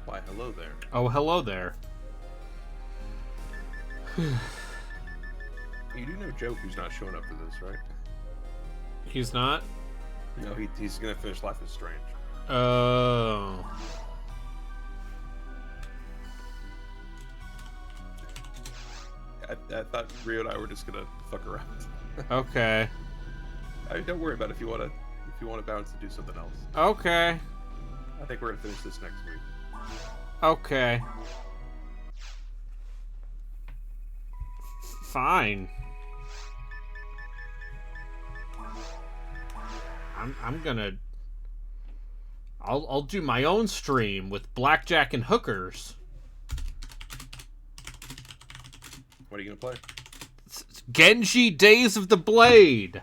Why, hello there. Oh, hello there. You do know Joe who's not showing up for this, right? He's not? No, he's gonna finish Life is Strange. Oh. I thought Rio and I were just gonna fuck around. Okay. Don't worry about it if you wanna bounce and do something else. Okay. I think we're gonna finish this next week. Okay. Fine. I'm gonna... I'll do my own stream with blackjack and hookers. What are you gonna play? Genji Days of the Blade.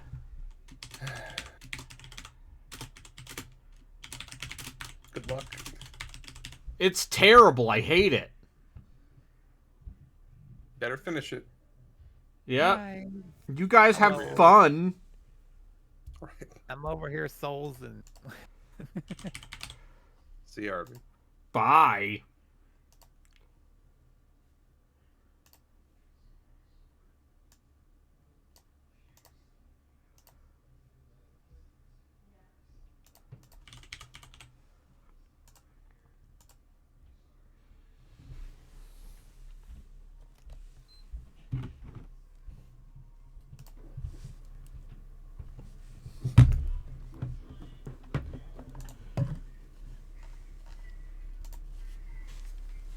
Good luck. It's terrible. I hate it. Better finish it. Yeah. Hi. You guys have Hello. fun. Right. I'm over here, souls, and See you, Arby. Bye.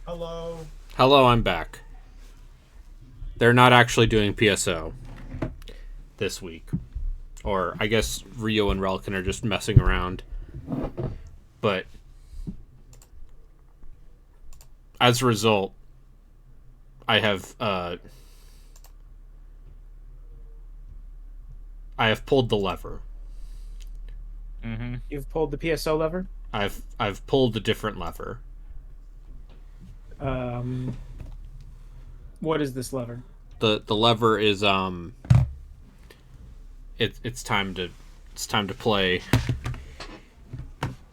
Hello. Hello, I'm back. They're not actually doing PSO this week. Or I guess Rio and Relkin are just messing around. But as a result, I have pulled the lever. mm-hmm. You've pulled the PSO lever? I've pulled a different lever. What is this lever? The lever is it's time to play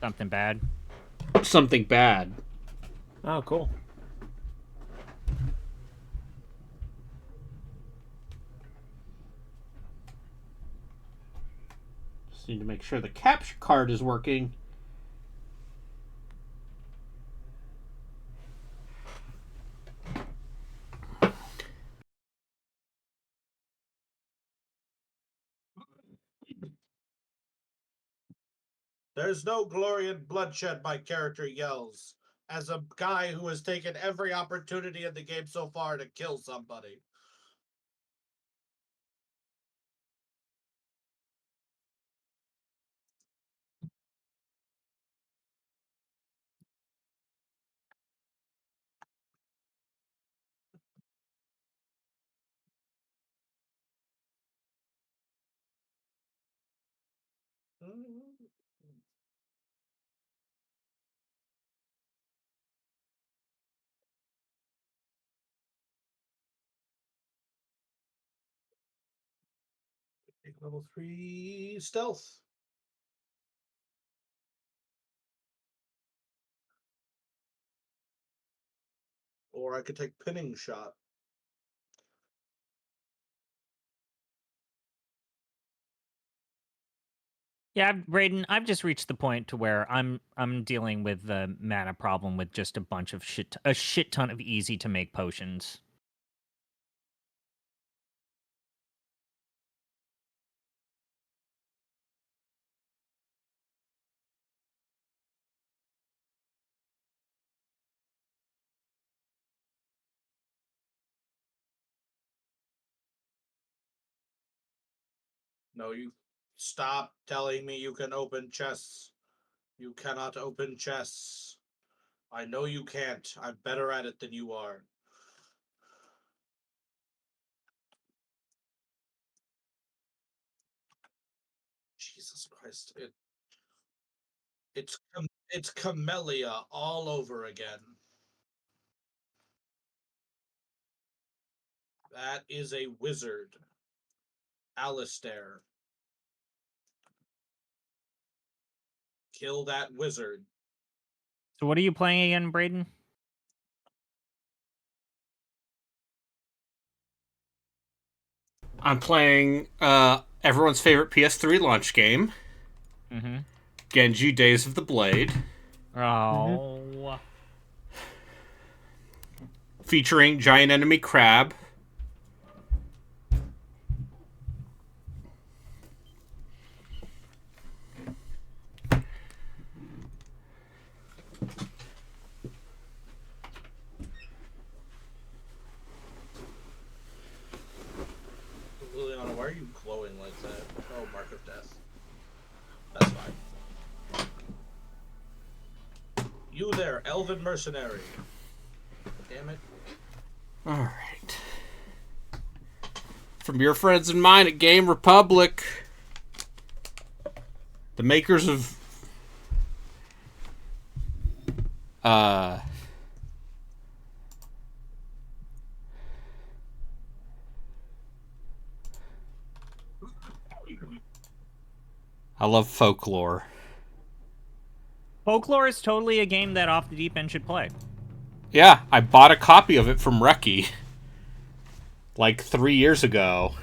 Something bad. something bad. Oh, cool. Just need to make sure the capture card is working. There's no glory in bloodshed, my character yells, as a guy who has taken every opportunity in the game so far to kill somebody. Take level 3 stealth. Or I could take pinning shot. Yeah, Brayden, I've just reached the point to where I'm dealing with the mana problem with just a bunch of a shit ton of easy to make potions. No, you stop telling me you can open chests. You cannot open chests. I know you can't. I'm better at it than you are. Jesus Christ! It's Camellia all over again. That is a wizard. Alistair. Kill that wizard. So what are you playing again, Brayden? I'm playing everyone's favorite PS3 launch game, Mm-hmm. Genji Days of the Blade. Oh. Featuring giant enemy crab. Liliana, why are you glowing like that? Oh, Mark of Death. That's fine. You there, elven mercenary. Damn it. Alright. From your friends and mine at Game Republic, the makers of I love Folklore. Folklore is totally a game that Off the Deep End should play. Yeah, I bought a copy of it from Reki like 3 years ago.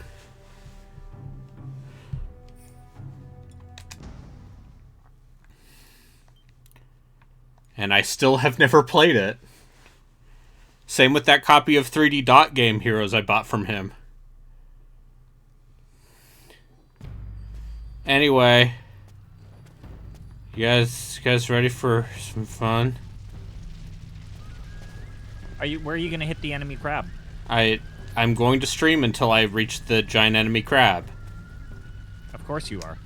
And I still have never played it. Same with that copy of 3D Dot Game Heroes I bought from him. Anyway, you guys ready for some fun? Where are you gonna hit the enemy crab? I'm going to stream until I reach the giant enemy crab. Of course you are.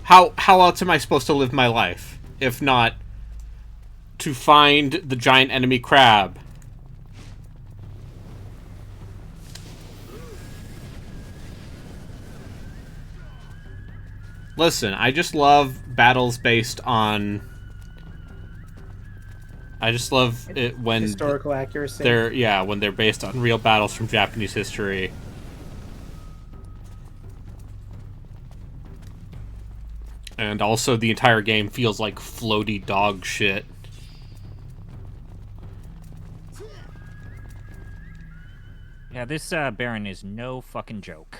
How else am I supposed to live my life if not to find the giant enemy crab? Listen, I just love battles based on. I just love it when Historical accuracy. when they're based on real battles from Japanese history. And also the entire game feels like floaty dog shit. Yeah, this Baron is no fucking joke.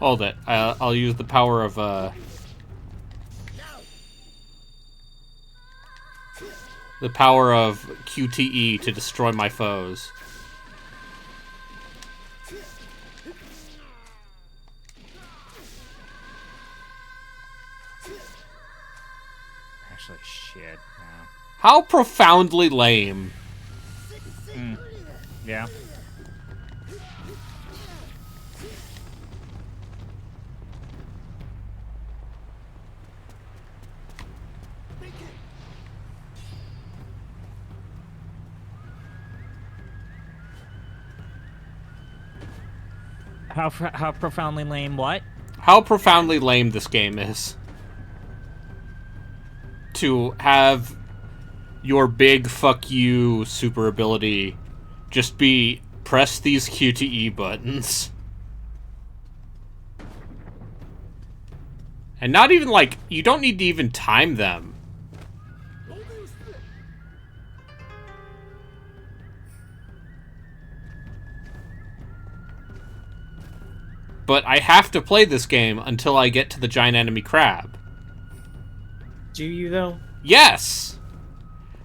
Hold it. I'll use the power of QTE to destroy my foes. Actually, shit. Yeah. How profoundly lame. Yeah. How profoundly lame what? How profoundly lame this game is. To have your big fuck you super ability just be press these QTE buttons. And not even, like, you don't need to even time them. But I have to play this game until I get to the giant enemy crab. Do you, though? Yes!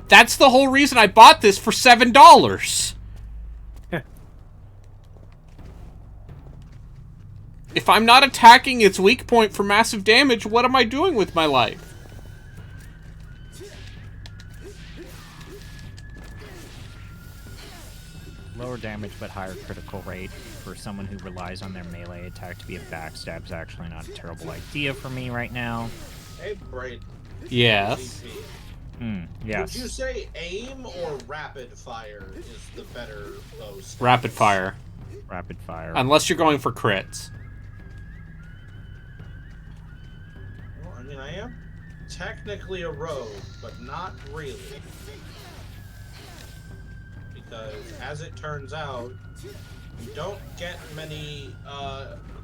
That's the whole reason I bought this for $7. If I'm not attacking its weak point for massive damage, what am I doing with my life? Lower damage but higher critical rate for someone who relies on their melee attack to be a backstab is actually not a terrible idea for me right now. Hey, Braid. Yes. Yes. Would you say aim or rapid fire is the better bow stance? Rapid fire. Rapid fire. Unless you're going for crits. Well, I mean, I am technically a rogue, but not really. Because, as it turns out, you don't get many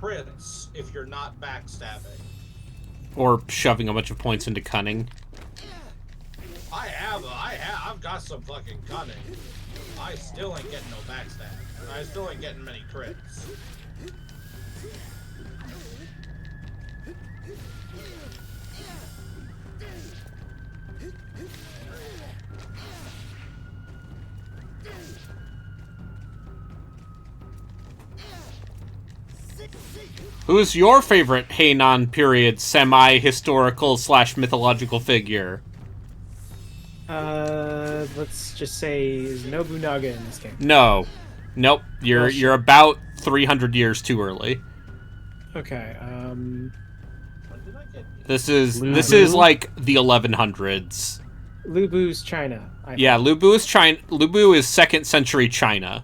crits if you're not backstabbing. Or shoving a bunch of points into cunning. I've got some fucking cunning. I still ain't getting no backstab. I still ain't getting many crits. Who's your favorite Heian period semi-historical / mythological figure? Let's just say is Nobunaga in this game. No. Nope. You're about 300 years too early. Okay, When did I get This is like the 1100s. Lubu's China. Yeah, Lubu is China. Lubu is 2nd century China.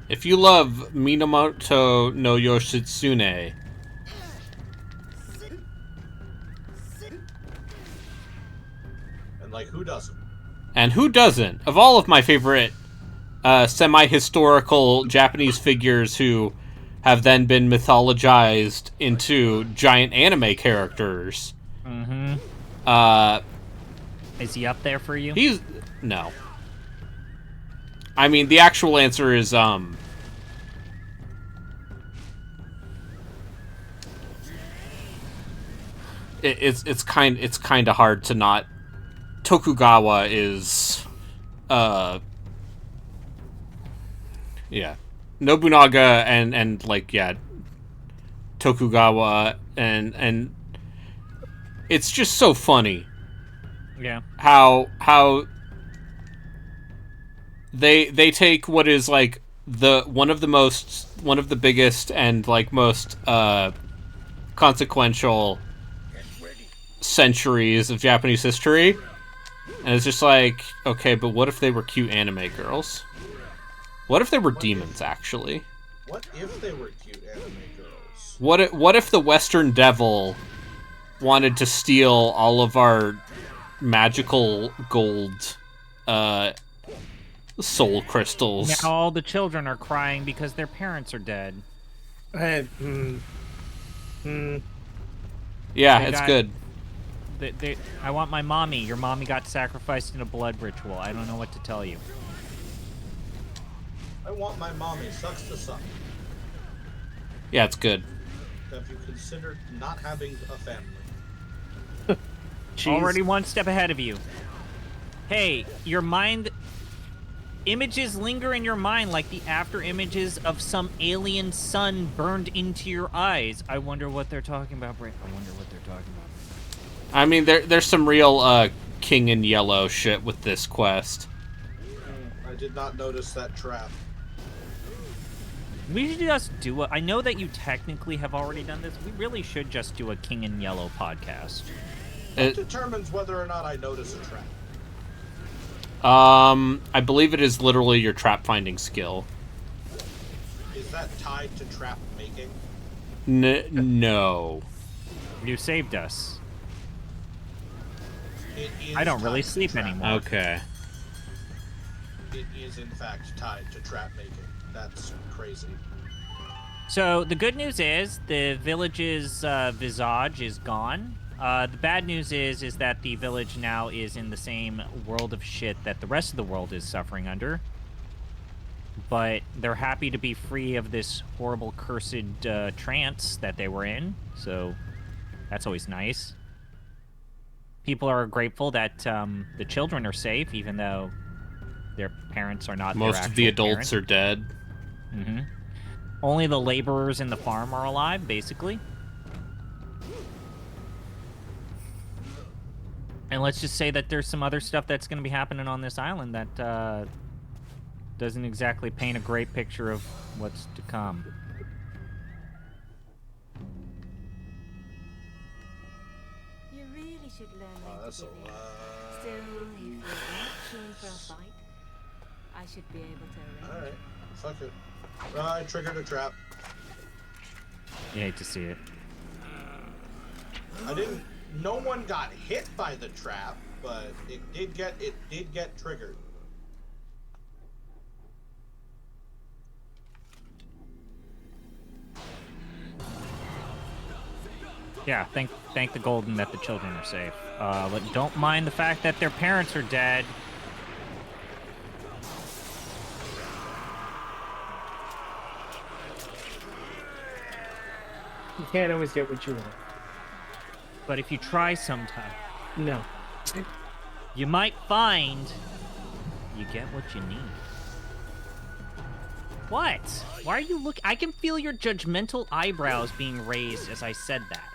If you love Minamoto no Yoshitsune, And like, who doesn't? and who doesn't? Of all of my favorite semi-historical Japanese figures who have then been mythologized into giant anime characters. Is he up there for you? He's... no. I mean, the actual answer is, it's kind of hard to not. Tokugawa is, yeah, Nobunaga and like, yeah, Tokugawa and it's just so funny. Yeah. How they take what is like one of the biggest and like most consequential centuries of Japanese history, and it's just like, okay, but what if they were cute anime girls? What if they were demons, actually? What if they were cute anime girls? What if the Western Devil wanted to steal all of our magical gold soul crystals? Now all the children are crying because their parents are dead. Yeah, They it's got- good. I want my mommy. Your mommy got sacrificed in a blood ritual. I don't know what to tell you. I want my mommy. Sucks to suck. Yeah, it's good. Have you considered not having a family? Already one step ahead of you. Hey, your mind Images linger in your mind like the after images of some alien sun burned into your eyes. I wonder what they're talking about, Brent. I wonder what they're talking about. I mean, there's some real King in Yellow shit with this quest. I did not notice that trap. We should just do I know that you technically have already done this. We really should just do a King in Yellow podcast. What determines whether or not I notice a trap? I believe it is literally your trap finding skill. Is that tied to trap making? No. You saved us. It is I don't really tied to sleep trap. anymore. Okay. It is in fact tied to trap making. That's crazy. So the good news is the village's visage is gone. The bad news is that the village now is in the same world of shit that the rest of the world is suffering under. But they're happy to be free of this horrible, cursed trance that they were in. So that's always nice. People are grateful that the children are safe, even though their parents are not. Most of the adults are dead. Mm-hmm. Only the laborers in the farm are alive, basically. And let's just say that there's some other stuff that's going to be happening on this island that doesn't exactly paint a great picture of what's to come. You really should learn when That's to a give in. lot. Still, if you're not keen for a fight, I should be able to arrange. Alright, fuck it. I triggered a trap. You hate to see it. I didn't. No one got hit by the trap, but it did get triggered. Yeah, thank the Golden that the children are safe. But don't mind the fact that their parents are dead. You can't always get what you want. But if you try sometime, No. you might find you get what you need. What? Why are you I can feel your judgmental eyebrows being raised as I said that.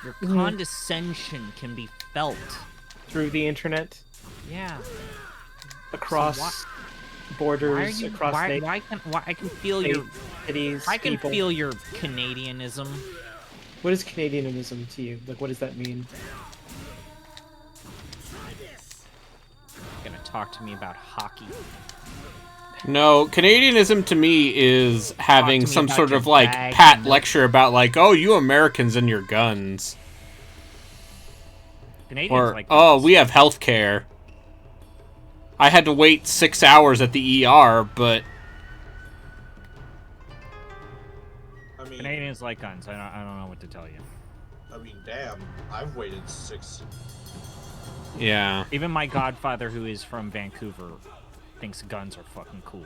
Your condescension can be felt. Through the internet, Yeah. across borders, across why I can feel your cities, I can people. feel your Canadianism. What is Canadianism to you? Like, what does that mean? Gonna talk to me about hockey. No, Canadianism to me is having to me some about sort your of like bag pat and lecture about like, oh, you Americans and your guns. Canadians Or, like oh, guns. we have health care. I had to wait 6 hours at the ER, but I mean, Canadians like guns. I don't know what to tell you. damn. I've waited 6. yeah. Even my godfather, who is from Vancouver, thinks guns are fucking cool.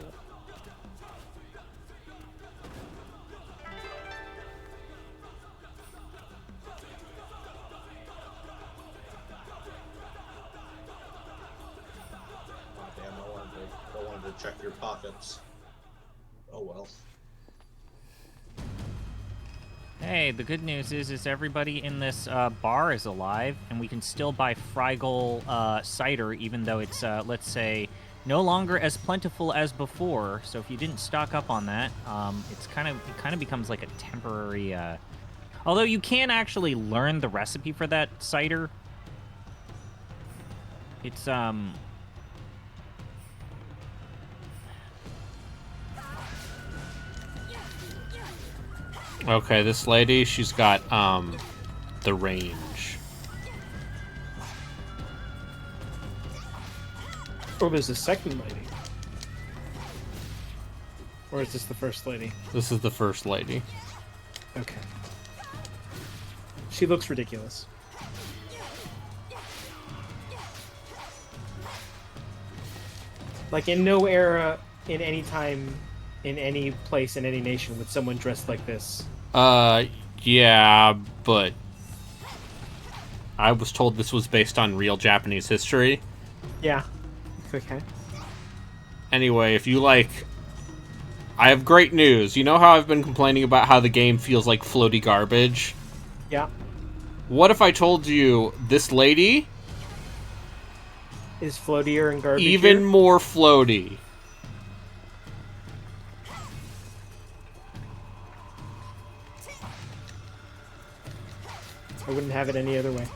Oh, damn, I wanted to check your pockets. Oh well. Hey, the good news is everybody in this bar is alive, and we can still buy Frigel cider, even though it's, let's say, no longer as plentiful as before. So if you didn't stock up on that, it kind of becomes like a temporary. Although you can actually learn the recipe for that cider. It's Okay, this lady, she's got the range. Or there's a second lady. Or is this the first lady? This is the first lady. Okay. She looks ridiculous. Like, in no era, in any time, in any place, in any nation, would someone dressed like this. Yeah, but I was told this was based on real Japanese history. Yeah. Okay. Anyway, if you like... I have great news. You know how I've been complaining about how the game feels like floaty garbage? Yeah. What if I told you this lady... Is floatier and garbage even more floaty? I wouldn't have it any other way.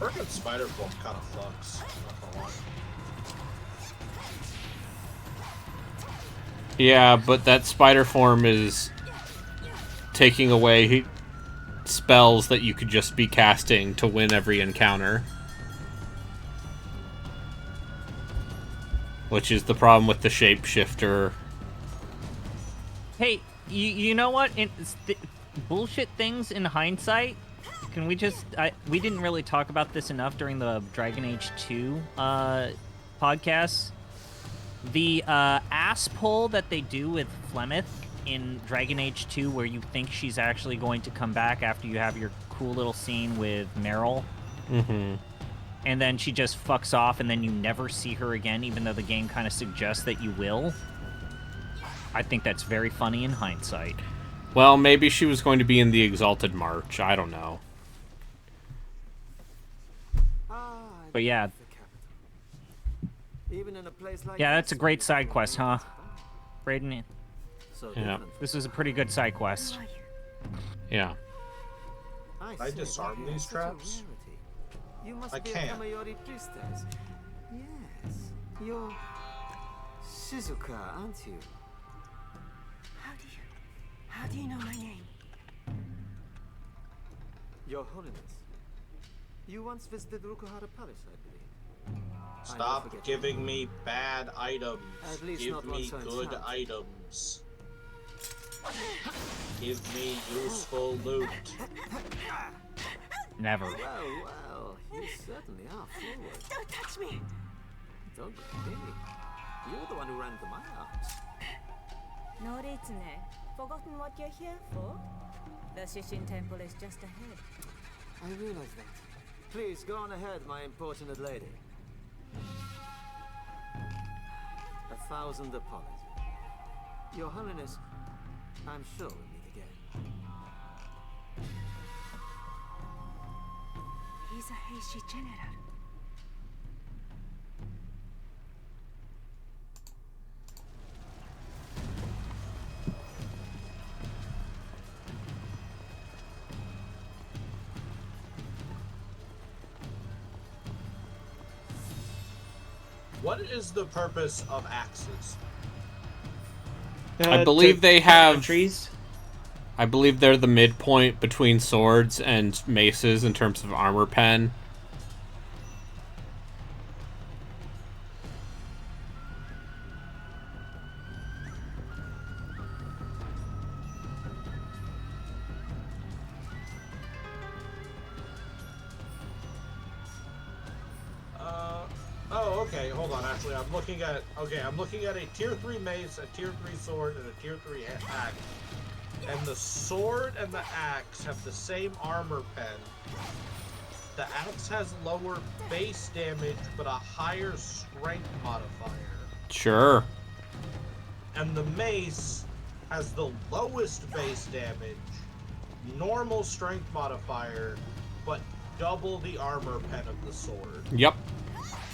Freaking spider form kind of sucks. Not gonna lie. Yeah, but that spider form is taking away spells that you could just be casting to win every encounter. Which is the problem with the shapeshifter. Hey, you know what? Bullshit things in hindsight. Can we just? We didn't really talk about this enough during the Dragon Age 2 podcast. The ass pull that they do with Flemeth in Dragon Age 2, where you think she's actually going to come back after you have your cool little scene with Meryl. Mm-hmm. And then she just fucks off, and then you never see her again, even though the game kind of suggests that you will. I think that's very funny in hindsight. Well, maybe she was going to be in the Exalted March. I don't know. But yeah. Yeah, that's a great side quest, huh? Brayden, Yeah. this is a pretty good side quest. Yeah. Can I disarm these traps? I can't. Yes, you're Shizuka, aren't you? How do you know my name? Your Holiness. You once visited Rukuhara Palace, I believe. Stop giving me bad items. At least Give not me once on good time. items. Give me useful loot. Never. Well, you certainly are forward. Don't touch me! Don't get me. You're the one who ran to my house. Noritsune, forgotten what you're here for? The Shishin Temple is just ahead. I realize that. Please go on ahead, my importunate lady. 1,000 apologies. Your Holiness, I'm sure we'll meet again. He's a Heishi general. What is the purpose of axes? I believe they have... trees. I believe they're the midpoint between swords and maces in terms of armor pen. Oh, okay, hold on, actually, I'm looking at a tier 3 mace, a tier 3 sword, and a tier 3 axe. And the sword and the axe have the same armor pen. The axe has lower base damage, but a higher strength modifier. Sure. And the mace has the lowest base damage, normal strength modifier, but double the armor pen of the sword. Yep.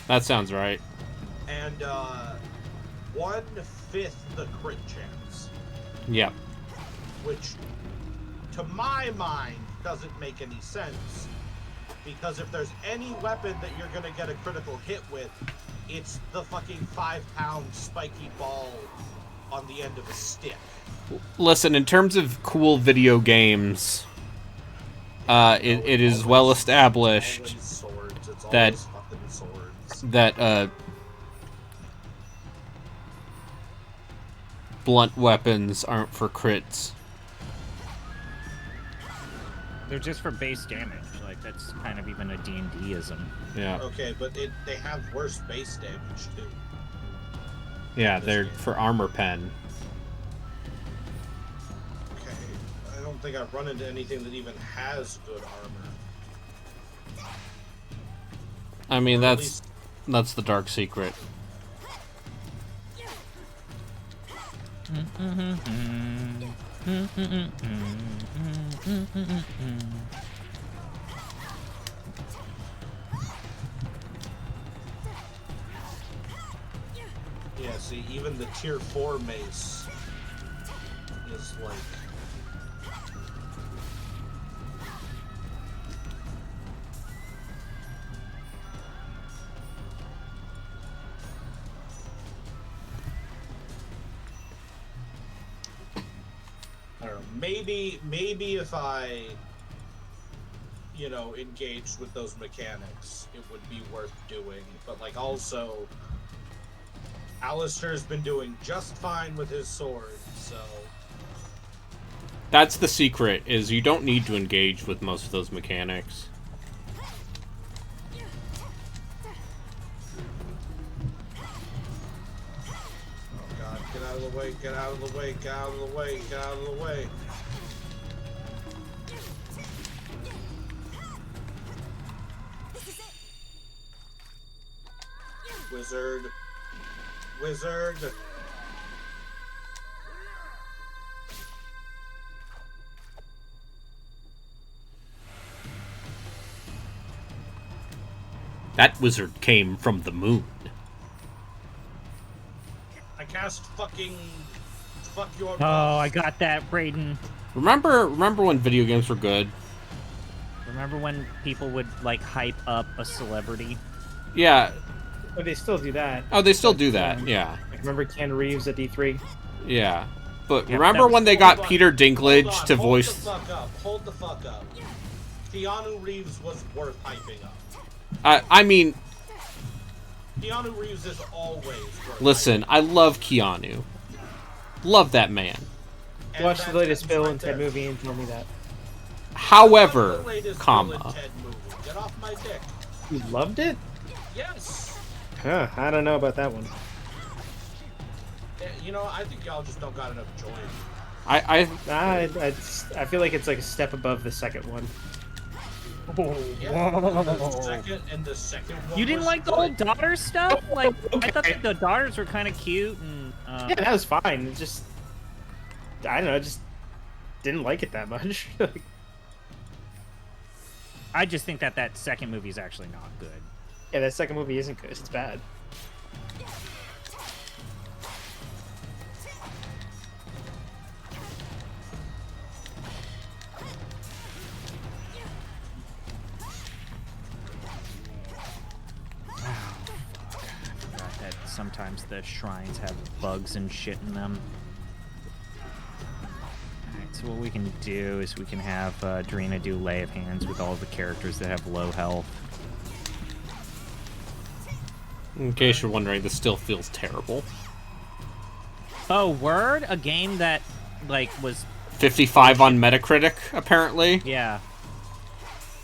That sounds right. And 1/5 the crit chance. Yep. Which, to my mind, doesn't make any sense. Because if there's any weapon that you're gonna get a critical hit with, it's the fucking 5-pound spiky ball on the end of a stick. Listen, in terms of cool video games, it is well established that blunt weapons aren't for crits. They're just for base damage. Like, that's kind of even a D&D-ism. Yeah. Okay, but they have worse base damage, too. Yeah, they're for armor pen. Okay, I don't think I've run into anything that even has good armor. I mean, Or at that's the dark secret. Yeah, see, even the tier 4 mace is like... I don't know, maybe if I, you know, engaged with those mechanics, it would be worth doing. But, like, also, Alistair's been doing just fine with his sword, so... That's the secret, is you don't need to engage with most of those mechanics. Oh god, get out of the way, get out of the way, get out of the way, get out of the way. Wizard. Wizard. That wizard came from the moon. I cast fucking... Fuck your... Oh, I got that, Brayden. Remember when video games were good? Remember when people would, like, hype up a celebrity? Yeah. But they still do that. Oh, they still do that, yeah. Like, remember Ken Reeves at D3? Yeah. But Yeah, remember that was- when they got Peter Dinklage Hold on, to hold voice... the fuck up, hold the fuck up. Keanu Reeves was worth hyping up. I mean, Keanu Reeves is always worth listen, hyping I love Keanu. Love that man. up. Watch And the that latest sentence Bill right and Ted there. movie and tell me that. However, Fuck the latest Bill comma. and Ted movie. Get off my dick. You loved it? Yes! Huh, I don't know about that one. You know, I think y'all just don't got enough joy. I I feel like it's like a step above the second one. Yeah, the second one You didn't was like the good. whole daughter stuff? Like, I thought Okay. that the daughters were kind of cute and. Yeah, that was fine. It just, I don't know, I just didn't like it that much. I just think that that second movie is actually not good. Yeah, that second movie isn't good. It's bad. Forgot that sometimes the shrines have bugs and shit in them. Alright, so what we can do is we can have Drina do Lay of Hands with all the characters that have low health. In case you're wondering, this still feels terrible. Oh, word? A game that, like, was... 55 on Metacritic, apparently. Yeah.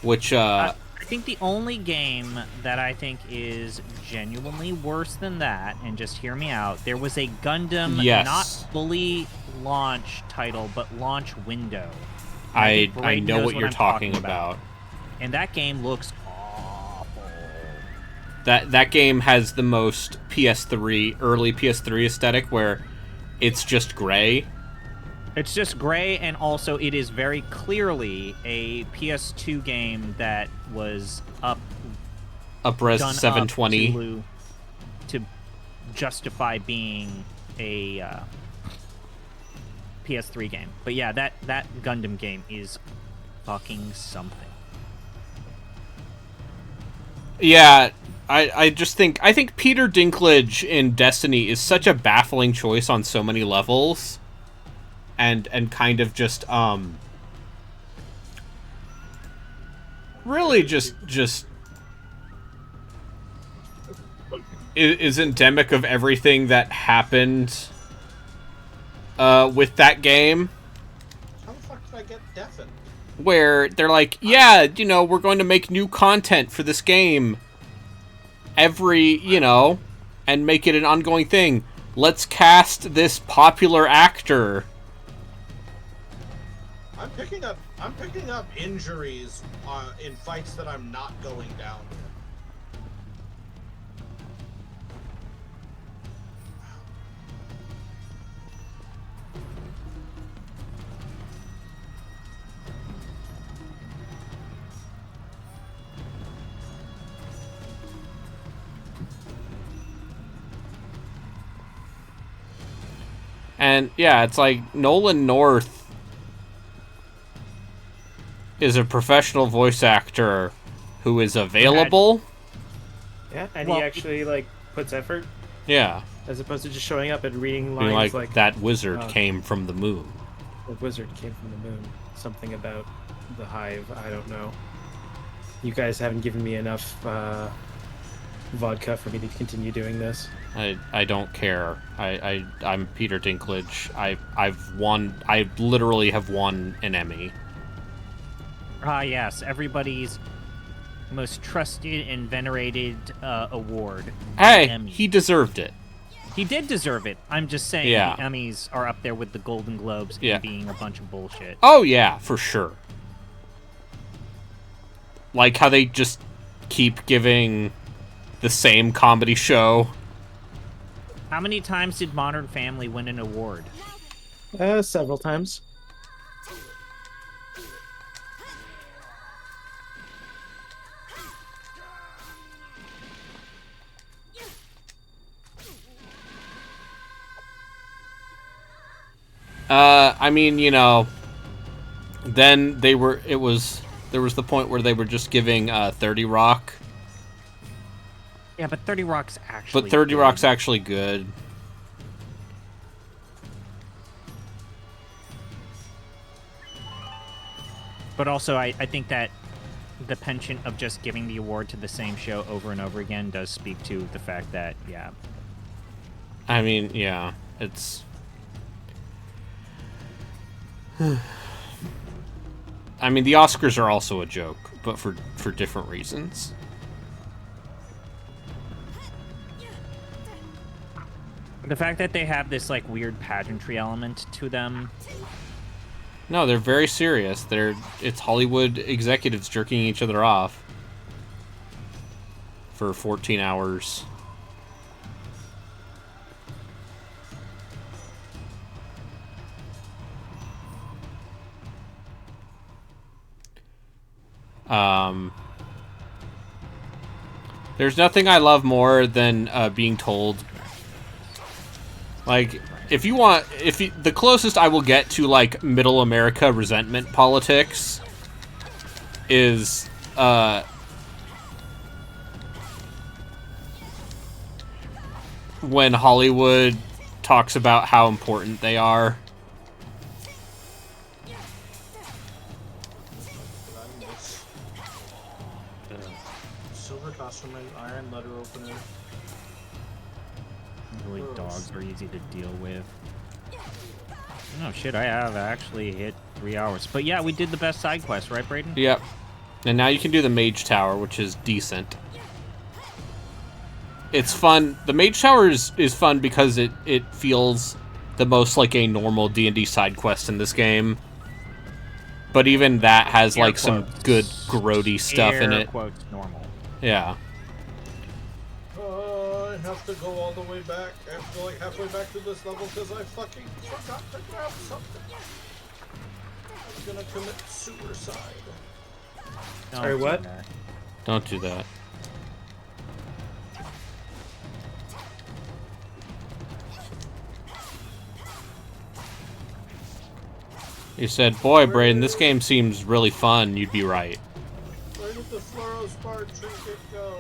Which, I think the only game that I think is genuinely worse than that, and just hear me out, there was a Gundam, Yes. not fully launch title, but launch window. I think Braden know knows what you're I'm talking about. And that game looks awful. That game has the most PS3, early PS3 aesthetic, where it's just gray. It's just gray, and also it is very clearly a PS2 game that was Upres done 720. up to justify being a PS3 game. But yeah, that Gundam game is fucking something. Yeah, I think Peter Dinklage in Destiny is such a baffling choice on so many levels. And kind of just really just is endemic of everything that happened with that game, How the fuck did I get deafened? where they're like, yeah, you know, we're going to make new content for this game every, you know, and make it an ongoing thing. Let's cast this popular actor. I'm picking up injuries in fights that I'm not going down with. And yeah, it's like Nolan North is a professional voice actor who is available. Yeah, and Well- he actually like puts effort Yeah. as opposed to just showing up and reading Being lines like, that wizard uh, came from the moon. the wizard came from the moon. Something about the hive. I don't know. You guys haven't given me enough vodka for me to continue doing this. I don't care. I'm Peter Dinklage. I've won. I literally have won an Emmy. Ah, yes, everybody's most trusted and venerated award. Hey, Emmy. he deserved it. He did deserve it. I'm just saying Yeah. the Emmys are up there with the Golden Globes Yeah. and being a bunch of bullshit. Oh yeah, for sure. Like how they just keep giving the same comedy show. How many times did Modern Family win an award? Several times. I mean, you know, then there was the point where they were just giving 30 Rock. Yeah, but 30 Rock's actually But 30 good. Rock's actually good. But also, I think that the penchant of just giving the award to the same show over and over again does speak to the fact that, yeah. I mean, yeah, it's... I mean, the Oscars are also a joke, but for different reasons. The fact that they have this, like, weird pageantry element to them. No, they're very serious. It's Hollywood executives jerking each other off for 14 hours. There's nothing I love more than being told, like, the closest I will get to, like, middle America resentment politics is, when Hollywood talks about how important they are. Silver costume and iron letter opener. Really, dogs are easy to deal with. Oh, shit, I have actually hit 3 hours. But yeah, we did the best side quest, right, Brayden? Yep. And now you can do the Mage Tower, which is decent. It's fun. The Mage Tower is fun because it feels the most like a normal D&D side quest in this game. But even that has, Air like, some quotes. good grody stuff in Air it. quotes normal. Yeah. I have to go all the way back. I have to go like halfway back to this level because I fucking forgot to grab something. I'm gonna commit suicide. Don't Sorry, do what? that. Don't do that. You said, boy, Braden, this game seems really fun. You'd be right. Where did the fluorospar trinket go?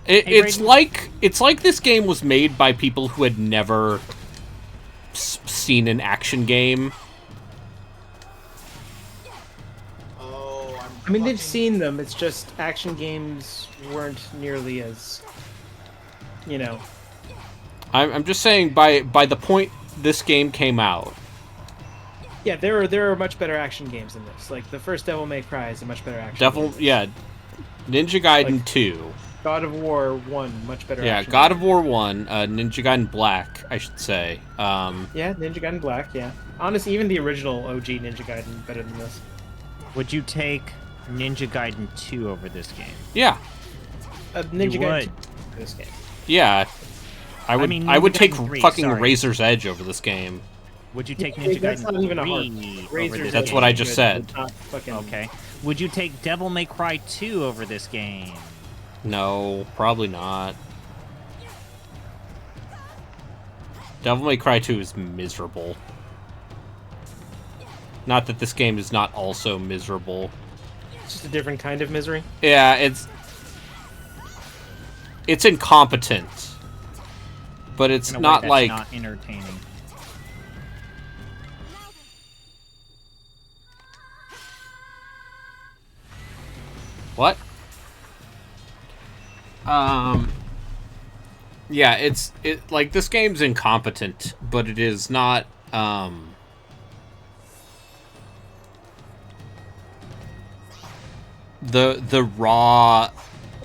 It's Braden. it's like this game was made by people who had never seen an action game. Oh, I mean, they've seen them. It's just action games weren't nearly as, you know. I'm just saying, by the point this game came out, Yeah, there are much better action games than this. Like the first Devil May Cry is a much better action. game. yeah, Ninja Gaiden Like- 2. God of War 1, much better. Yeah, action God game. of War 1, Ninja Gaiden Black, I should say. Yeah, Ninja Gaiden Black. Yeah, honestly, even the original OG Ninja Gaiden better than this. Would you take Ninja Gaiden 2 over this game? Yeah, Ninja You Gaiden would. 2 for this game. yeah. I would mean, I would Ninja take Gaiden 3, fucking sorry. Razor's Edge over this game. Would you take Yeah, Ninja that's Gaiden not even a 3 hard- over Razor's this That's game? what I just said. Not fucking. Okay. Would you take Devil May Cry 2 over this game? No, probably not. Devil May Cry 2 is miserable. Not that this game is not also miserable. It's just a different kind of misery. Yeah, it's incompetent. But it's In a way not that's like... not entertaining. What? Yeah, like this game's incompetent, but it is not the raw,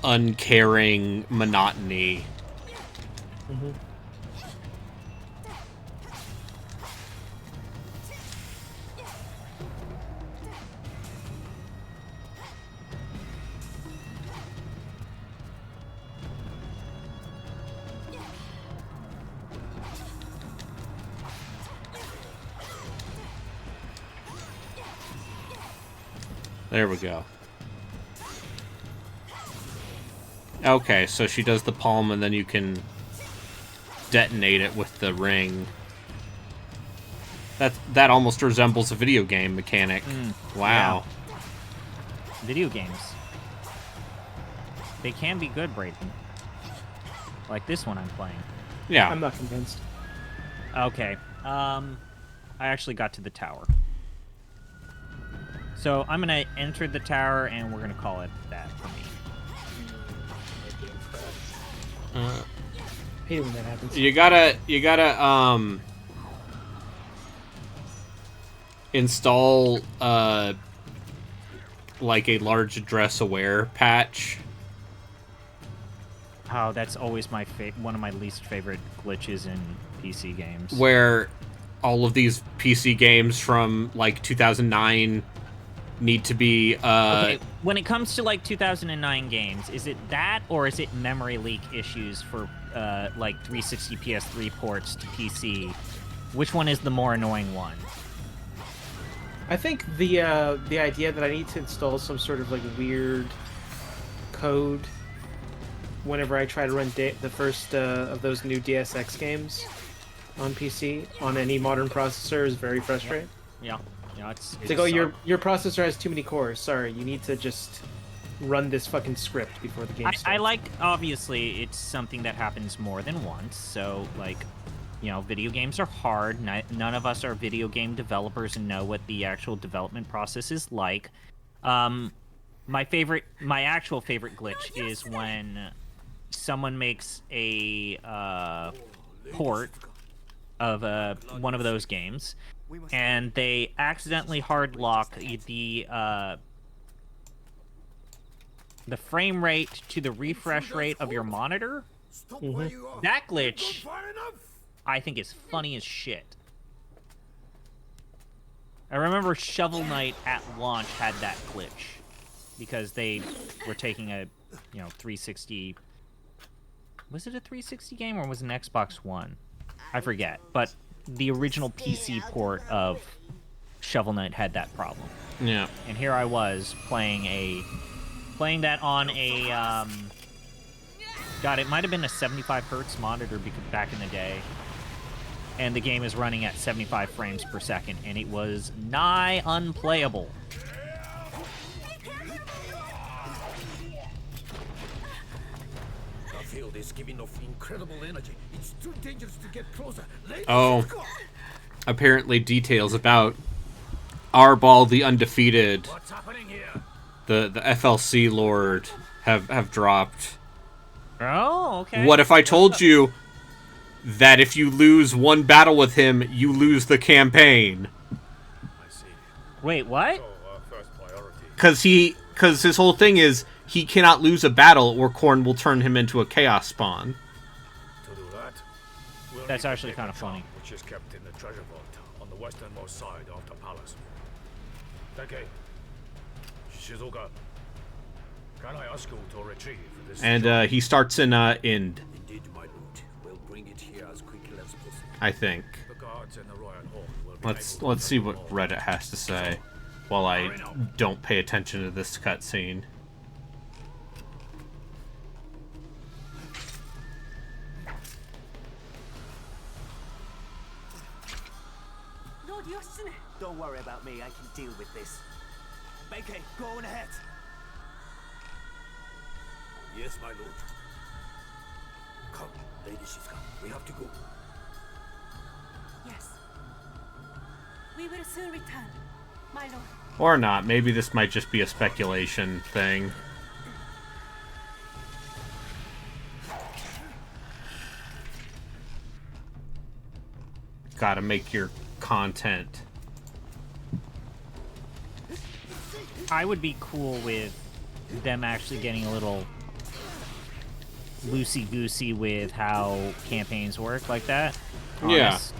uncaring monotony. Mm-hmm. There we go. Okay, so she does the palm and then you can detonate it with the ring. That almost resembles a video game mechanic. Wow. Yeah. Video games. They can be good, Brayden. Like this one I'm playing. Yeah. I'm not convinced. Okay. I actually got to the tower. So I'm gonna enter the tower and we're gonna call it that for me. I hate it when that happens. You gotta install like a large address aware patch. Oh, that's always my one of my least favorite glitches in PC games. Where all of these PC games from like 2009 need to be okay, when it comes to like 2009 games, is it that or is it memory leak issues for like 360 PS3 ports to PC? Which one is the more annoying one? I think the idea that I need to install some sort of like weird code whenever I try to run the first of those new DSX games on PC on any modern processor is very frustrating. Yeah. Yeah, it's like, oh, your processor has too many cores. Sorry, you need to just run this fucking script before the game starts. I like, obviously, it's something that happens more than once. So, like, you know, video games are hard. None of us are video game developers and know what the actual development process is like. My actual favorite glitch is when someone makes a port of one of those games, and they accidentally hard lock the frame rate to the refresh rate of your monitor. Mm-hmm. That glitch, I think, is funny as shit. I remember Shovel Knight at launch had that glitch because they were taking a 360. Was it a 360 game or was it an Xbox One? I forget, but the original PC port of Shovel Knight had that problem. Yeah. And here I was playing that on a God, it might have been a 75 hertz monitor back in the day. And the game is running at 75 frames per second, and it was nigh unplayable. The field is giving off incredible energy. It's too dangerous to get closer. Oh, apparently details about Arball the Undefeated, What's happening here? the FLC Lord, have dropped. Oh, okay. What if I told you that if you lose one battle with him, you lose the campaign? I see. Wait, what? So, first priority. Because his whole thing is he cannot lose a battle or Korn will turn him into a chaos spawn. To do that, we'll That's need to actually take kind of the funny. charm, which is kept in the treasure vault on the westernmost side of the palace. Okay. Shizuka, can I ask you to retrieve this? And he starts in Ind, Indeed, my lord. We'll bring it here as quickly as possible. I think. The guards in the royal hall will be able to Let's see defend what the hall. Reddit has to say while I don't pay attention to this cutscene. Don't worry about me, I can deal with this. Beike, go on ahead. Yes, my lord. Come, Lady Shizuka, we have to go. Yes. We will soon return, my lord. Or not. Maybe this might just be a speculation thing. Gotta make your content. I would be cool with them actually getting a little loosey-goosey with how campaigns work like that. Yeah. Honest.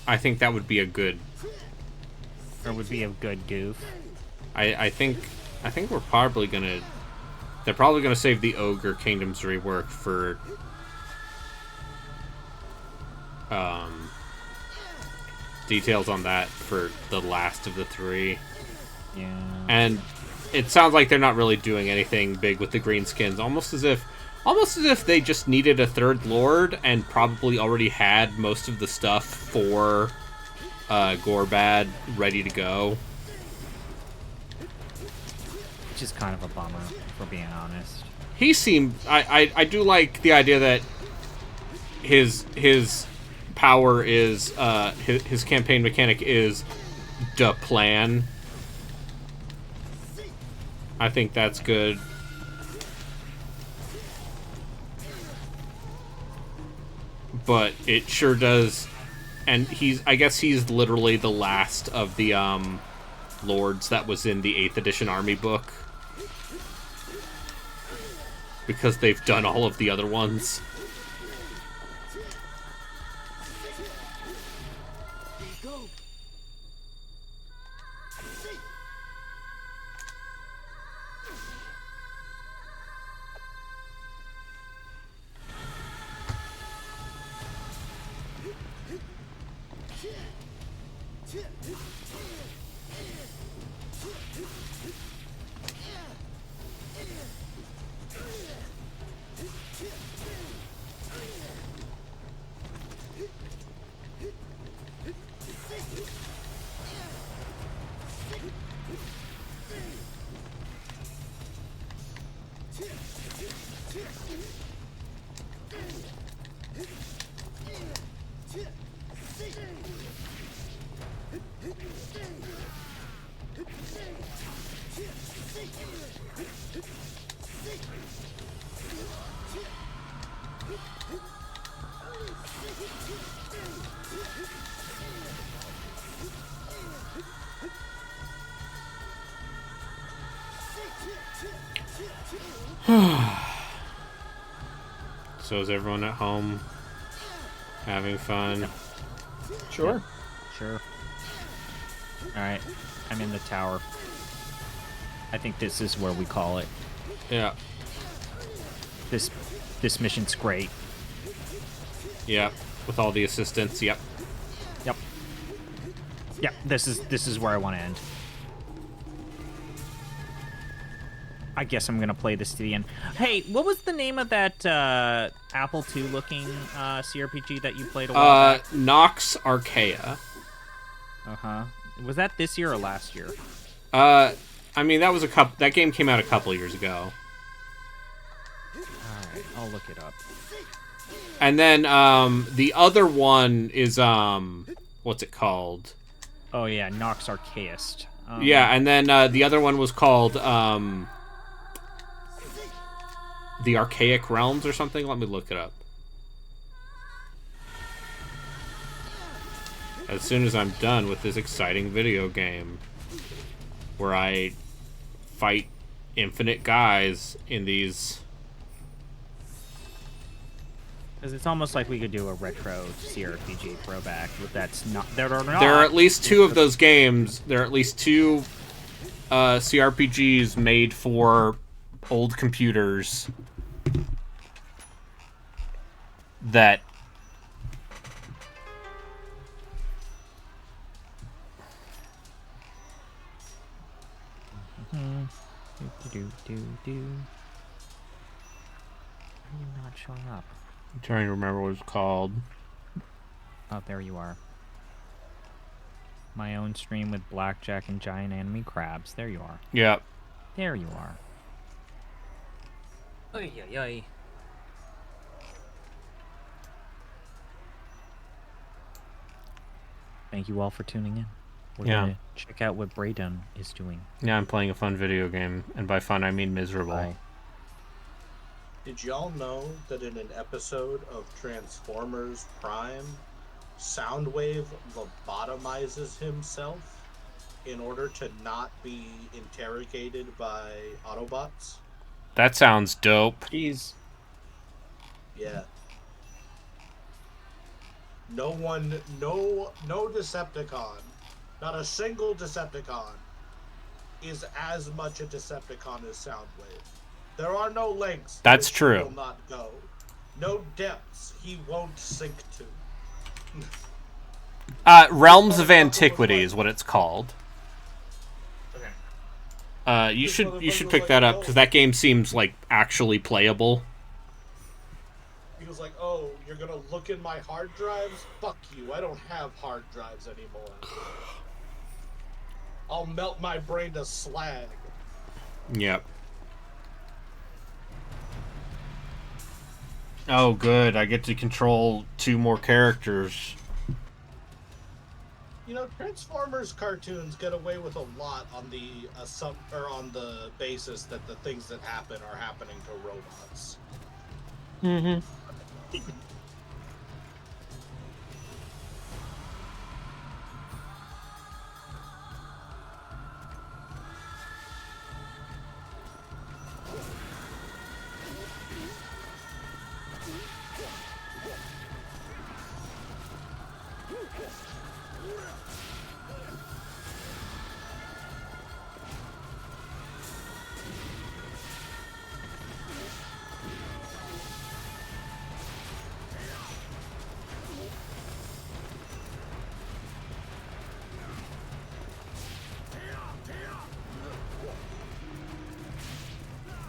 I think that would be a good. Or would be a good goof. I think we're probably gonna. They're probably gonna save the Ogre Kingdoms rework for. Details on that for the last of the 3. Yeah. And it sounds like they're not really doing anything big with the greenskins. Almost as if they just needed a third lord and probably already had most of the stuff for Gorbad ready to go. Which is kind of a bummer, for being honest. He seemed... I do like the idea that his power is... his campaign mechanic is the plan. I think that's good. But it sure does... And I guess he's literally the last of the, lords that was in the 8th edition army book. Because they've done all of the other ones. So is everyone at home having fun? Sure. Sure. Alright, I'm in the tower. I think this is where we call it. Yeah. This mission's great. Yep. With all the assistants, yep. Yep. Yep, this is where I want to end. I guess I'm gonna play this to the end. Hey, what was the name of that Apple II looking CRPG that you played a while back? Nox Archaea. Uh-huh. Was that this year or last year? I mean, that game came out a couple years ago. Alright, I'll look it up. And then the other one is what's it called? Oh yeah, Nox Archaeist. Yeah, and then the other one was called The Archaic Realms or something. Let me look it up. As soon as I'm done with this exciting video game where I fight infinite guys in these... Because it's almost like we could do a retro CRPG throwback, but that's not... There are at least 2 of those games. There are at least 2 CRPGs made for old computers Why are you not showing up? I'm trying to remember what it's called. Oh, there you are. My own stream with blackjack and giant enemy crabs. There you are. Yep. There you are. Oy, oy, oy. Thank you all for tuning in. We're gonna check out what Braydon is doing. Yeah, I'm playing a fun video game, and by fun I mean miserable. Bye. Did y'all know that in an episode of Transformers Prime, Soundwave lobotomizes himself in order to not be interrogated by Autobots? That sounds dope. Jeez. Yeah. No Decepticon, not a single Decepticon, is as much a Decepticon as Soundwave. There are no lengths. That's which true. He will not go. No depths he won't sink to. Realms of Antiquity is what it's called. Okay. You should pick that up because that game seems like actually playable. He was like, "Oh, you're gonna look in my hard drives? Fuck you! I don't have hard drives anymore. I'll melt my brain to slag." Yep. Oh, good. I get to control 2 more characters. You know, Transformers cartoons get away with a lot on the on the basis that the things that happen are happening to robots. Mm-hmm.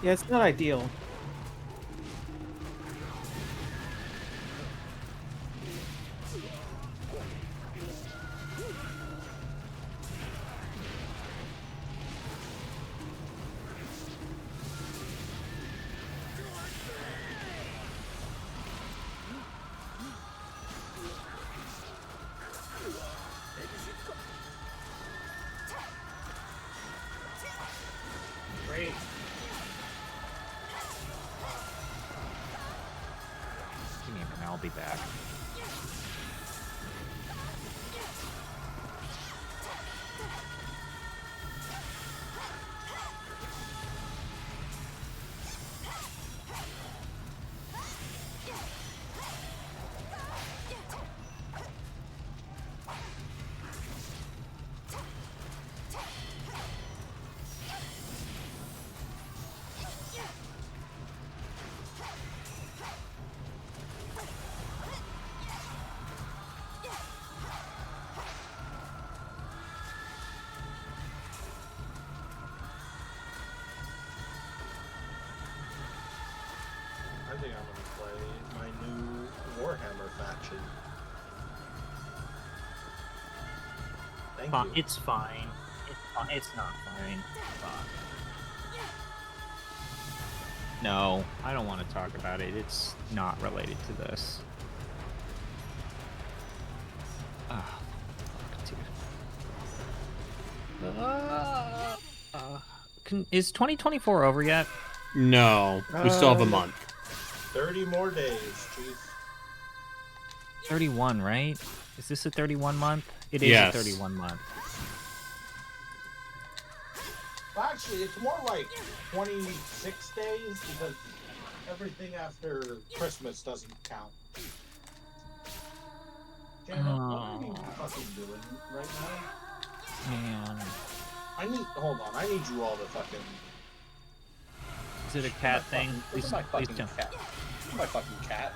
Yeah, it's not ideal. Great. Give me a minute, I'll be back. I think I'm gonna play my new Warhammer faction. Thank you. It's fine. It's not fine. No, I don't want to talk about it. It's not related to this. Ah, fuck, dude. Is 2024 over yet? No, we still have a month. 30 more days, Chief. 31, right? Is this a 31 month? It is Yes. a 31 month. Well, actually, it's more like 26 days because everything after Christmas doesn't count. Janet, what are you fucking doing right now? Man. Hold on, I need you all to fucking... Is it a cat thing? Look at my Please fucking don't. cat. Look at my fucking cat.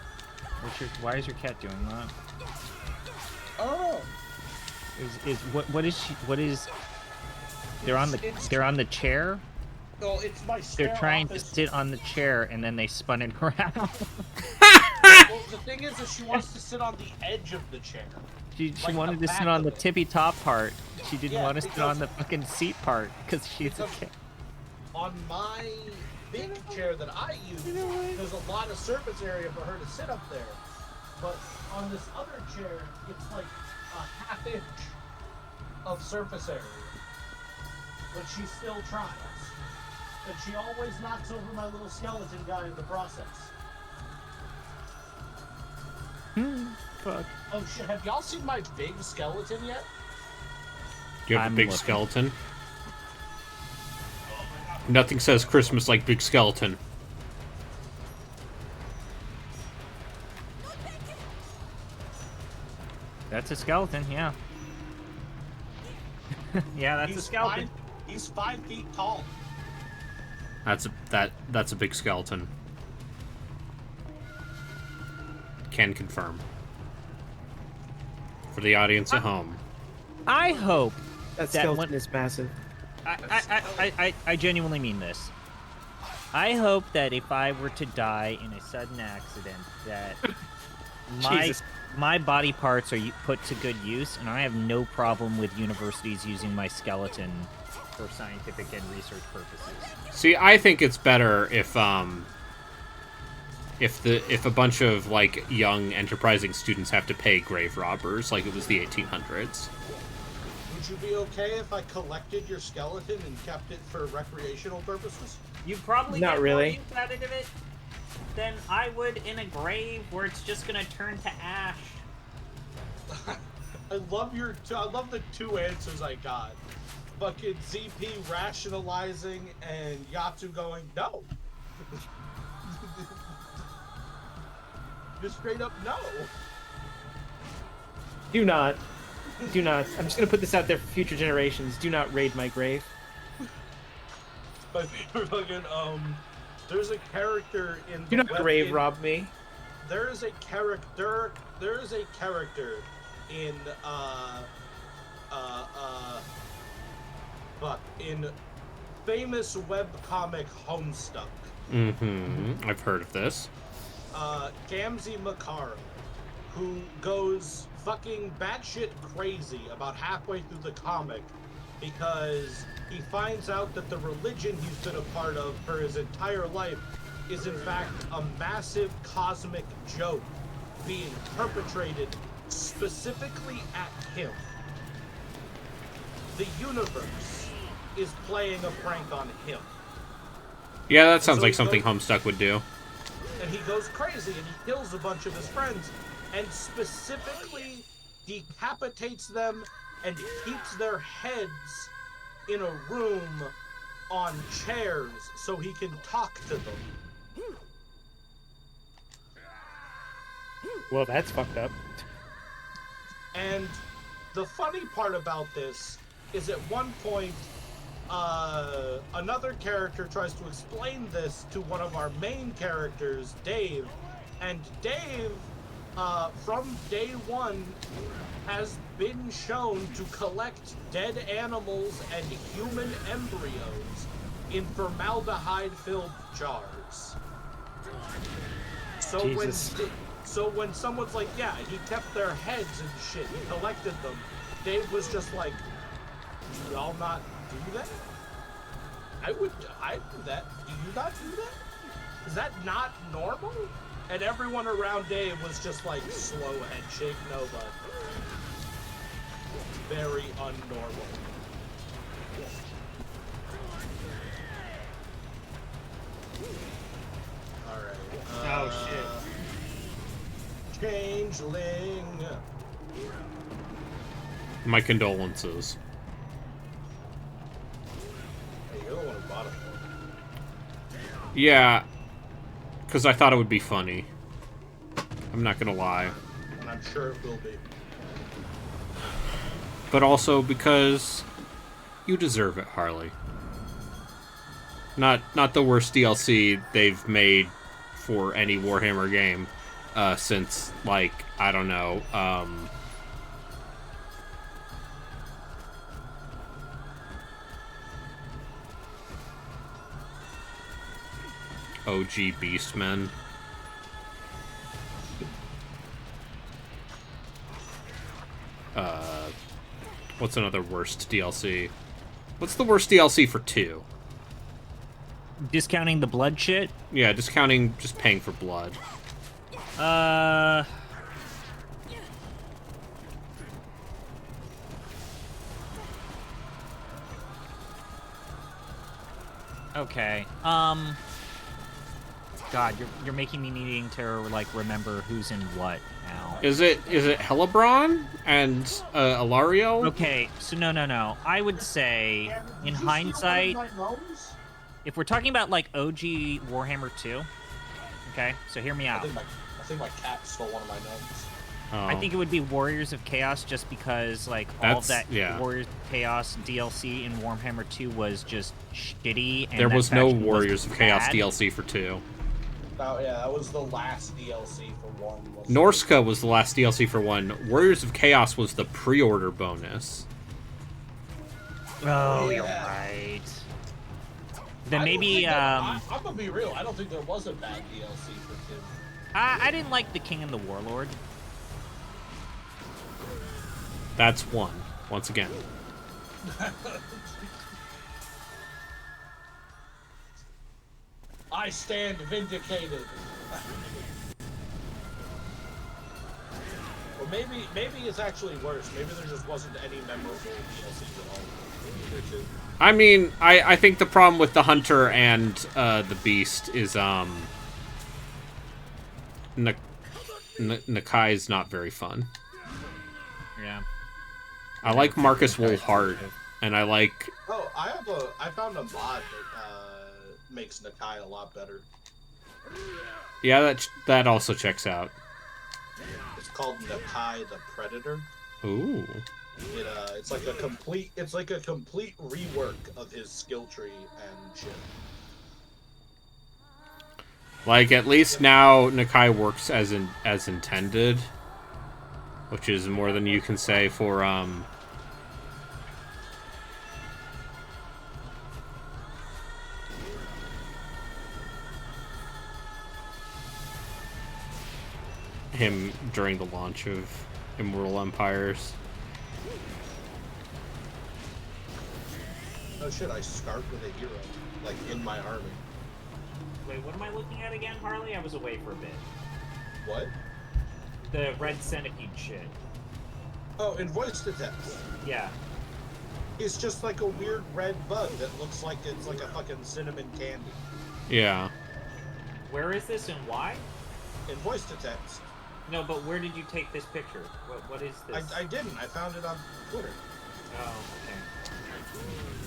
Why is your cat doing that? Oh! What is she? What is? They're on the chair. Well, it's my They're spare trying to office. sit on the chair, and then they spun it around. Well, the thing is that she wants to sit on the edge of the chair. She Like wanted the to sit back on of the it. tippy top part. She didn't Yeah, want to sit because- on the fucking seat part because she's a because- kid. On my big chair that I use, there's a lot of surface area for her to sit up there. But on this other chair, it's like a half inch of surface area. But she still tries. And she always knocks over my little skeleton guy in the process. Fuck. Oh shit, have y'all seen my big skeleton yet? Do you have I'm a big looking. skeleton? Nothing says Christmas like big skeleton. That's a skeleton, yeah. Yeah, that's a skeleton. He's 5 feet tall. That's a big skeleton. Can confirm. For the audience at home. I hope That That skeleton one- is massive. I genuinely mean this. I hope that if I were to die in a sudden accident, that Jesus. my body parts are put to good use, and I have no problem with universities using my skeleton for scientific and research purposes. See, I think it's better if a bunch of like young enterprising students have to pay grave robbers like it was the 1800s. Would you be okay if I collected your skeleton and kept it for recreational purposes? You probably Not get really. more use out of it than I would in a grave where it's just gonna turn to ash. I love the two answers I got. Fucking ZP rationalizing and Yatsu going, no. Just straight up no. Do not. Do not. I'm just gonna put this out there for future generations. Do not raid my grave. But fucking there's a character in Do the not grave rob me. There is a character in in famous webcomic Homestuck. Mm-hmm. I've heard of this. Gamzee Makara, who goes fucking batshit crazy about halfway through the comic because he finds out that the religion he's been a part of for his entire life is in fact a massive cosmic joke being perpetrated specifically at him. The universe is playing a prank on him. Yeah, that sounds so like he something goes- Homestuck would do. And he goes crazy and he kills a bunch of his friends and specifically decapitates them and keeps their heads in a room on chairs so he can talk to them. Well, that's fucked up. And the funny part about this is at one point, another character tries to explain this to one of our main characters, Dave, and Dave, from day one, has been shown to collect dead animals and human embryos in formaldehyde-filled jars. Jesus. So when someone's like, yeah, he kept their heads and shit, he collected them, Dave was just like, do y'all not do that? I do that. Do you not do that? Is that not normal? And everyone around Dave was just like, slow head shake, no bud. Very unnormal. Alright. Oh, shit. Changeling. My condolences. Hey, you're the one who bought it. Yeah, because I thought it would be funny. I'm not gonna lie. And I'm sure it will be. But also because you deserve it, Harley. Not the worst DLC they've made for any Warhammer game since, like, I don't know, OG Beastmen. What's another worst DLC? What's the worst DLC for 2? Discounting the blood shit? Yeah, discounting just paying for blood. Okay. God, you're making me needing to like remember who's in what now. Is it Helibron and Ilario? Okay, so no. I would say, in hindsight, if we're talking about like OG Warhammer 2, okay, so hear me out. I think my cat stole one of my gnomes. Oh. I think it would be Warriors of Chaos, just because like all of that yeah. Warriors of Chaos DLC in Warhammer 2 was just shitty. And there was no faction Warriors of Chaos bad. DLC for 2. Oh yeah, that was the last DLC for 1. Norska was the last DLC for 1. Warriors of Chaos was the pre-order bonus. Oh, Yeah. you're right. Then I maybe I'm gonna be real. I don't think there was a bad DLC for 2. I didn't like the King and the Warlord. That's 1. Once again. I stand vindicated. Or maybe it's actually worse. Maybe there just wasn't any memorable DLCs at all in either 2. I mean, I think the problem with the Hunter and the Beast is Nakai's not very fun. Yeah. I like Marcus Wolfhard, and I like... Oh, I found a mod that makes Nakai a lot better. Yeah, that also checks out. It's called Nakai the Predator. Ooh. It's like a complete rework of his skill tree and shit. Like, at least now Nakai works as intended, which is more than you can say for him during the launch of Immortal Empires. Oh shit, I scarfed with a hero, like in my army. Wait, what am I looking at again, Harley? I was away for a bit. What? The red centipede shit. Oh, in voice to text. Yeah. It's just like a weird red bug that looks like it's like a fucking cinnamon candy. Yeah. Where is this and why? In voice to text. No, but where did you take this picture? What is this? I didn't. I found it on Twitter. Oh, okay.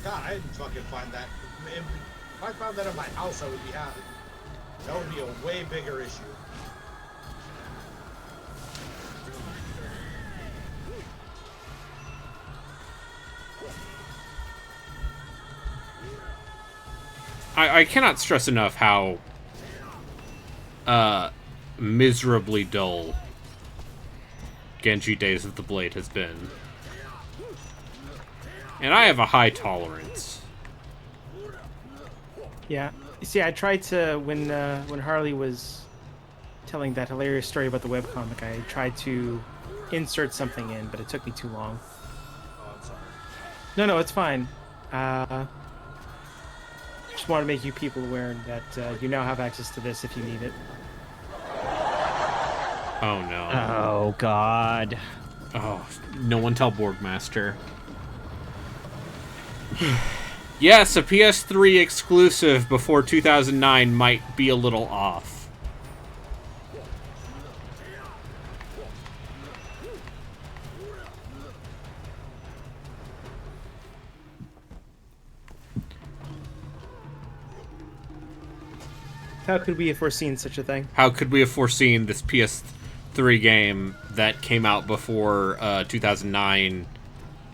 God, I didn't fucking find that. If I found that in my house, I would be happy. That would be a way bigger issue. I cannot stress enough how miserably dull Genji Days of the Blade has been. And I have a high tolerance. Yeah. See, I tried to when Harley was telling that hilarious story about the webcomic, I tried to insert something in, but it took me too long. Oh, I'm sorry. No, it's fine. Just want to make you people aware that you now have access to this if you need it. Oh no. Oh, God. Oh, no one tell Borgmaster. Yes, a PS3 exclusive before 2009 might be a little off. How could we have foreseen such a thing? How could we have foreseen this PS3 game that came out before 2009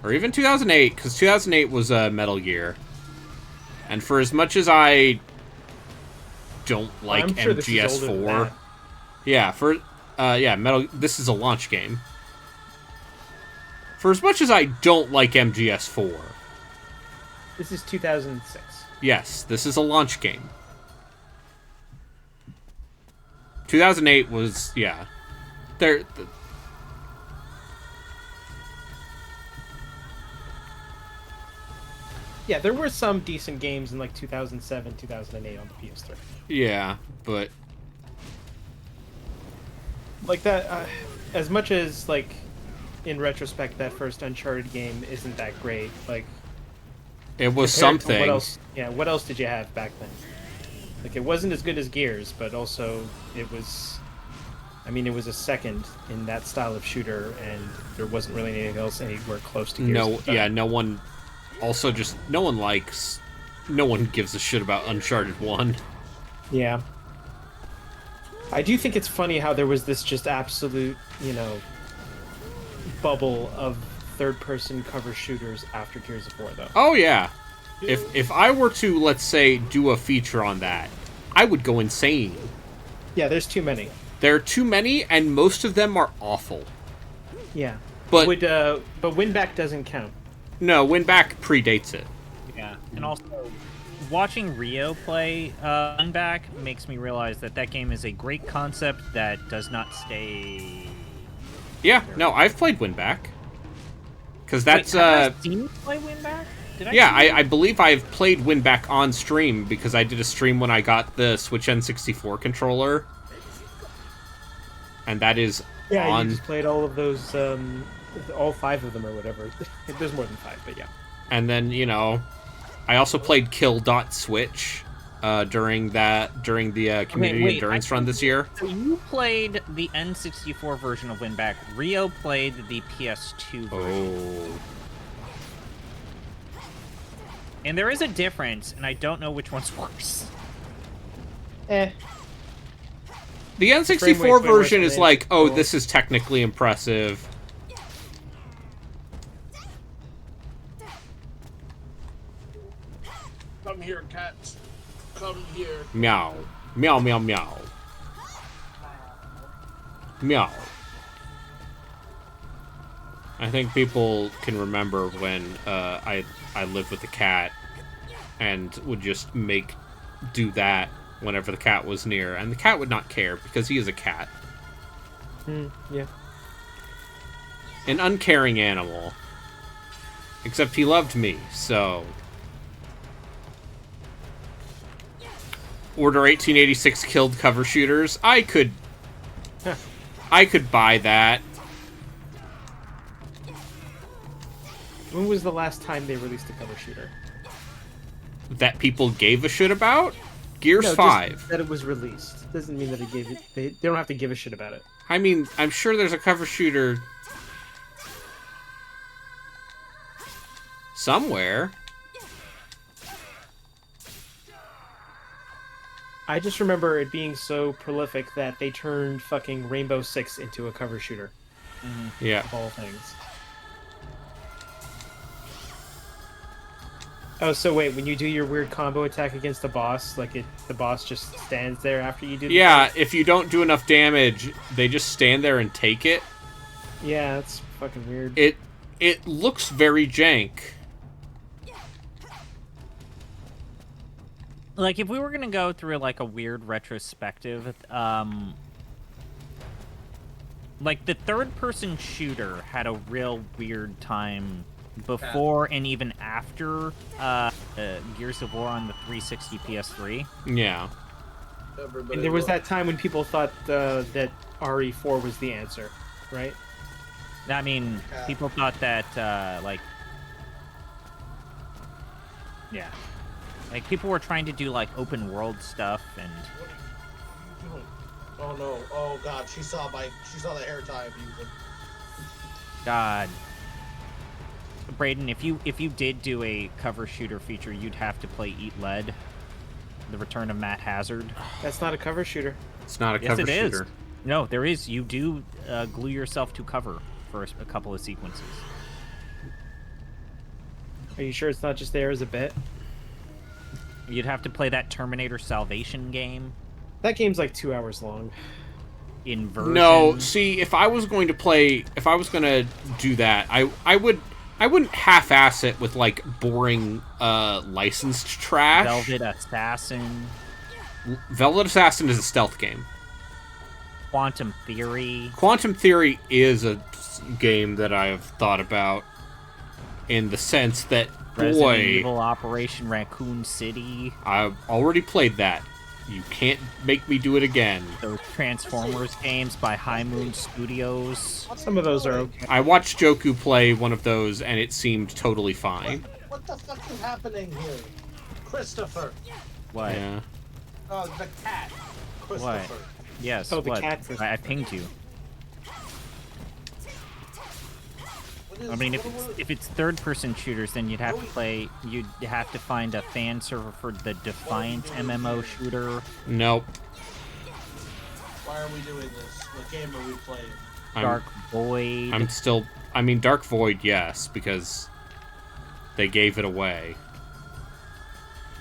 or even 2008? Because 2008 was Metal Gear. And for as much as I don't like I'm sure this is older than MGS4, that. this is a launch game. For as much as I don't like MGS4, This is 2006. yes, this is a launch game. 2008 was, yeah. Yeah, there were some decent games in like 2007, 2008 on the PS3. Yeah, but Like that, as much as like in retrospect that first Uncharted game isn't that great. Like it was compared to something. What else? Yeah, what else did you have back then? Like it wasn't as good as Gears, but also it was. I mean, it was a second in that style of shooter, and there wasn't really anything else anywhere close to Gears. No, at the time. yeah, no one. Also, just no one likes. No one gives a shit about Uncharted 1. Yeah. I do think it's funny how there was this just absolute, bubble of third-person cover shooters after Gears of War, though. Oh yeah, if I were to, let's say, do a feature on that, I would go insane. Yeah, there's too many. There are too many, and most of them are awful. Yeah. But But Winback doesn't count. no, Winback predates it. Yeah, and also watching Rio play Unback makes me realize that that game is a great concept that does not stay. Yeah, no, I've played Winback. Because that's Wait, have I seen you play Winback? Did I? yeah, see you? I believe I've played Winback on stream because I did a stream when I got the Switch N64 controller, and that is Yeah, on. you just played all of those, all 5 of them or whatever. There's more than 5, but yeah. And then, I also played Kill.Switch during the community wait, endurance run this year. So you played the N64 version of Winback. Rio played the PS2 version. Oh. And there is a difference, and I don't know which one's worse. Eh. The Frame rate's N64 way worse version than is the like, oh, N64. this is technically impressive. Come here, cats. Come here. Meow. Meow, meow, meow. Meow. I think people can remember when I lived with the cat and would just do that whenever the cat was near, and the cat would not care because he is a cat. Yeah. An uncaring animal. Except he loved me, so... Order 1886 killed cover shooters. I could buy that. When was the last time they released a cover shooter? That people gave a shit about? Gears No, 5. just that it was released. Doesn't mean that it gave it. They don't have to give a shit about it. I mean, I'm sure there's a cover shooter somewhere. I just remember it being so prolific that they turned fucking Rainbow Six into a cover shooter. Yeah. Of all things. Oh, so wait, when you do your weird combo attack against the boss, the boss just stands there after you do the Yeah, thing? if you don't do enough damage, they just stand there and take it. Yeah, that's fucking weird. It looks very jank. Like, if we were gonna go through, like, a weird retrospective, like, the third-person shooter had a real weird time before and even after Gears of War on the 360 PS3. Yeah. Everybody And there was look. that time when people thought that RE4 was the answer, right? I mean, people thought that, yeah. Like, people were trying to do, like, open-world stuff, and... Oh no! Oh god! She saw the hair tie of you. God. Brayden, if you did do a cover shooter feature, you'd have to play Eat Lead, The Return of Matt Hazard. That's not a cover shooter. It's not a Yes, cover it is. shooter. No, there is. You do glue yourself to cover for a couple of sequences. Are you sure it's not just there as a bit? You'd have to play that Terminator Salvation game That game's like 2 hours long. in version. No, see, if I was going to do that, I wouldn't half-ass it with, like, boring, licensed trash. Velvet Assassin. Velvet Assassin is a stealth game. Quantum Theory. Quantum Theory is a game that I have thought about in the sense that, Resident Evil Operation Raccoon City. I've already played that. You can't make me do it again. Those Transformers games by High Moon Studios. Some of those are okay. I watched Joku play one of those, and it seemed totally fine. What the fuck is happening here? Christopher. What? Yeah. Oh, the cat. Christopher. Yes, Oh, the what? cat I pinged you. I mean, if it's third-person shooters, then you'd have to play. You'd have to find a fan server for the Defiant MMO shooter. Nope. Why are we doing this? What game are we playing? Dark Void. I mean, Dark Void, yes, because they gave it away.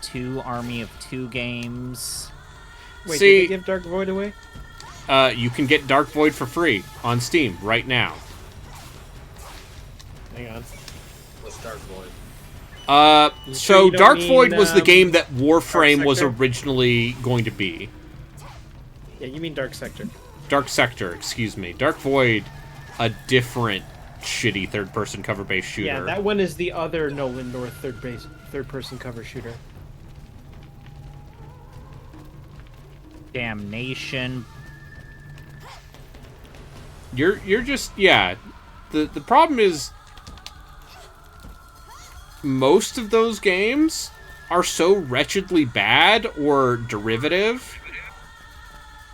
2 Army of 2 games. Wait, See, did they give Dark Void away? You can get Dark Void for free on Steam right now. Hang on. What's Dark Void? You So sure you don't Dark mean, Void was the game that Warframe Dark was Sector? originally going to be. Yeah, you mean Dark Sector. Dark Sector, excuse me. Dark Void, a different shitty third-person cover-based shooter. Yeah, that one is the other Nolan North third-person cover shooter. Damnation. You're just, yeah. The problem is most of those games are so wretchedly bad or derivative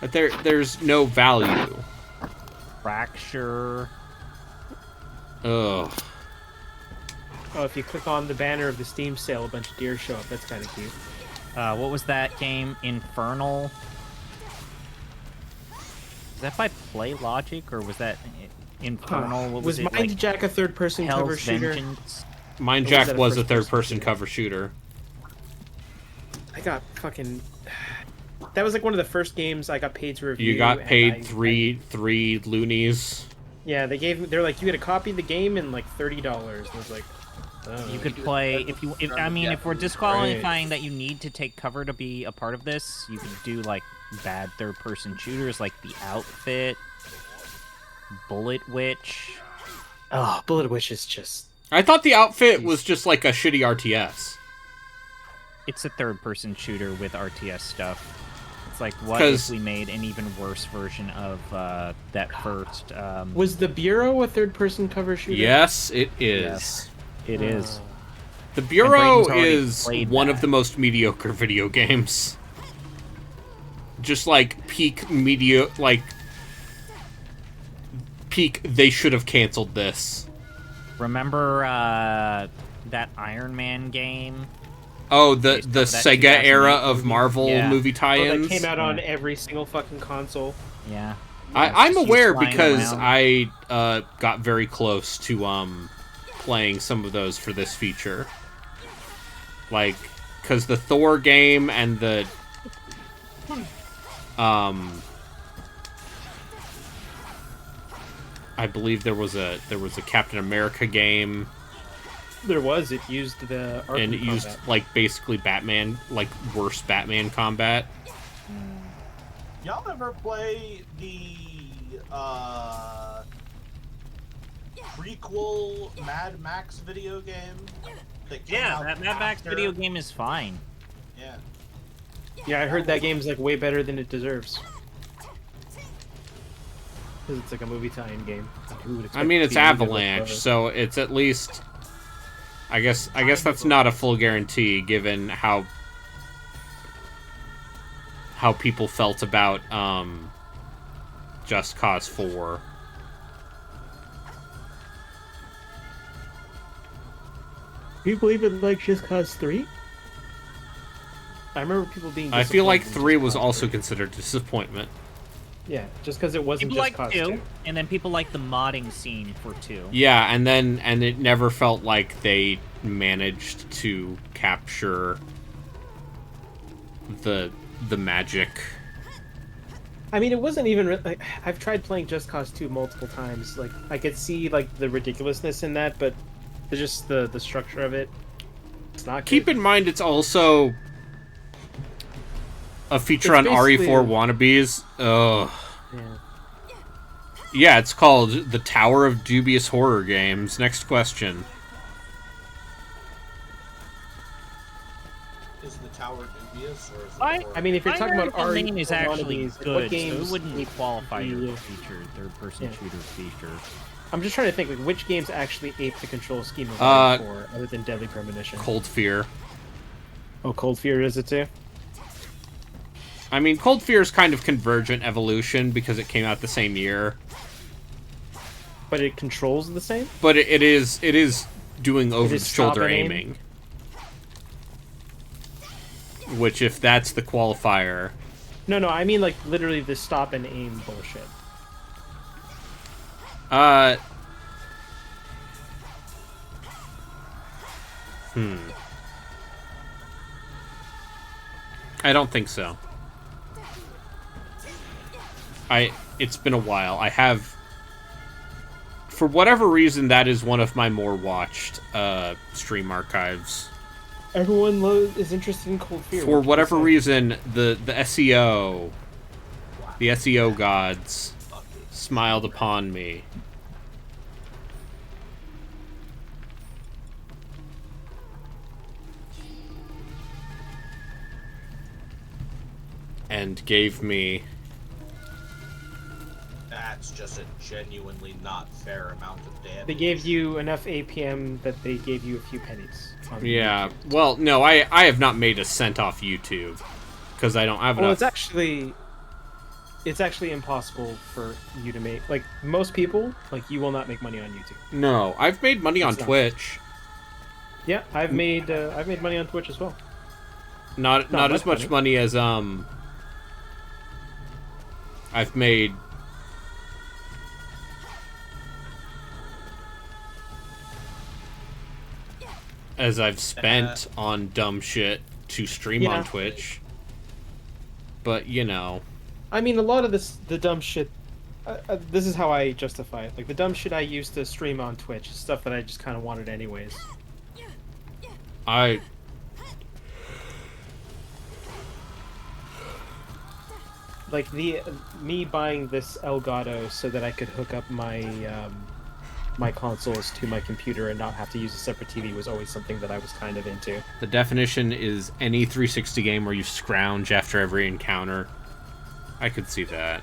that there's no value. Fracture. Ugh. Oh, if you click on the banner of the Steam sale, a bunch of deer show up. That's kind of cute. What was that game? Infernal. Is that by Play Logic, or was that Infernal? What was it? Mind Like Jack a third-person cover Hell's shooter? Vengeance? Mind Or was Jack that a was a first-person third-person shooter? cover shooter. I got fucking... That was like one of the first games I got paid to review. You got and paid three loonies. Yeah, they're like, you get a copy of the game and like $30. And I was like, oh. You could play if we're disqualifying that you need to take cover to be a part of this, you could do like bad third-person shooters like The Outfit, Bullet Witch. Oh, Bullet Witch is just... I thought The Outfit was just like a shitty RTS. It's a third-person shooter with RTS stuff. It's like, what 'Cause- if we made an even worse version of that first? Was the Bureau a third-person cover shooter? Yes, it is. Yes, it is. The Bureau Brayden's already is played one that. of the most mediocre video games. Just like peak they should have canceled this. Remember that Iron Man game? Oh, the Based off that Sega era 2008 of movie? Marvel Yeah. movie Oh, tie-ins. that came out on every single fucking console. Yeah. I'm He's aware flying because around. I got very close to playing some of those for this feature. Like, because the Thor game and the I believe there was a Captain America game, There was. It used the Arkham and it used combat. like basically Batman, like worse Batman combat. Y'all ever play the prequel Mad Max video game? That came Yeah, out that Mad Max after? video game is fine. Yeah. Yeah, I heard that game's like way better than it deserves. Because it's like a movie tie-in game. Who would I expect mean, it it's to be any good Avalanche, whatsoever? so it's at least. I guess that's not a full guarantee, given how people felt about Just Cause 4. People even like Just Cause 3? I remember people being I feel like disappointed in 3 Just was Cause also 3. considered disappointment. Yeah, just because it wasn't People Just like Cause 2, 2. and then people like the modding scene for 2. Yeah, and it never felt like they managed to capture the magic. I mean, it wasn't even... Like, I've tried playing Just Cause 2 multiple times. Like, I could see, like, the ridiculousness in that, but just the structure of it, it's not good. Keep in mind, it's also a feature It's on RE4 basically- wannabes. Ugh. Yeah. Yeah, it's called The Tower of Dubious Horror Games. Next question. Is the tower dubious or is it? I- horror? I mean, if you're talking Primary about RE domain is actually quantities, like, what good, so games it wouldn't ape qualify your the- feature, third-person Yeah. shooter feature. I'm just trying to think, like, which games actually ape the control scheme of Uh, RE4, other than Deadly Premonition. Cold Fear. Oh, Cold Fear is it too? I mean, Cold Fear is kind of convergent evolution because it came out the same year. But it controls the same? But it is doing over the stop shoulder and aim? aiming. Which, if that's the qualifier, No, I mean, like, literally the stop and aim bullshit. I don't think so. It's been a while. I have, for whatever reason, that is one of my more watched stream archives. Everyone is interested in Cold Fear. For what can whatever you say? reason, the SEO gods smiled upon me. And gave me... That's just a genuinely not fair amount of damage. They gave you enough APM that they gave you a few pennies. on Yeah, YouTube. well, no, I have not made a cent off YouTube. Because I don't have Well, enough... it's actually impossible for you to make, like, most people, like, you will not make money on YouTube. No, I've made money on It's not. Twitch. Yeah, I've made money on Twitch as well. Not as much money as I've made as I've spent on dumb shit to stream Yeah. on Twitch. But you know, I mean, a lot of the dumb shit. This is how I justify it. Like, the dumb shit I used to stream on Twitch is stuff that I just kind of wanted anyways. I Like me buying this Elgato so that I could hook up my my consoles to my computer and not have to use a separate TV was always something that I was kind of into. the definition is any 360 game where you scrounge after every encounter. I could see that.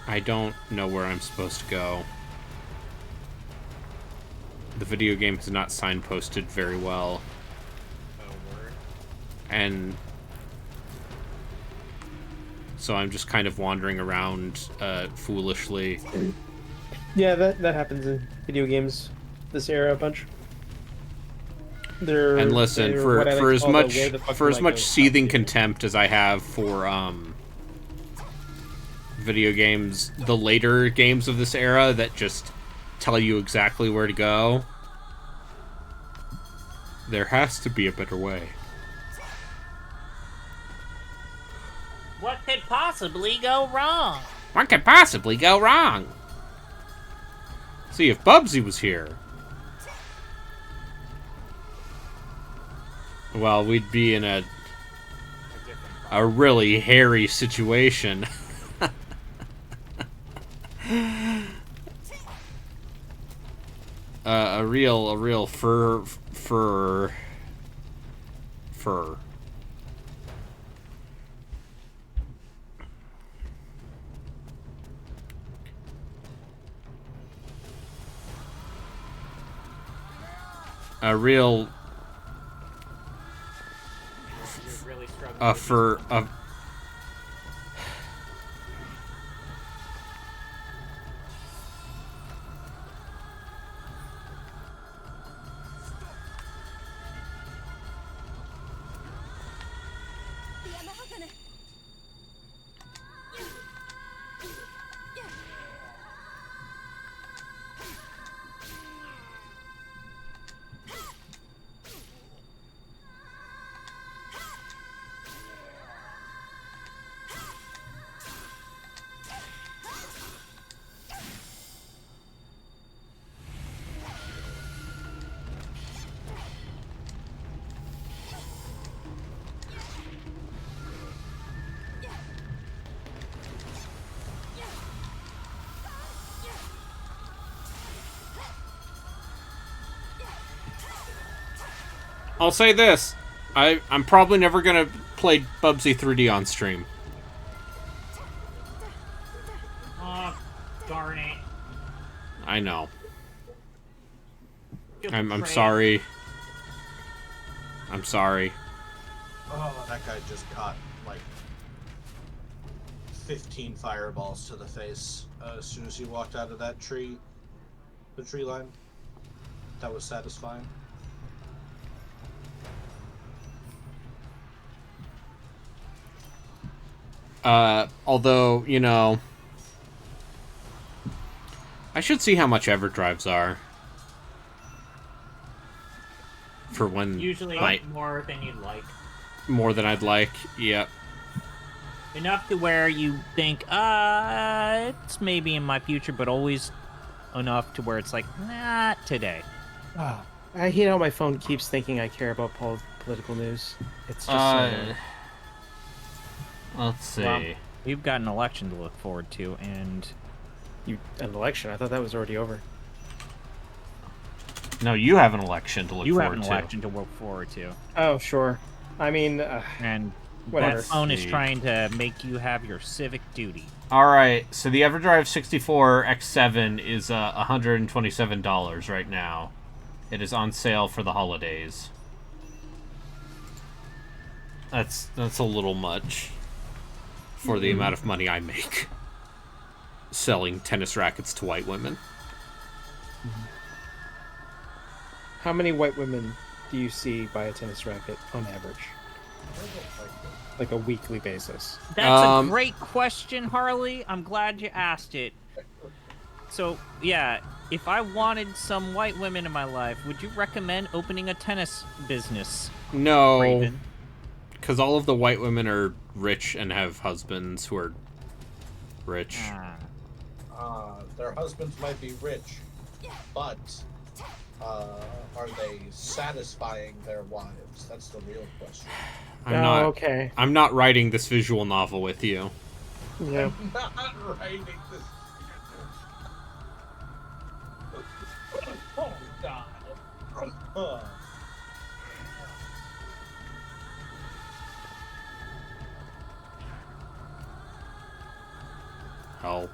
I don't know where I'm supposed to go. The video game has not signposted very well. And so I'm just kind of wandering around foolishly. Yeah, that happens in video games this era a bunch. They're, And listen, they're for what I like for to as call the much where the fuck for do as I much go seething kind of contempt as I have for video games, the later games of this era that just tell you exactly where to go, there has to be a better way. What could possibly go wrong? What could possibly go wrong? See, if Bubsy was here, well, we'd be in a really hairy situation. A real fur. A real fur of. I'll say this. I'm probably never going to play Bubsy 3D on stream. Oh, darn it. I know. Feel I'm betrayed. sorry. I'm sorry. Oh, that guy just caught like 15 fireballs to the face as soon as he walked out of that tree, the tree line. That was satisfying. Although, you know, I should see how much EverDrives are. For when Usually more than you'd like. more than I'd like. Yep. Enough to where you think, it's maybe in my future, but always enough to where it's like, not today. Oh, I hate how my phone keeps thinking I care about political news. It's just so annoying. Let's see. Well, we've got an election to look forward to, and An election? I thought that was already over. No, you have an election to look you have forward an to. election to look forward to. Oh, sure. I mean, And whatever. that phone is See. trying to make you have your civic duty. Alright, so the EverDrive 64 X7 is $127 right now. It is on sale for the holidays. That's a little much for the amount of money I make selling tennis rackets to white women. How many white women do you see buy a tennis racket on average? Like a weekly basis. That's a great question, Harley. I'm glad you asked it. So, yeah, if I wanted some white women in my life, would you recommend opening a tennis business? No, Raven? because all of the white women are rich and have husbands who are rich. Their husbands might be rich, but are they satisfying their wives? That's the real question. Okay. I'm not writing this visual novel with you. Yeah. Not writing this. Oh God. Help.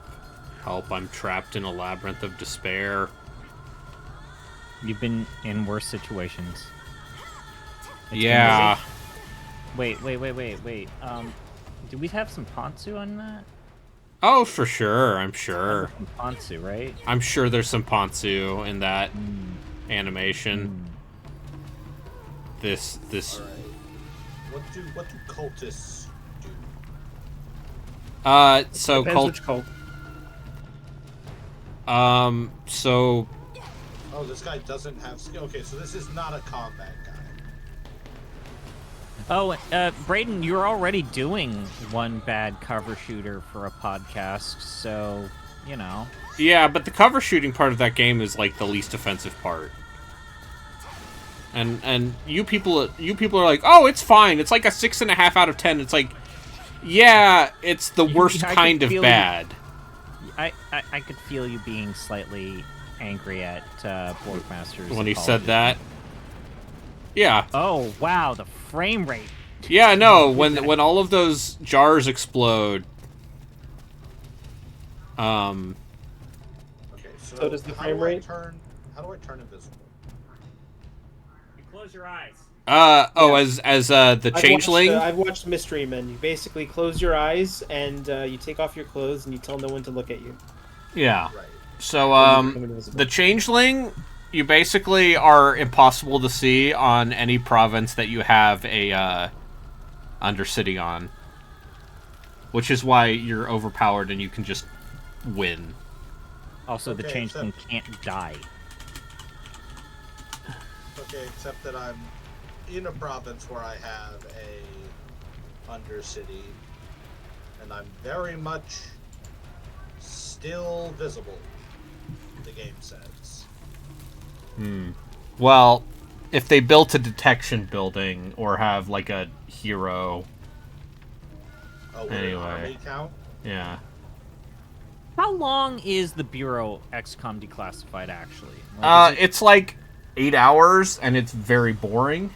Help, I'm trapped in a labyrinth of despair. You've been in worse situations. It's Yeah. Wait. Do we have some Ponzu on that? Oh, for sure, I'm sure. Some Ponzu, right? I'm sure there's some Ponzu in that animation. This All right. What do cultists do? so Depends which cult. so Oh, this guy doesn't have skill. Okay, so this is not a combat guy. Oh, Brayden, you're already doing one bad cover shooter for a podcast, so, you know. yeah, but the cover shooting part of that game is like the least offensive part. And you people are like, oh, it's fine. It's like a 6.5 out of 10. It's like, yeah, it's the worst I kind could of feel bad. I could feel you being slightly angry at Boardmasters. When he said that, yeah. Oh wow, the frame rate. Yeah, no. When all of those jars explode. Okay, So does the how frame do I rate? How do I turn invisible? You close your eyes. As the changeling. I've watched Mystery Men. You basically close your eyes and you take off your clothes and you tell no one to look at you. Yeah. Right. So you become invisible. the changeling, you basically are impossible to see on any province that you have a Undercity on, which is why you're overpowered and you can just win. Also, the Okay, changeling can't die. Okay, except that I'm in a province where I have a Undercity, and I'm very much still visible. The game says. Well, if they built a detection building or have like a hero, Oh, with Anyway. an army count? yeah. How long is the Bureau XCOM declassified actually? Like, is it- It's like 8 hours and it's very boring.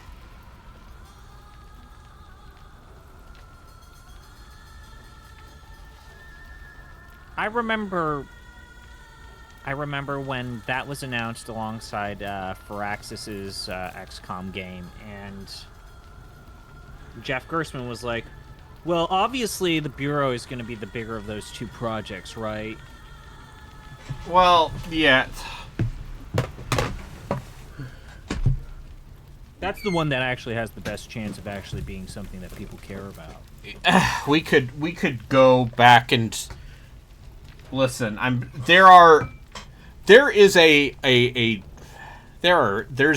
I remember when that was announced alongside Firaxis's XCOM game, and Jeff Gerstmann was like, well, obviously the Bureau is going to be the bigger of those two projects, right? Well, yeah. That's the one that actually has the best chance of actually being something that people care about. We could go back and listen. There's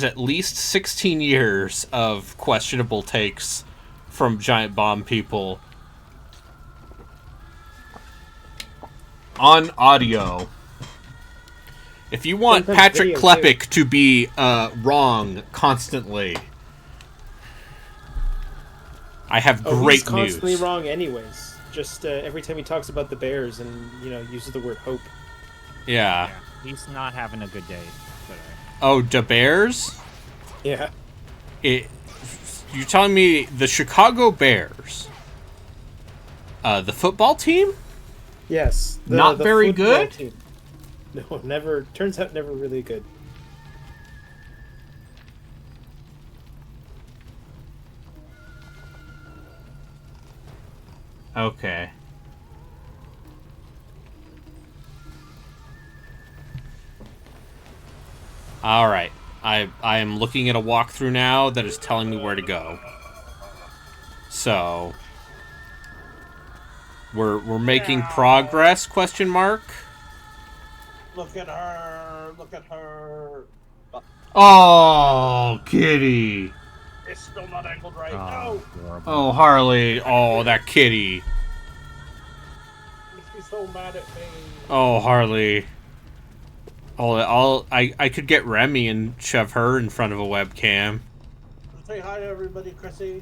at least 16 years of questionable takes from Giant Bomb people on audio. If you want Sometimes Patrick video, Klepek to be wrong constantly, I have great he's constantly news. wrong anyways. Just every time he talks about the Bears and, uses the word hope. Yeah. He's not having a good day today. Oh, the Bears? Yeah. You're telling me the Chicago Bears, the football team? Yes. Not the very football good? team. No, never. Turns out never really good. Okay. All right. I am looking at a walkthrough now that is telling me where to go. So we're making progress? Question mark. Look at her. Look at her. Oh, kitty. It's still not angled right. Oh, No. horrible. Oh, Harley. Oh, that kitty. Makes me so mad at me. Oh, Harley. Oh, I could get Remy and shove her in front of a webcam. Say hi to everybody, Chrissy.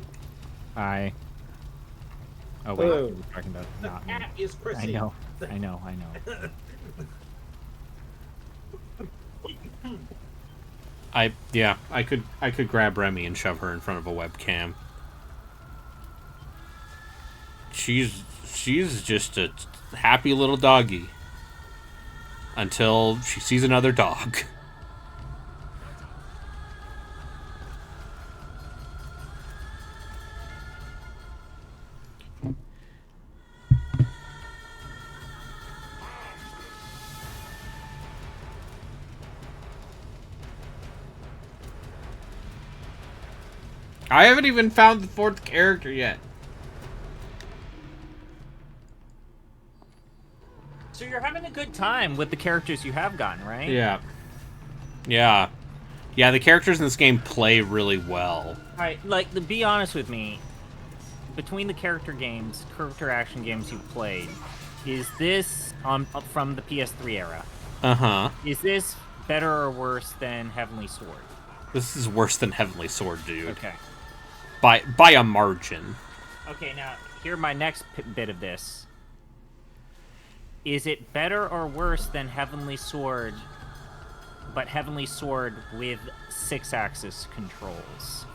Hi. Oh wait, Hello. you were talking about The not me. cat is Chrissy. I know. I could grab Remy and shove her in front of a webcam. She's just a happy little doggy until she sees another dog. I haven't even found the fourth character yet. So you're having a good time with the characters you have gotten, right? Yeah. Yeah. Yeah, the characters in this game play really well. Alright, like, to be honest with me, between the character action games you've played, is this from the PS3 era? Uh-huh. Is this better or worse than Heavenly Sword? This is worse than Heavenly Sword, dude. Okay. By a margin. Okay, now, here's my next bit of this. Is it better or worse than Heavenly Sword, but Heavenly Sword with 6-axis controls?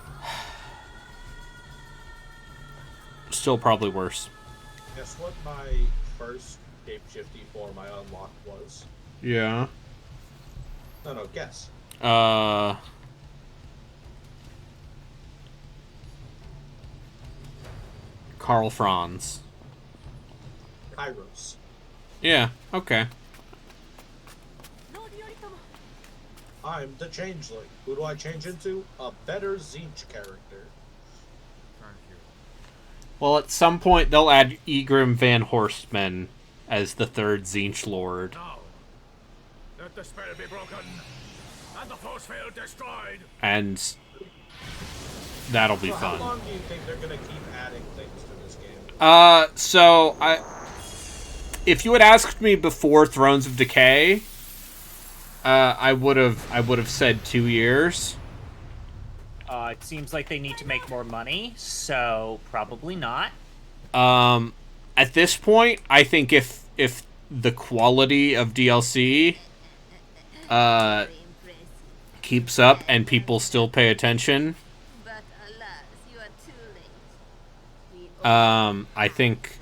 Still probably worse. Guess what my first shapeshifty form I unlocked was? Yeah. No, guess. Karl Franz. Kairos. Yeah, okay. I'm the Changeling. Who do I change into? A better Zinch character. Well, at some point they'll add Egrim Van Horstman as the third Zinch Lord. Now, let the spell be broken, and the force field destroyed. And that'll be So how fun. long do you think they're gonna keep adding things to this game? If you had asked me before Thrones of Decay, I would have said 2 years. It seems like they need to make more money, so probably not. At this point, I think if the quality of DLC keeps up and people still pay attention, I think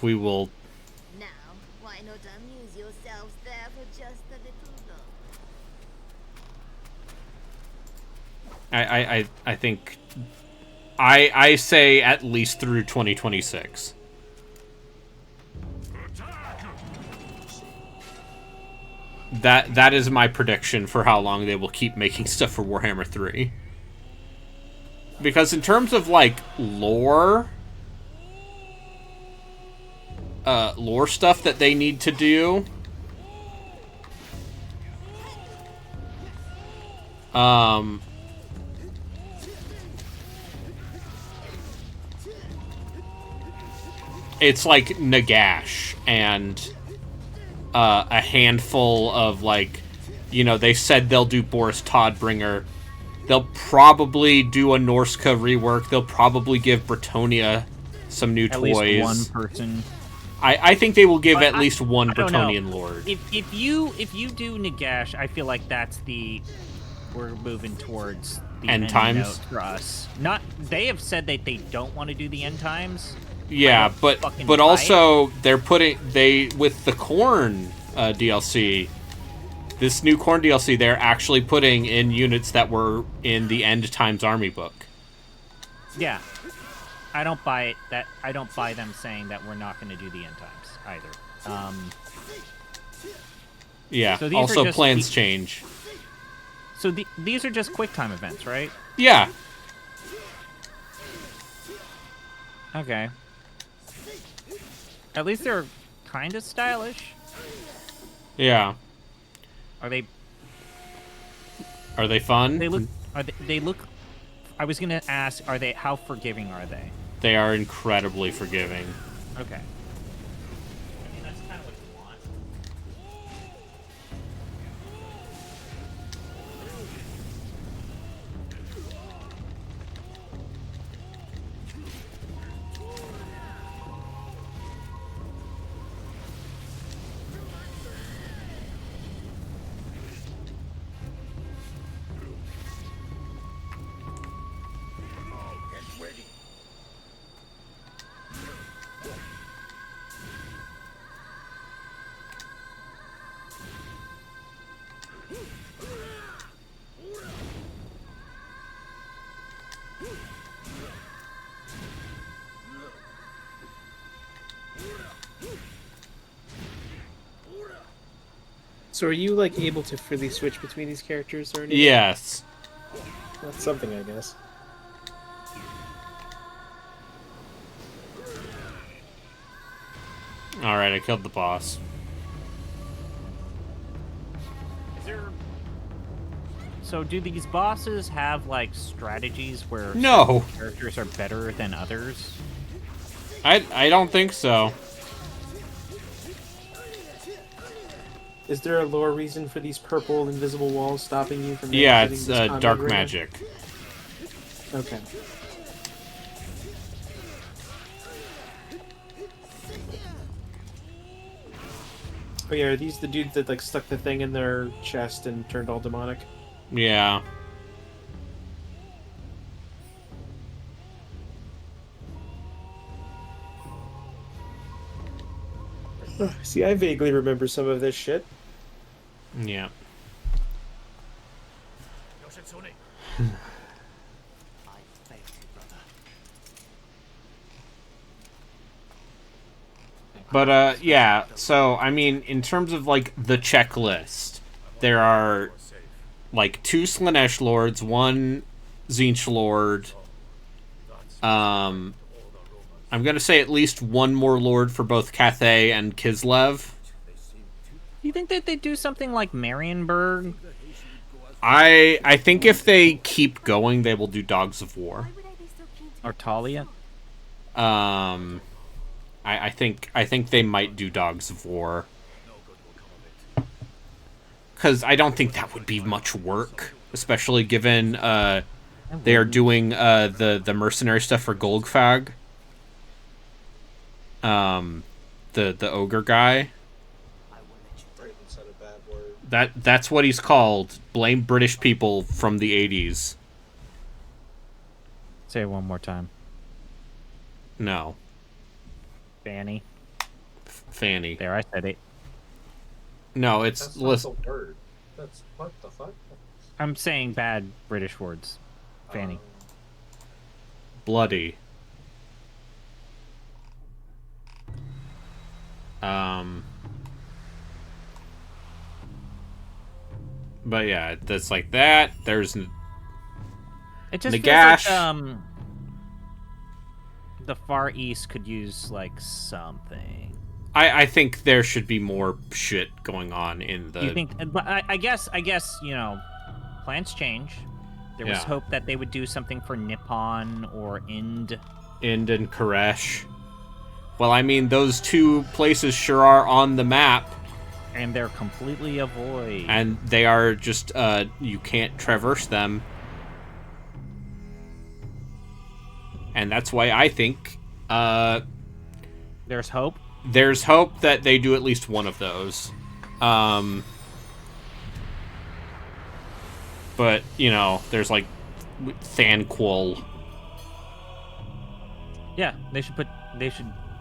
we will I think I say at least through 2026. That is my prediction for how long they will keep making stuff for Warhammer 3. Because in terms of like lore stuff that they need to do, it's like Nagash and a handful of, like, you know, they said they'll do Boris Todbringer. They'll probably do a Norska rework. They'll probably give Bretonia some new At toys. least one person. I think they will give at least one I don't know. Bretonian lord. If you do Nagash, I feel like that's we're moving towards the End end times? note for us. Not they have said that they don't want to do the end times. Yeah, but also they're with the Corn DLC, this new Corn DLC, they're actually putting in units that were in the End Times Army book. Yeah. I don't buy it. I don't buy them saying that we're not going to do the end times either. Yeah. So these also, are just plans change. So these are just quick time events, right? Yeah. Okay. At least they're kind of stylish. Yeah. Are they fun? They look. I was gonna ask, how forgiving are they? They are incredibly forgiving. Okay. I mean, that's kind of what you want. So are you like able to freely switch between these characters or anything? Yes. That's something, I guess. Alright, I killed the boss. So do these bosses have like strategies where No. certain characters are better than others? I don't think so. Is there a lore reason for these purple invisible walls stopping you from Yeah, exiting it's this combat dark arena? magic. Okay. Oh yeah, are these the dudes that like stuck the thing in their chest and turned all demonic? Yeah. See, I vaguely remember some of this shit. Yeah. But, yeah, so, I mean, in terms of, like, the checklist, there are, like, 2 Slanesh Lords, 1 Tzeentch Lord, I'm gonna say at least 1 more Lord for both Cathay and Kislev. Do you think that they do something like Marienburg? I think if they keep going, they will do Dogs of War. Or Talia? I think they might do Dogs of War. Because I don't think that would be much work, especially given they are doing the mercenary stuff for Golgfag. The ogre guy. That's what he's called. Blame British people from the 80s. Say it one more time. No. Fanny. Fanny. There, I said it. No, it's... That's not the word. That's... What the fuck? I'm saying bad British words. Fanny. Bloody. But yeah, that's like that. There's It just Nagash. feels like the Far East could use like something. I think there should be more shit going on in the. Do you think? But I guess plans change. There was Yeah. hope that they would do something for Nippon or Ind. Ind and Koresh. Well, I mean, those two places sure are on the map. And they're completely a void. And they are just, you can't traverse them. And that's why I think, there's hope. There's hope that they do at least one of those. But, you know, there's like Thanquol. Yeah, they should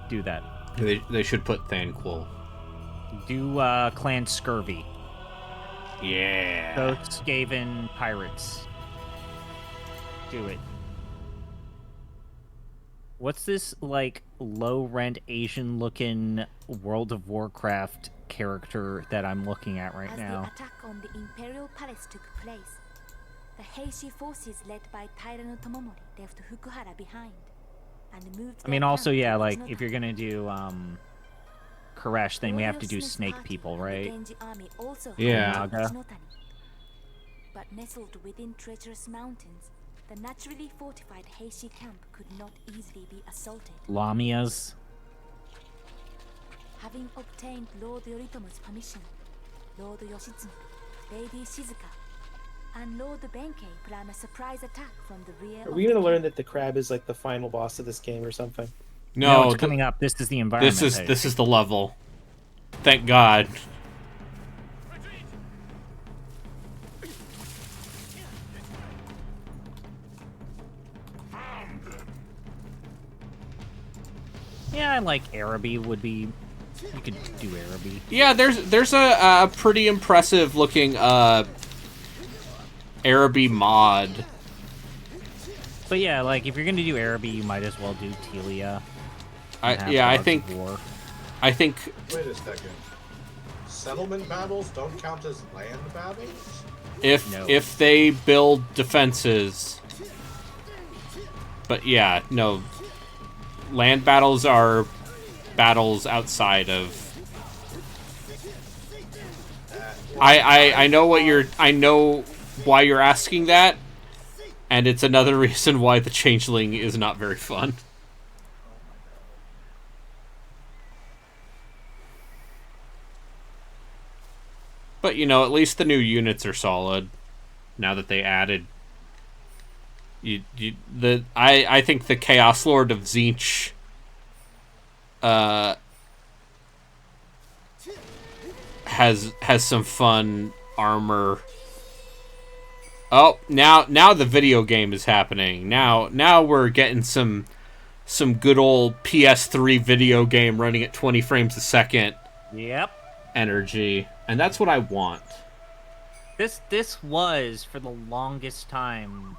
do that. They should put Thanquol. Do Clan Scurvy. Yeah. Those Skaven pirates. Do it. What's this, like, low-rent Asian-looking World of Warcraft character that I'm looking at right now? As the attack on the Imperial Palace took place, the Heishi forces led by Taira Tomomori left Fukuhara behind and moved. I mean, their also, camp yeah, to like, Ujinota. if you're gonna do, Koresh, then we have to do Warrior snake Smith's people, party right? with the Genji army also had Yeah. moved to Naga. Ujinota. But nestled within treacherous mountains, the naturally fortified Heishi camp could not easily be assaulted. Lamias. Having obtained Lord Yoritomo's permission, Lord Yoshitsune, Lady Shizuka, and Lord Benkei plan a surprise attack from the rear. Are we gonna learn that the crab is like the final boss of this game or something? No, it's coming up. This is the environment. This is the level. Thank God. Yeah, I like Araby would be. You could do Araby. Yeah, there's a pretty impressive looking Araby mod. But yeah, like if you're gonna do Araby, you might as well do Telia. I Gods think of War. I think Wait a second. Settlement battles don't count as land battles? if they build defenses. But yeah, no. Land battles are battles outside of. I know what you're. I know why you're asking that, and it's another reason why the Changeling is not very fun. But you know, at least the new units are solid. Now that they added. I think the Chaos Lord of Tzeentch has some fun armor. Oh, now the video game is happening. Now we're getting some good old PS3 video game running at 20 frames a second. Yep. Energy, and that's what I want. This was for the longest time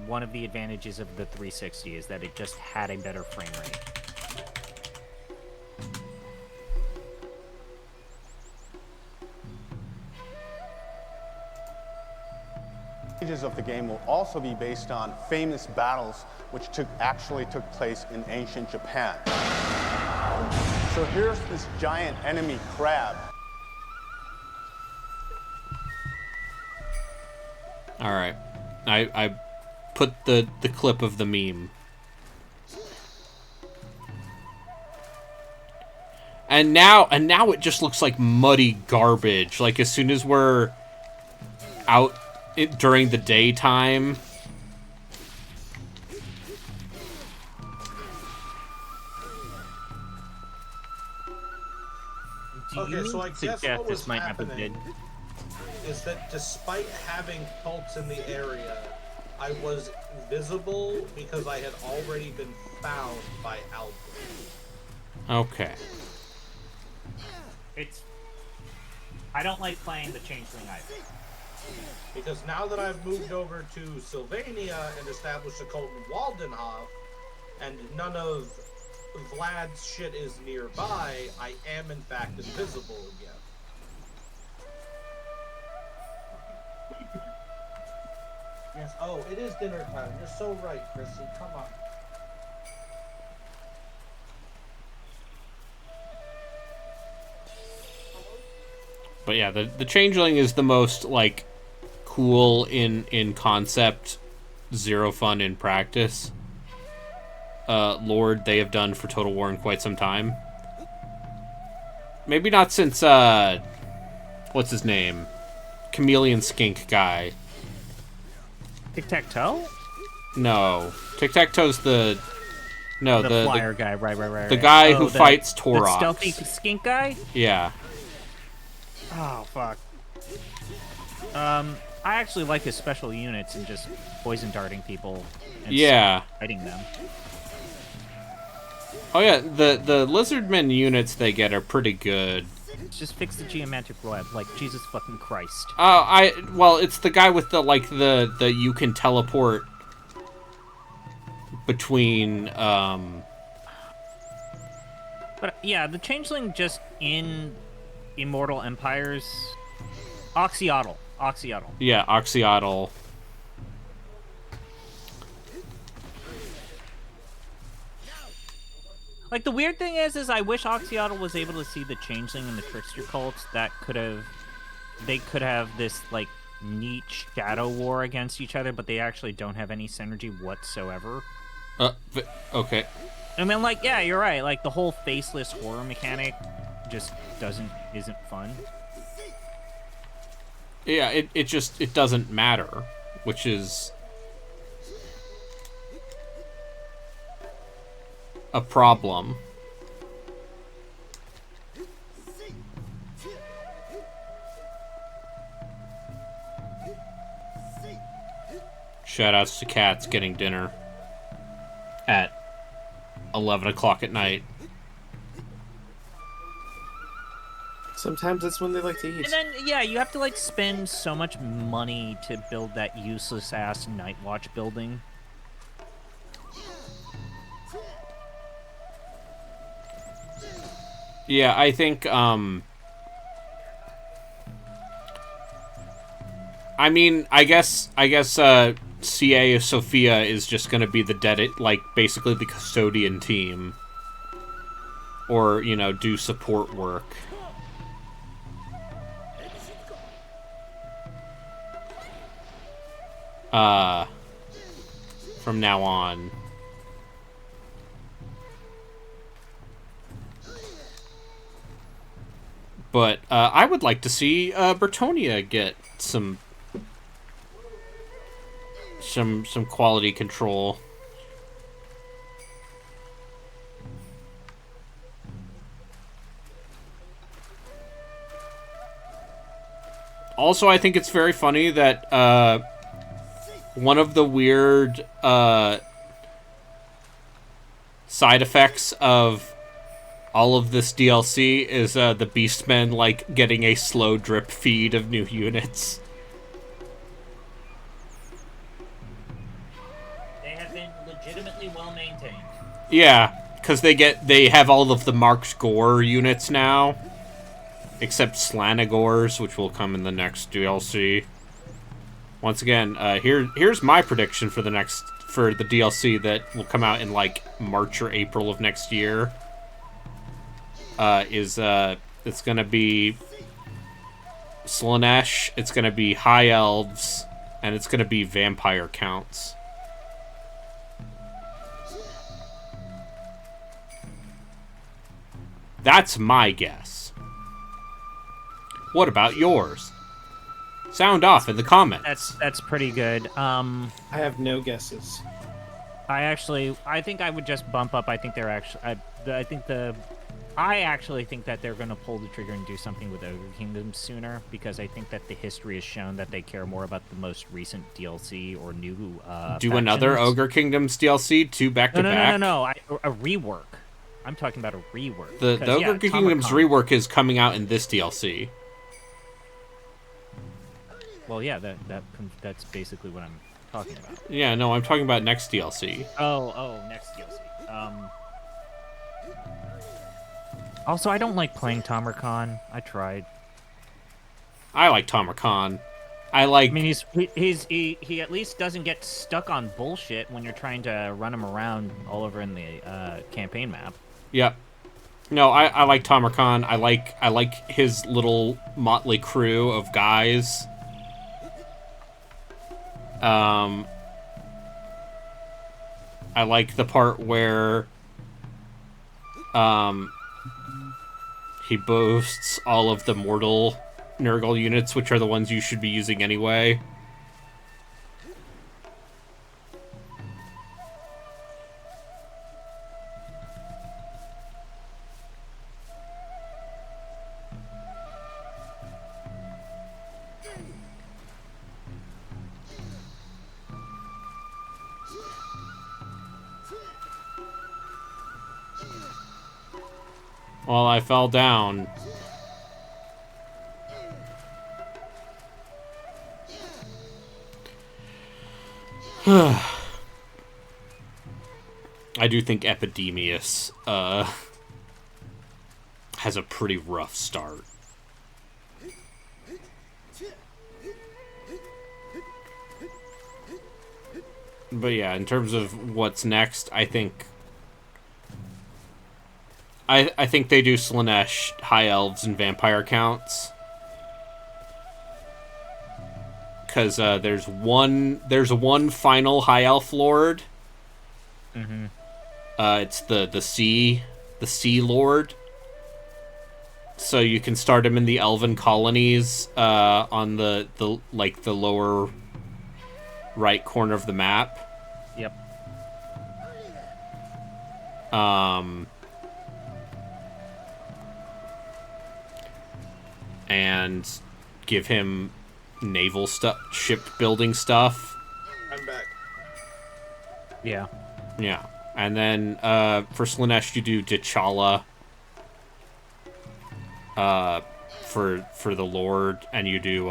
one of the advantages of the 360 is that it just had a better frame rate. Stages of the game will also be based on famous battles which actually took place in ancient Japan. So here's this giant enemy crab. All right, I put the clip of the meme. And now it just looks like muddy garbage. Like as soon as we're out during the daytime. Okay, so I guess what was this might not be happening is that despite having cults in the area, I was visible because I had already been found by Albert. Okay. I don't like playing the Changeling either. Because now that I've moved over to Sylvania and established a cult in Waldenhof, and none of Vlad's shit is nearby, I am in fact invisible again. Yes. Oh, it is dinner time. You're so right, Chrissy. Come on. But yeah, the Changeling is the most, like, cool in concept, zero fun in practice Lord they have done for Total War in quite some time. Maybe not since, what's his name? Chameleon Skink guy. Tic-tac-toe? No. Tic-tac-toe's the... No, the flyer guy, right. The guy who fights Taurox. The stealthy skink guy? Yeah. Oh, fuck. I actually like his special units and just poison darting people and fighting them. Oh yeah, the lizardmen units they get are pretty good. Just fix the geometric web, like Jesus fucking Christ. Well, it's the guy with the you can teleport between But yeah, the Changeling just in Immortal Empires, Oxyotl. Yeah, Oxyotl. Like, the weird thing is I wish Oxyotl was able to see the Changeling and the Trickster cults. They could have this, like, neat shadow war against each other, but they actually don't have any synergy whatsoever. Okay. I mean, like, yeah, you're right. Like, the whole faceless horror mechanic just isn't fun. Yeah, it doesn't matter, which is a problem. Shoutouts to cats getting dinner at 11 o'clock at night. Sometimes that's when they like to eat. And then, yeah, you have to, like, spend so much money to build that useless-ass Night Watch building. Yeah, I think, I mean, I guess, CA Sophia is just gonna be basically the custodian team. Or, do support work. From now on. But I would like to see Bertonia get some quality control. Also, I think it's very funny that one of the weird side effects of all of this DLC is the Beastmen, like, getting a slow drip feed of new units. They have been legitimately well maintained. Yeah, because they have all of the marked gore units now. Except Slanagors, which will come in the next DLC. Once again, here's my prediction for the DLC that will come out in, like, March or April of next year. It's gonna be Slaanesh, it's gonna be High Elves, and it's gonna be Vampire Counts. That's my guess. What about yours? Sound off in the comments. That's pretty good. I have no guesses. I think I would just bump up. I think they're actually. I actually think that they're going to pull the trigger and do something with Ogre Kingdom sooner, because I think that the history has shown that they care more about the most recent DLC or new Do factions. another Ogre Kingdoms DLC, 2 back-to-back? No. A rework. I'm talking about a rework. The Ogre Kingdoms rework is coming out in this DLC. Well, yeah, that's basically what I'm talking about. Yeah, no, I'm talking about next DLC. Oh, next DLC. Also, I don't like playing Tamarkan. I tried. I like Tamarkan. I mean, he at least doesn't get stuck on bullshit when you're trying to run him around all over in the campaign map. Yep. No, I like Tamarkan. I like his little motley crew of guys. I like the part where he boasts all of the mortal Nurgle units, which are the ones you should be using anyway. Well, I fell down. I do think Epidemius has a pretty rough start. But yeah, in terms of what's next, I think they do Slaanesh, High Elves, and Vampire counts. Because there's one final High Elf Lord. Mm-hmm. It's the Sea Lord. So you can start him in the Elven colonies on the lower right corner of the map. Yep. And give him naval stuff, ship building stuff. I'm back. Yeah. Yeah. And then for Slaanesh you do T'Challa for the Lord, and you do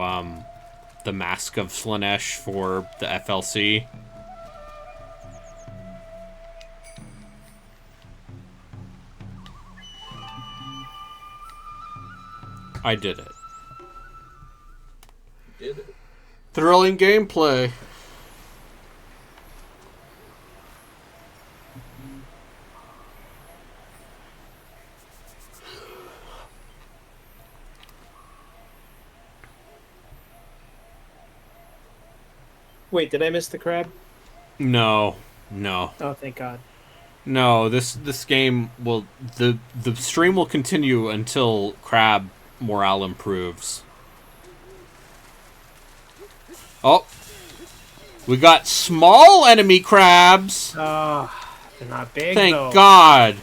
the Mask of Slaanesh for the FLC. I did it. Did it? Thrilling gameplay. Wait, did I miss the crab? No. Oh, thank God. No, this game will the stream will continue until crab morale improves. Oh, we got small enemy crabs. Ah, they're not big. Thank though. God.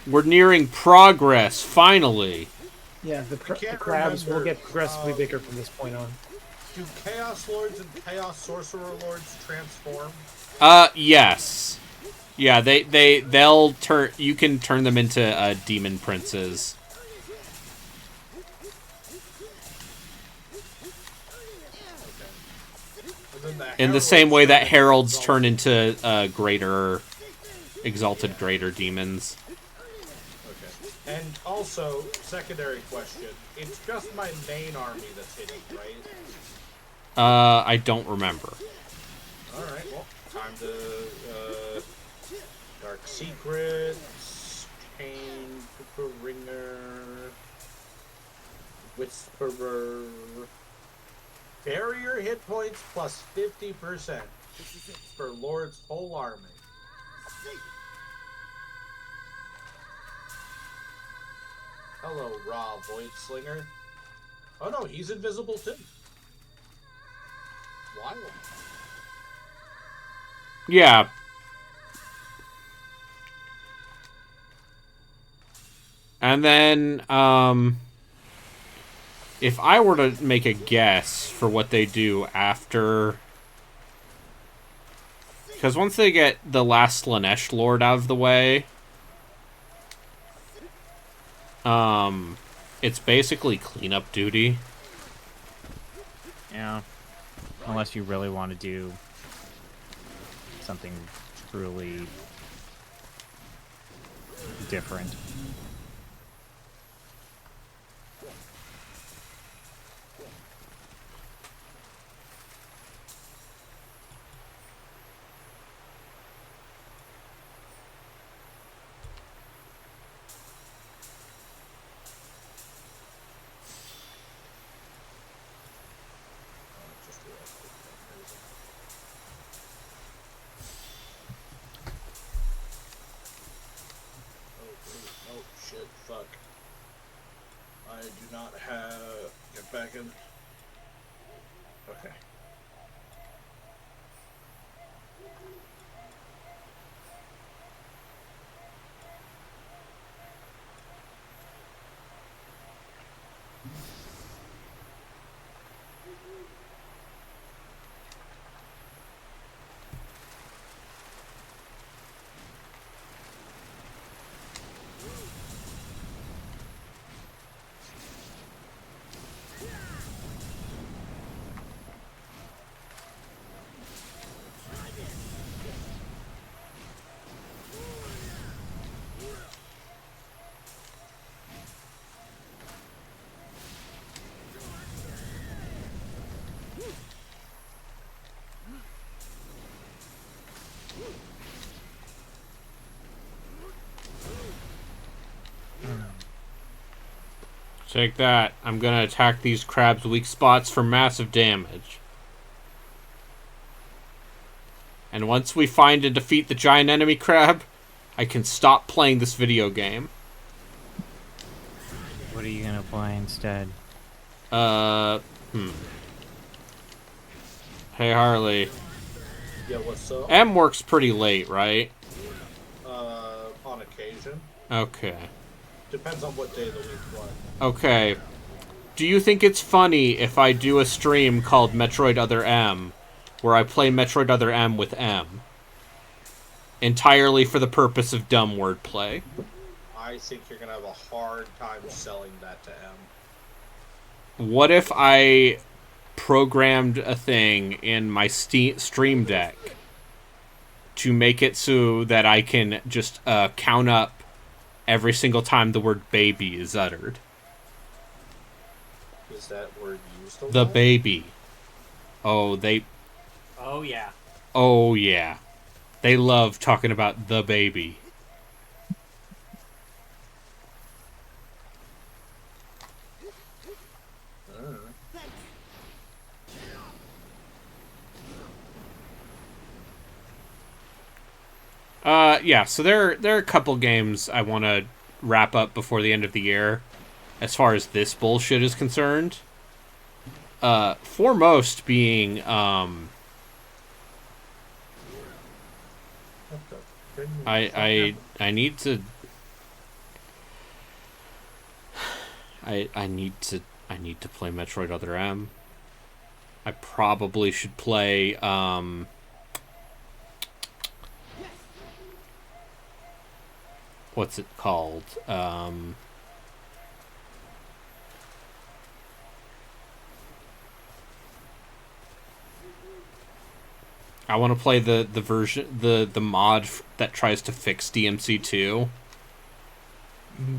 We're nearing progress finally. Yeah, the can't crabs will remember, get progressively bigger from this point on. Do Chaos Lords and Chaos Sorcerer Lords transform? Yes. Yeah, they'll turn. You can turn them into demon princes. In the same way that heralds turn into greater, exalted greater demons. Okay. And also, secondary question: it's just my main army that's hitting, right? I don't remember. All right. Well, time to Dark Secrets, Chain Ringer, Whisperer. Barrier hit points plus 50% for Lord's whole army. Hello, Raw Void Slinger. Oh no, he's invisible too. Wild. Yeah. And then, if I were to make a guess for what they do after... Because once they get the last Slaanesh Lord out of the way, it's basically cleanup duty. Yeah. Unless you really want to do something truly different. Oh shit, fuck. I do not have... Get back in. Okay. Take that. I'm gonna attack these crabs' weak spots for massive damage. And once we find and defeat the giant enemy crab, I can stop playing this video game. What are you gonna play instead? Hey, Harley. Yeah, what's up? M works pretty late, right? On occasion. Okay. Depends on what day of the week what. Okay. Do you think it's funny if I do a stream called Metroid Other M, where I play Metroid Other M with M? Entirely for the purpose of dumb wordplay. I think you're gonna have a hard time selling that to M. What if I programmed a thing in my Stream Deck to make it so that I can just count up every single time the word baby is uttered? Is that word used a lot? The baby. Oh, Oh, yeah. Oh, yeah. They love talking about the baby. Yeah, so there are a couple games I want to wrap up before the end of the year, as far as this bullshit is concerned. Foremost being, I need to... I need to play Metroid Other M. I probably should play, what's it called? I want to play the version, the mod that tries to fix DMC2. Mm-hmm.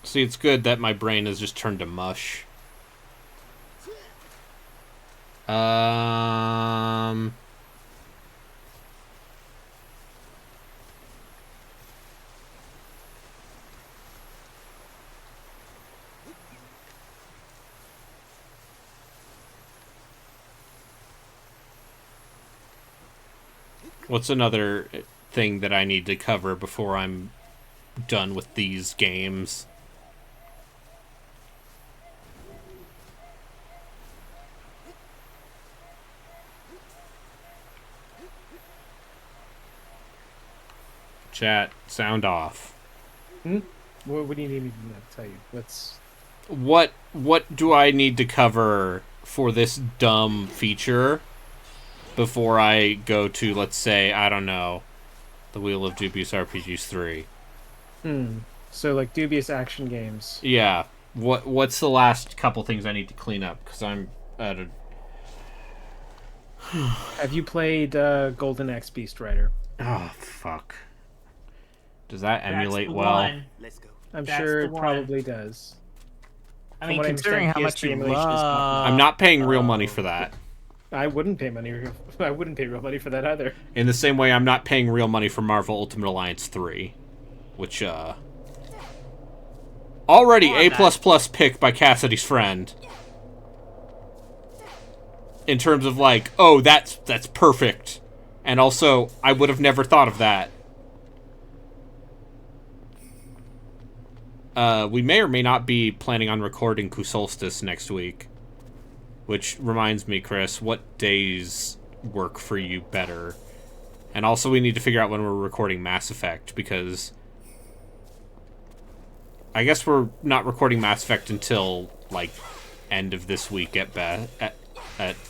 See, it's good that my brain has just turned to mush. What's another thing that I need to cover before I'm done with these games? Chat, sound off. What do you need me to tell you? What do I need to cover for this dumb feature before I go to, let's say, I don't know, the Wheel of Dubious RPGs 3? So like Dubious action games. Yeah. What's the last couple things I need to clean up? Because I'm at a... Have you played Golden Axe Beast Rider? Oh, fuck. Does that emulate That's the well? one. Let's go. I'm That's sure the it one. probably does. I From mean, what I considering how understand, much PS3 you emulation is popular. love... I'm not paying real money for that. I wouldn't pay money. I wouldn't pay real money for that either. In the same way, I'm not paying real money for Marvel Ultimate Alliance 3, which already Come on, A++ pick by Cassidy's friend. In terms of like, oh, that's perfect, and also I would have never thought of that. We may or may not be planning on recording Solstice next week. Which reminds me, Chris, what days work for you better? And also we need to figure out when we're recording Mass Effect, because I guess we're not recording Mass Effect until, like, end of this week at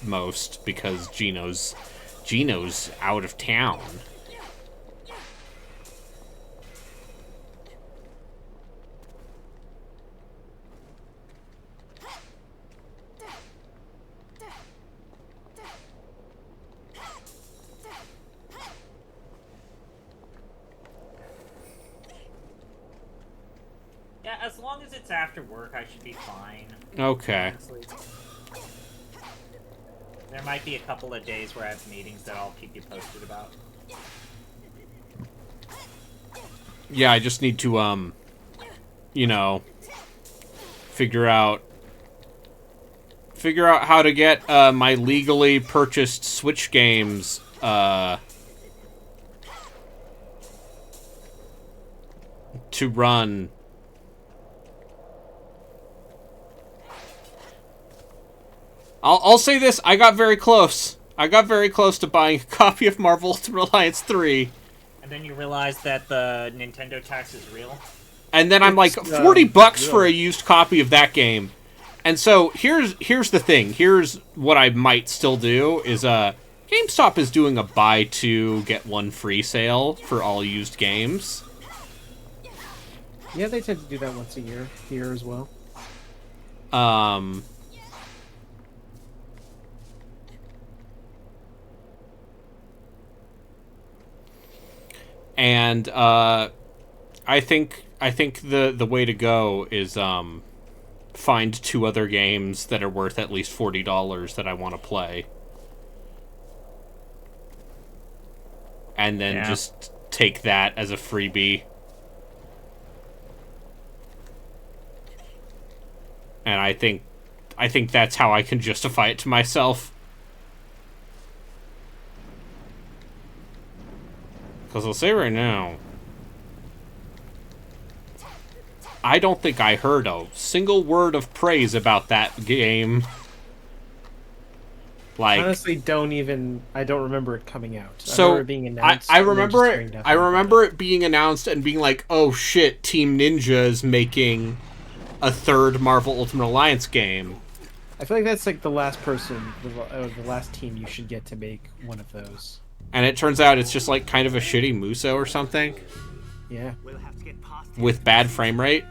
most, because Gino's out of town. Yeah, as long as it's after work, I should be fine. Okay. Honestly. There might be a couple of days where I have meetings that I'll keep you posted about. Yeah, I just need to, you know, figure out how to get, my legally purchased Switch games, to run. I'll say this, I got very close. I got very close to buying a copy of Marvel Ultimate Alliance 3. And then you realize that the Nintendo tax is real? And then I'm like, 40 bucks for a used copy of that game. And so, here's the thing. Here's what I might still do, is, GameStop is doing a buy two, get one free sale for all used games. Yeah, they tend to do that once a year here as well. And I think the way to go is find two other games that are worth at least $40 that I want to play, and then just take that as a freebie. And I think that's how I can justify it to myself. Because I'll say right now, I don't think I heard a single word of praise about that game. Like, honestly, I don't remember it coming out. So I remember it being announced. I remember it. I remember it being announced and being like, "Oh shit, Team Ninja is making a third Marvel Ultimate Alliance game." I feel like that's like the last person, the last team you should get to make one of those. And it turns out it's just like kind of a shitty Muso or something. Yeah. With bad frame rate.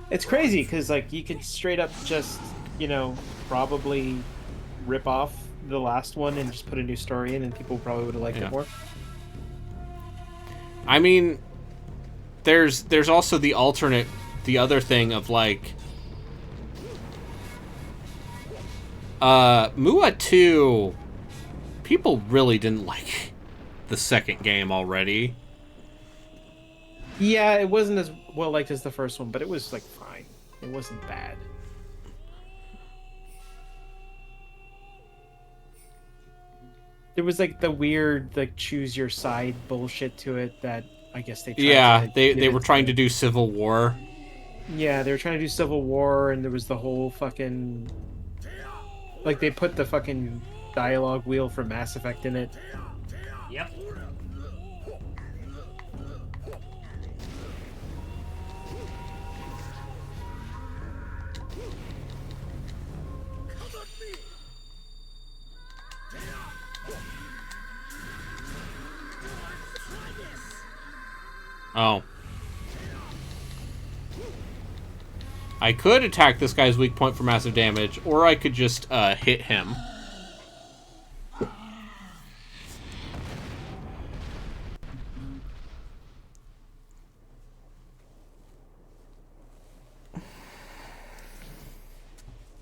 It's crazy because like you could straight up just, you know, probably rip off the last one and just put a new story in, and people probably would have liked it more. I mean, there's also the other thing of like, Mua 2, people really didn't like the second game already. Yeah, it wasn't as well liked as the first one, but it was like fine. It wasn't bad. There was like the weird like choose your side bullshit to it that I guess they tried they were trying to do Civil War. Yeah, they were trying to do Civil War, and there was the whole fucking like they put the fucking dialogue wheel for Mass Effect in it. Yep. Oh. I could attack this guy's weak point for massive damage, or I could just hit him.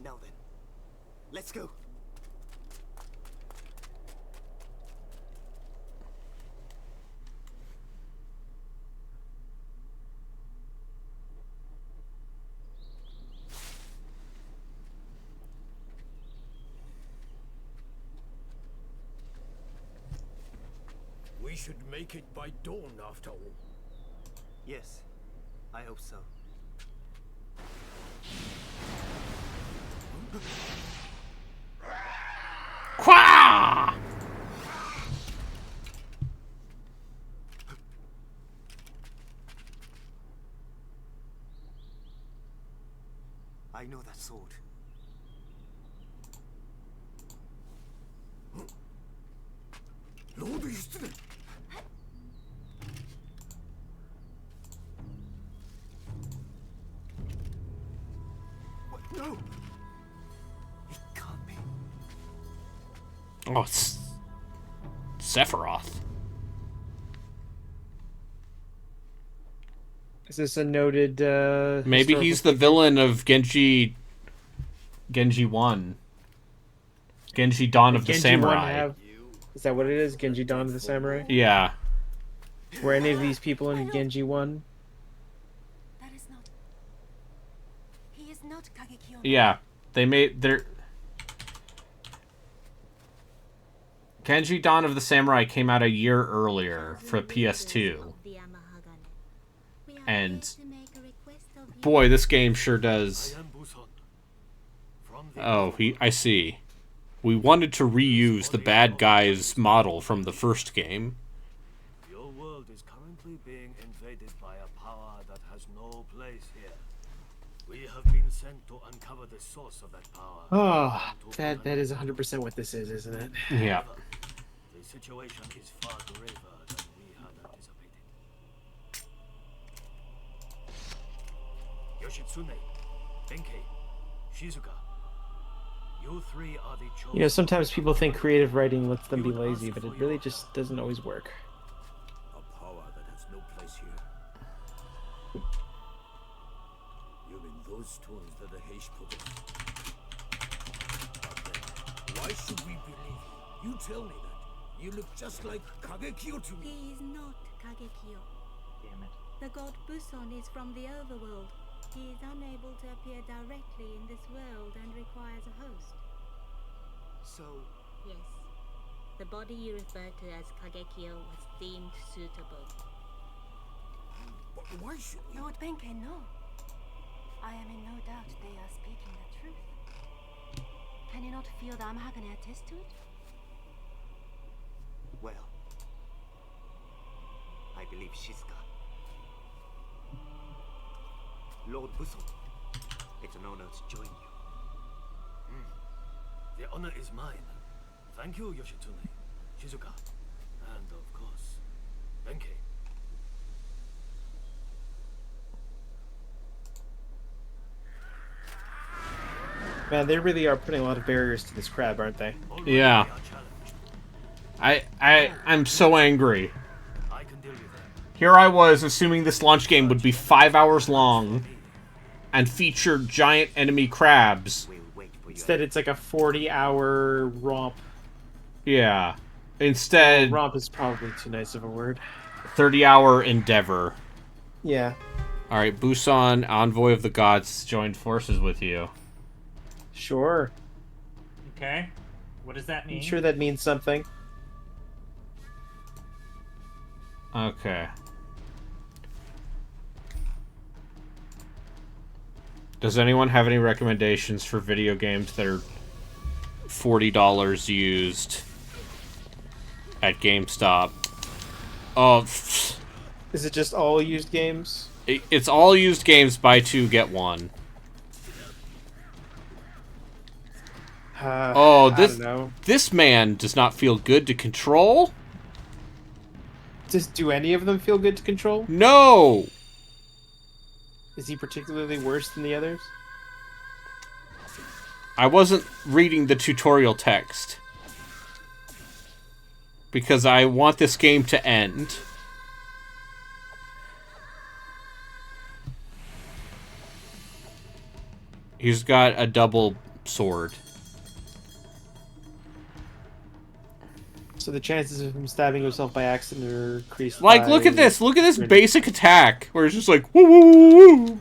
Now then, let's go. We should make it by dawn after all. Yes, I hope so. Quah! I know that sword. Lord Easton! What? No! It can't be. Oh, it's Sephiroth. Is this a noted? Maybe he's the villain of Genji 1. Genji Dawn of the Genji 1 Samurai. Is that what it is? Genji Dawn of the Samurai? Yeah. Were any of these people in Genji 1? That is not. He is not Kagekyo. Yeah. They made their Genji Dawn of the Samurai came out a year earlier for PS2. And boy, this game sure does. Oh, I see. We wanted to reuse the bad guy's model from the first game. Your world is currently being invaded by a power that has no place here. We have been sent to uncover the source of that power. Oh, that is 100% what this is, isn't it? Yeah. The situation is far graver than we had anticipated. Yoshitsune, Benkei, Shizuka. You three are the chosen. You know, sometimes people think creative writing lets them be lazy, but it really just doesn't always work. A power that has no place here. You mean those stones that the Heish put us? But then, why should we believe you? You tell me that. You look just like Kagekyo to me. He is not Kagekyo. Damn it. The god Buson is from the overworld. He is unable to appear directly in this world and requires a host. So, Yes. The body you refer to as Kagekyo was deemed suitable. But why should we? Lord Benkei, no. I am in no doubt they are speaking the truth. Can you not feel the Amahagane attest to it? well, I believe Shizuka. Lord Buson, it's an honor to join you. The honor is mine. Thank you, Yoshitsune, Shizuka, and of course, Benkei. Man, they really are putting a lot of barriers to this crab, aren't they? Yeah. I'm so angry. I can deal with that. Here I was assuming this launch game would be 5 hours long and feature giant enemy crabs. We'll wait for you. Instead, it's like a 40-hour romp. Yeah. Instead, Romp is probably too nice of a word. 30-hour endeavor. Yeah. Alright, Busan, Envoy of the Gods, joined forces with you. Sure. Okay. What does that mean? I'm sure that means something. Okay. Does anyone have any recommendations for video games that are $40 used at GameStop? Oh, Is it just all used games? It's all used games, buy 2, get 1. Oh, I don't know. this man does not feel good to control? Do any of them feel good to control? No! Is he particularly worse than the others? I wasn't reading the tutorial text. Because I want this game to end. He's got a double sword. So the chances of him stabbing himself by accident are increased. Like, look at this. Look at this basic attack. Where it's just like, woo, woo, woo, woo.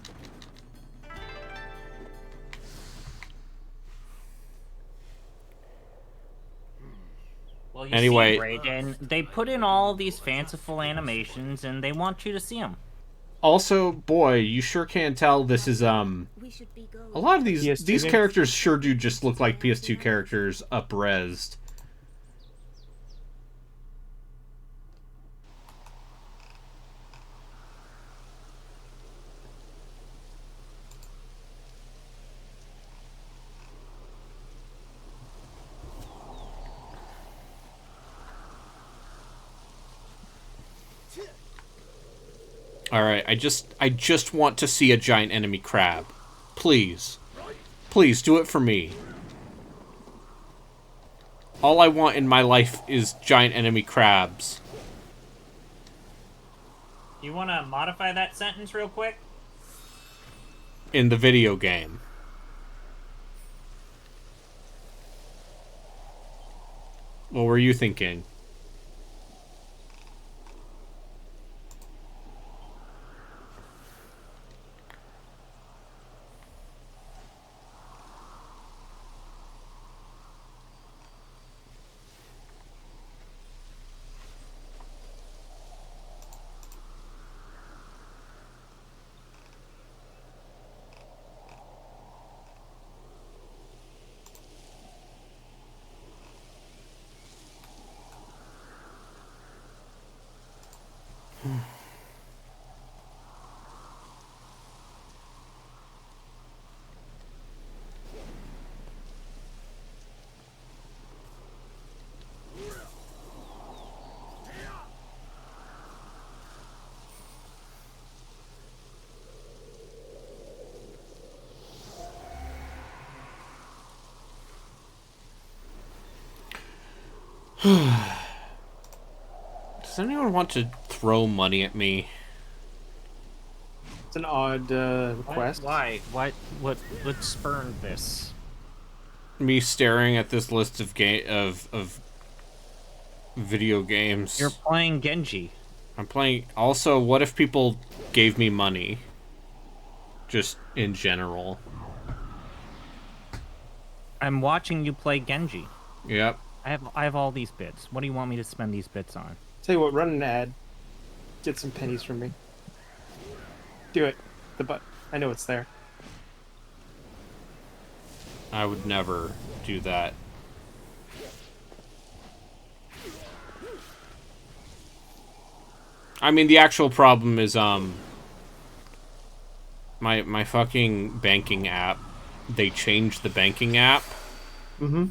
Well, you Anyway. see, Raiden, they put in all these fanciful animations, and they want you to see them. Also, boy, you sure can tell this is, a lot of these PS2 characters sure do just look like PS2 characters up-resed. Alright, I just want to see a giant enemy crab. Please. Please, do it for me. All I want in my life is giant enemy crabs. You want to modify that sentence real quick? In the video game. What were you thinking? Does anyone want to throw money at me? It's an odd request. Why? What spurned this? Me staring at this list of video games. You're playing Genji. I'm playing. Also, what if people gave me money? Just in general. I'm watching you play Genji. Yep. I have all these bits. What do you want me to spend these bits on? Tell you what, run an ad. Get some pennies from me. Do it. I know it's there. I would never do that. I mean, the actual problem is, my fucking banking app, they changed the banking app. Mm-hmm.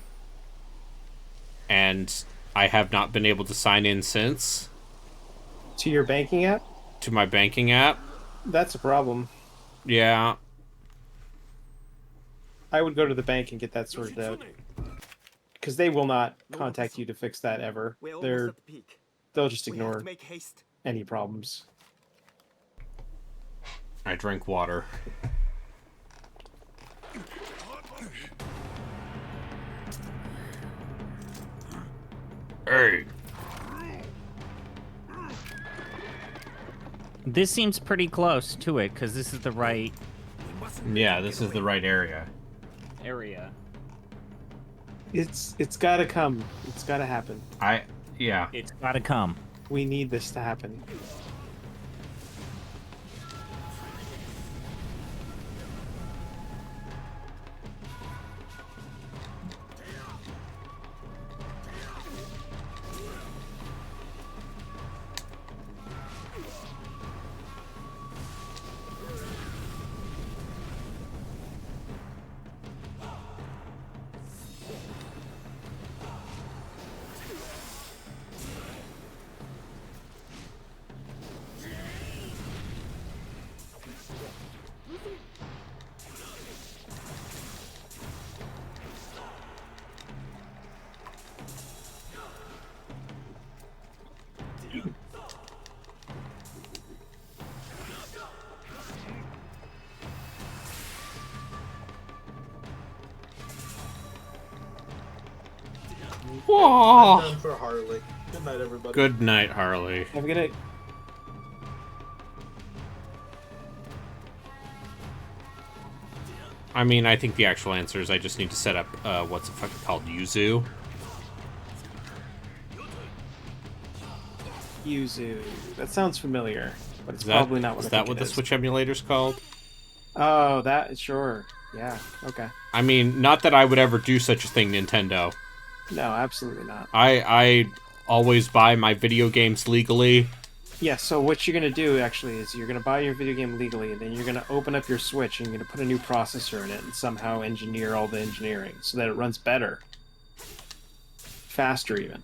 And I have not been able to sign in since. To your banking app? To my banking app. That's a problem. Yeah. I would go to the bank and get that sorted out. Because they will not contact you to fix that ever. They'll just ignore any problems. I drank water. Hey. This seems pretty close to it, because this is the right Yeah, this is the right area. area. It's gotta come. It's gotta happen. Yeah. It's gotta come. We need this to happen. Whoa. I'm done for Harley. Good night, everybody. Good night, Harley. I'm gonna. I mean, I think the actual answer is I just need to set up, what's it fucking called? Yuzu? Yuzu. That sounds familiar, but it's Is that, probably not what is I that think what it the is. Switch emulator's called? Oh, that sure. Yeah. Okay. I mean, not that I would ever do such a thing, Nintendo. No, absolutely not. I always buy my video games legally. Yeah. So what you're gonna do actually is you're gonna buy your video game legally, and then you're gonna open up your Switch and you're gonna put a new processor in it and somehow engineer all the engineering so that it runs better, faster even.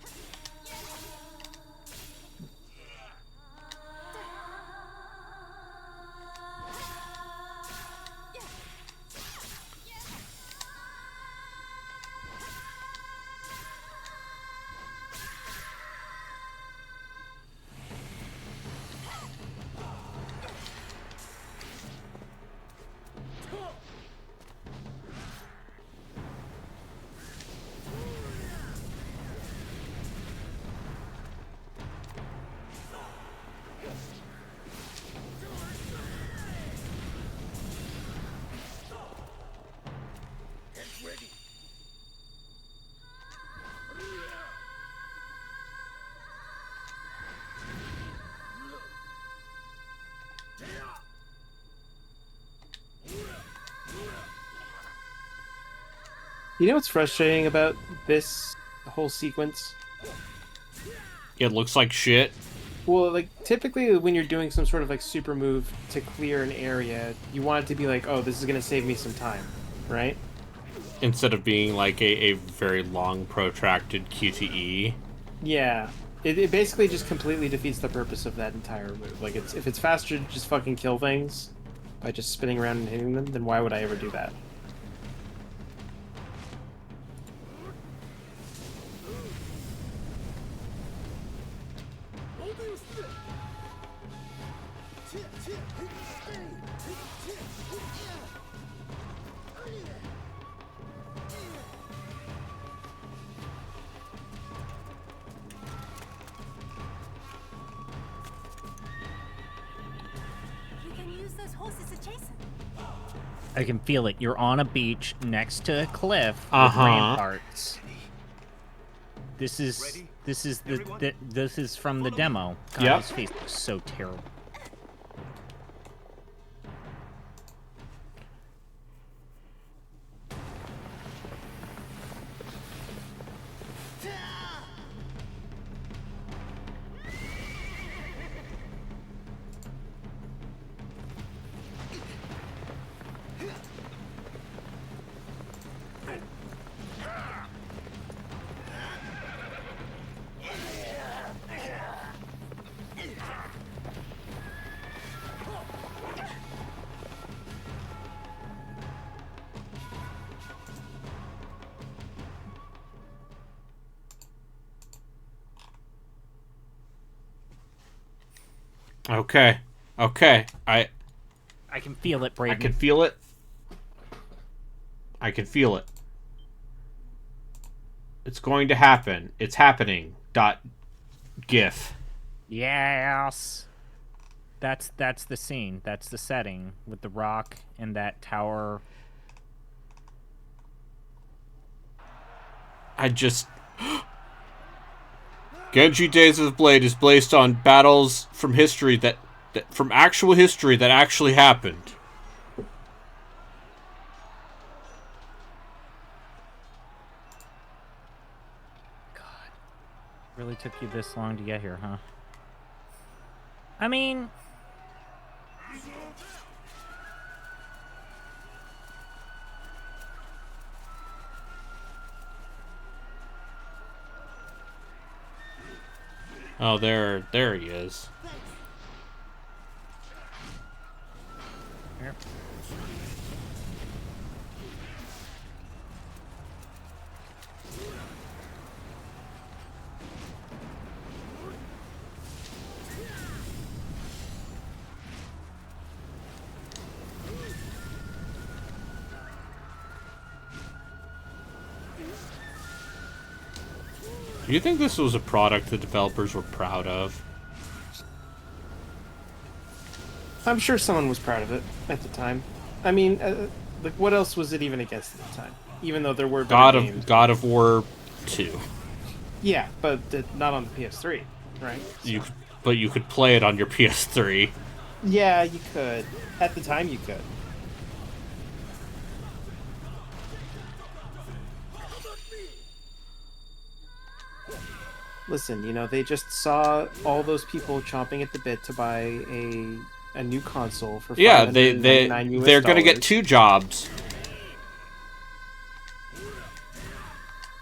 You know what's frustrating about this whole sequence? It looks like shit. Well, like, typically when you're doing some sort of, like, super move to clear an area, you want it to be like, oh, this is going to save me some time, right? Instead of being like a very long, protracted QTE. Yeah. It basically just completely defeats the purpose of that entire move. Like, if it's faster to just fucking kill things by just spinning around and hitting them, then why would I ever do that? You can use those horses to chase him. I can feel it. You're on a beach next to a cliff with Uh-huh. ramparts. This is this is from the demo. God, Yep. his face looks so terrible. Okay. Okay. I can feel it, Brayden. I can feel it. I can feel it. It's going to happen. It's happening. GIF. Yes. That's the scene. That's the setting with the rock and that tower. I just... Genji Days of the Blade is based on battles from history that from actual history that actually happened. God. Really took you this long to get here, huh? I mean... Oh, there he is. Here. Do you think this was a product the developers were proud of? I'm sure someone was proud of it at the time. I mean, like, what else was it even against at the time? Even though there were better games. God of War 2. Yeah, but not on the PS3, right? But you could play it on your PS3. Yeah, you could. At the time, you could. Listen, you know, they just saw all those people chomping at the bit to buy a new console for $599 they're gonna get 2 jobs.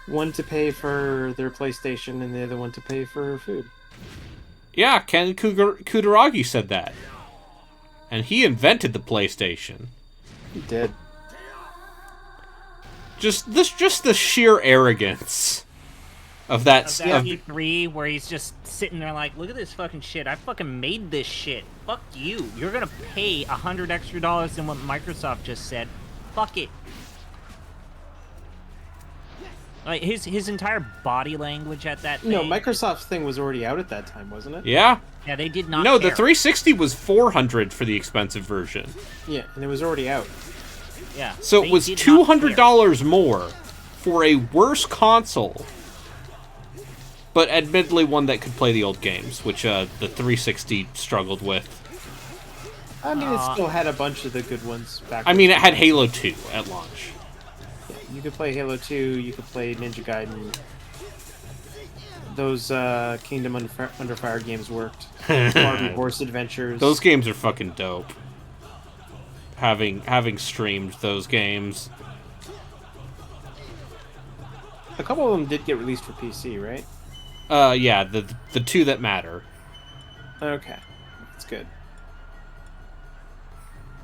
One to pay for their PlayStation and the other one to pay for food. Yeah, Ken Kutaragi said that. And he invented the PlayStation. He did. Just the sheer arrogance of that E3 where he's just sitting there like, look at this fucking shit. I fucking made this shit. Fuck you. You're gonna pay $100 extra than what Microsoft just said. Fuck it. Like his entire body language at that thing. No, Microsoft's thing was already out at that time, wasn't it? Yeah. Yeah, they did not No, care. the 360 was $400 for the expensive version. Yeah, and it was already out. Yeah. So it was $200 more for a worse console, but admittedly one that could play the old games, which the 360 struggled with. I mean, it still had a bunch of the good ones back. I mean, it had Halo 2 at launch. Yeah, you could play Halo 2, you could play Ninja Gaiden. Those Kingdom Under Fire games worked. Barbie Horse Adventures. Those games are fucking dope. Having streamed those games. A couple of them did get released for PC, right? Yeah, the 2 that matter. Okay, that's good.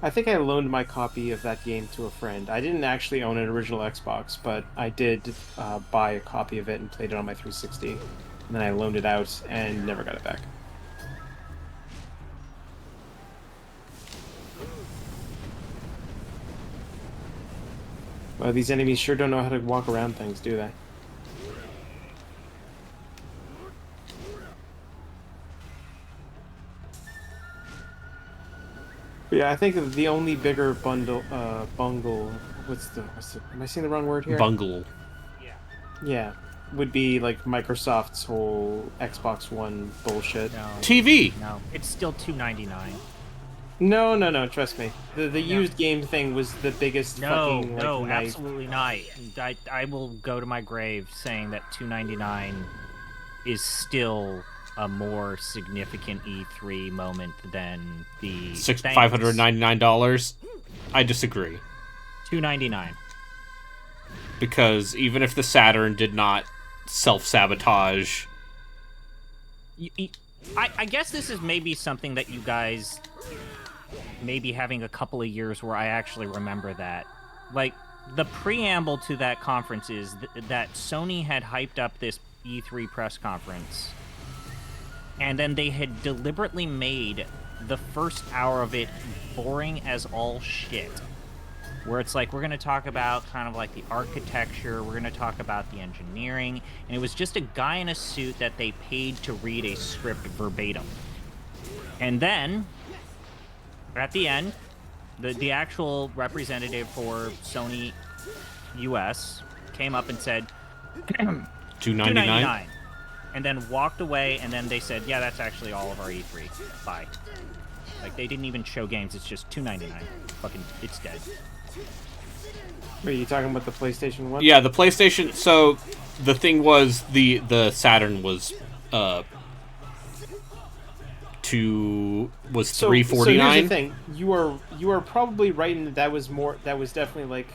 I think I loaned my copy of that game to a friend. I didn't actually own an original Xbox, but I did buy a copy of it and played it on my 360. And then I loaned it out and never got it back. Well, these enemies sure don't know how to walk around things, do they? But yeah, I think the only bigger bungle, what's the, am I saying the wrong word here? Bungle. Yeah, would be like Microsoft's whole Xbox One bullshit. No. TV. No, it's still $299. No, trust me. The used game thing was the biggest fucking like, No, knife. absolutely not. I will go to my grave saying that $299 is still a more significant E3 moment than the $599. I disagree. $299. Because even if the Saturn did not self-sabotage... I guess this is maybe something that you guys... maybe having a couple of years where I actually remember that. Like, the preamble to that conference is that Sony had hyped up this E3 press conference, and then they had deliberately made the first hour of it boring as all shit. Where it's like, we're going to talk about kind of like the architecture, we're going to talk about the engineering, and it was just a guy in a suit that they paid to read a script verbatim. And then, at the end, the actual representative for Sony US came up and said, $299? And then walked away, and then they said, yeah, that's actually all of our E3. Bye. Like, they didn't even show games, it's just $299. Fucking, it's dead. Wait, you talking about the PlayStation 1? Yeah, the PlayStation... So, the thing was, the Saturn was... was $349. So here's the thing: you are probably right in that was definitely like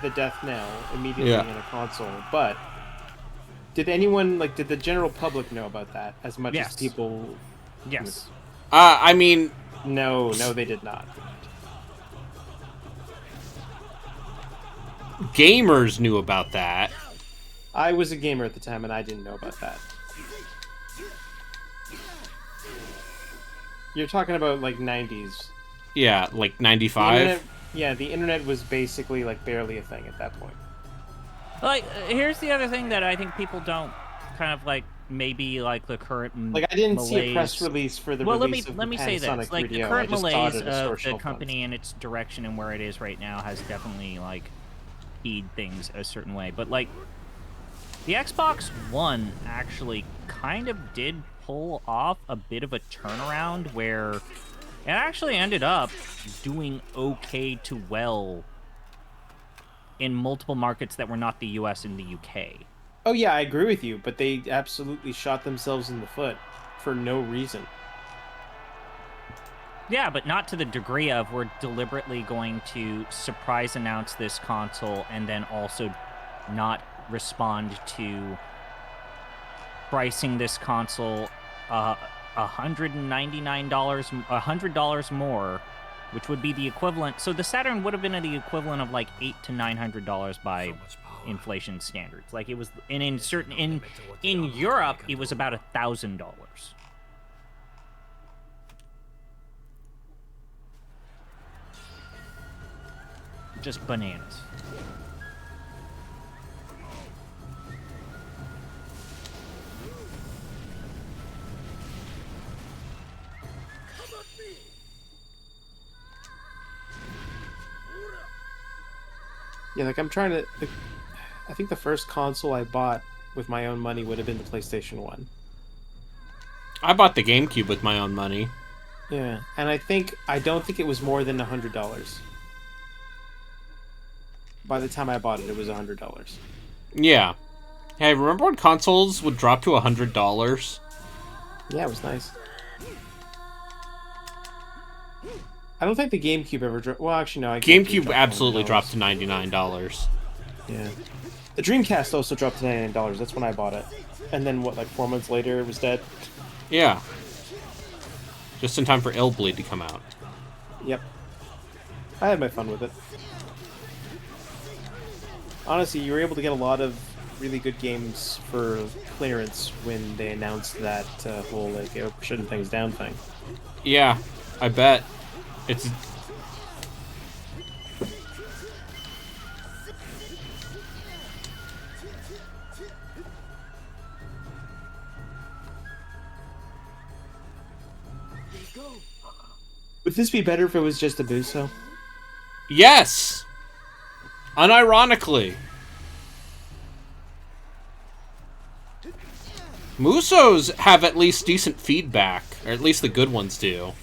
the death knell immediately in a console. But did the general public know about that as much as people? Yes. I mean, no, they did not. Gamers knew about that. I was a gamer at the time, and I didn't know about that. You're talking about like 90s. Yeah, like 95. The internet was basically like barely a thing at that point. Like, here's the other thing that I think people don't kind of like maybe like the current Like I didn't see a malaise. press release for the Well, release of let me the say Panasonic this: like the 3DO. current I just saw it malaise at a store of the shelf company and its direction and where it is right now has definitely like keyed things a certain way. But like the Xbox One actually kind of did pull off a bit of a turnaround where it actually ended up doing okay to well in multiple markets that were not the US and the UK. Oh yeah, I agree with you, but they absolutely shot themselves in the foot for no reason. Yeah, but not to the degree of we're deliberately going to surprise announce this console and then also not respond to pricing this console $199, $100 more, which would be the equivalent. So the Saturn would have been at the equivalent of like $800 to $900 by inflation standards. Like it was, and in certain in Europe, it was about $1,000. Just bananas. Yeah, like I'm trying to. I think the first console I bought with my own money would have been the PlayStation 1. I bought the GameCube with my own money. Yeah, and I don't think it was more than $100. By the time I bought it, it was $100. Yeah. Hey, remember when consoles would drop to $100? Yeah, it was nice. I don't think the GameCube ever dropped. Well, actually, no. GameCube absolutely dropped to $99. Yeah. The Dreamcast also dropped to $99. That's when I bought it. And then, what, like 4 months later, it was dead? Yeah. Just in time for Illbleed to come out. Yep. I had my fun with it. Honestly, you were able to get a lot of really good games for clearance when they announced that whole, like, shutting things down thing. Yeah, I bet. It's... Would this be better if it was just a Buso? Yes! Unironically. Musos have at least decent feedback, or at least the good ones do.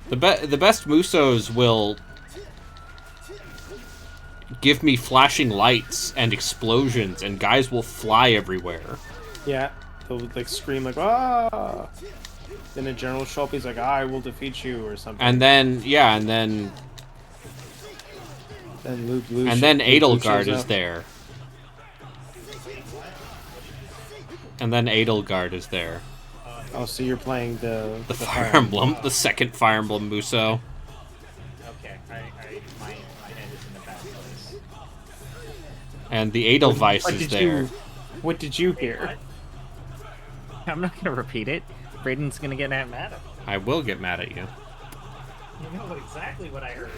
The best Musos will give me flashing lights and explosions, and guys will fly everywhere. Yeah, they'll like scream like "ah!" Then a general show up, he's like, "I will defeat you" or something. And then and then Edelgard is there. And then Edelgard is there. Oh, so you're playing the Fire Emblem, the second Fire Emblem Muso. Okay, my head is in a bad place. And the Edelweiss is there. What did you hear? I'm not gonna repeat it. Brayden's gonna get mad at me. I will get mad at you. You know exactly what I heard.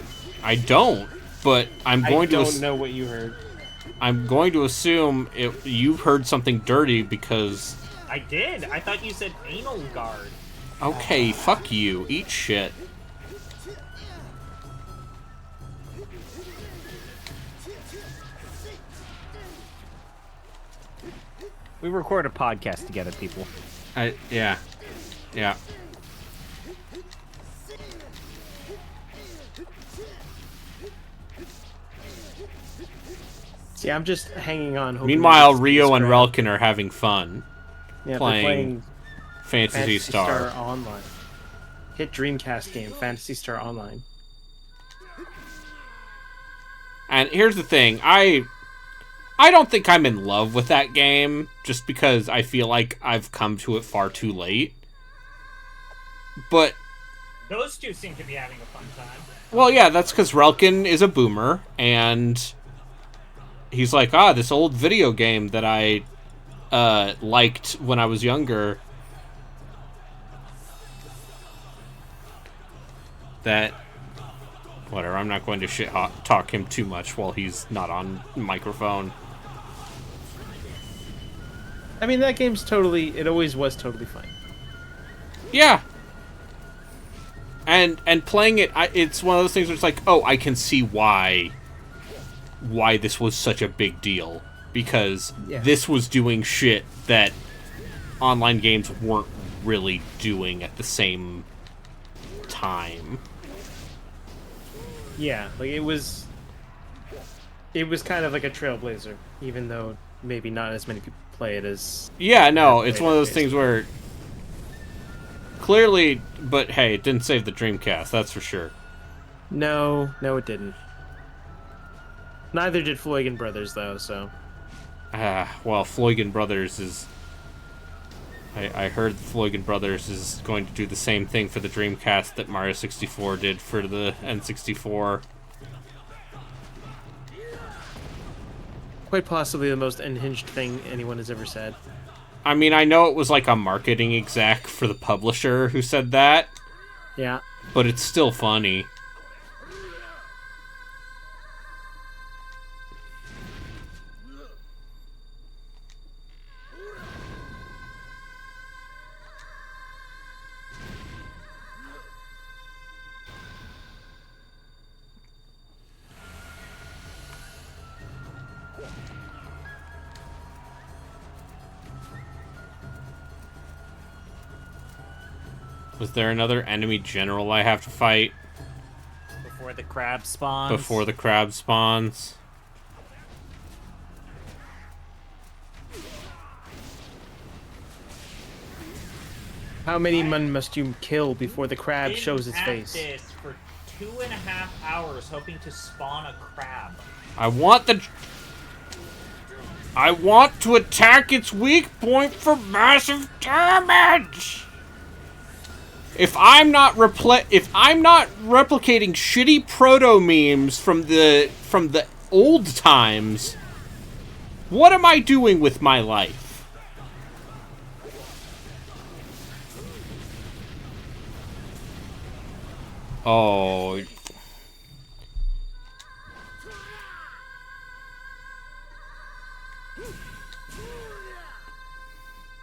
I don't, but I don't know what you heard. I'm going to assume you've heard something dirty because... I did. I thought you said anal guard. Okay, fuck you. Eat shit. We record a podcast together, people. Yeah. See, I'm just hanging on. Meanwhile, Rio and Relkin are having fun. Yeah, playing Phantasy Star Online. Hit Dreamcast game, Phantasy Star Online. And here's the thing, I don't think I'm in love with that game, just because I feel like I've come to it far too late. But those two seem to be having a fun time. Well, yeah, that's because Relkin is a boomer, and he's like, this old video game that I liked when I was younger, that Whatever, I'm not going to talk him too much while he's not on microphone. I mean, that game's totally... It always was totally fun. Yeah. And playing it, it's one of those things where it's like, oh, I can see why this was such a big deal. Because this was doing shit that online games weren't really doing at the same time. Yeah, like it was kind of like a trailblazer, even though maybe not as many people play it as... Yeah, no, it's one of those things where... Clearly, but hey, it didn't save the Dreamcast, that's for sure. No, it didn't. Neither did Floygan Brothers, though, so... Well, Floygan Brothers is... I heard Floygan Brothers is going to do the same thing for the Dreamcast that Mario 64 did for the N64. Quite possibly the most unhinged thing anyone has ever said. I mean, I know it was like a marketing exec for the publisher who said that. Yeah. But it's still funny. Was there another enemy general I have to fight? Before the crab spawns? Before the crab spawns. How many men must you kill before the crab shows its face? This for 2.5 hours hoping to spawn a crab. I want to attack its weak point for massive damage! If I'm not replicating shitty proto memes from the old times, what am I doing with my life? Oh.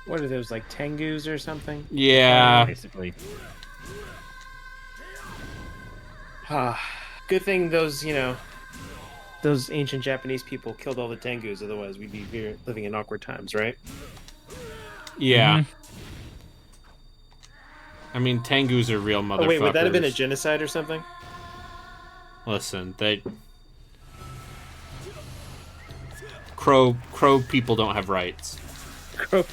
What are those, like Tengus or something? Yeah. Basically. Good thing those, those ancient Japanese people killed all the Tengus, otherwise we'd be living in awkward times, right? Yeah. Mm-hmm. I mean, Tengus are real motherfuckers. Oh wait, would that have been a genocide or something? Listen, Crow people don't have rights. Crow...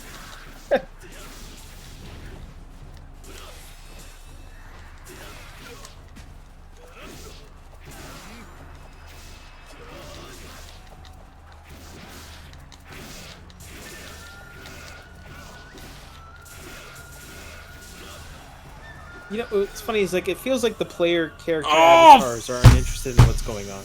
You know, what's funny is like it feels like the player character avatars aren't interested in what's going on.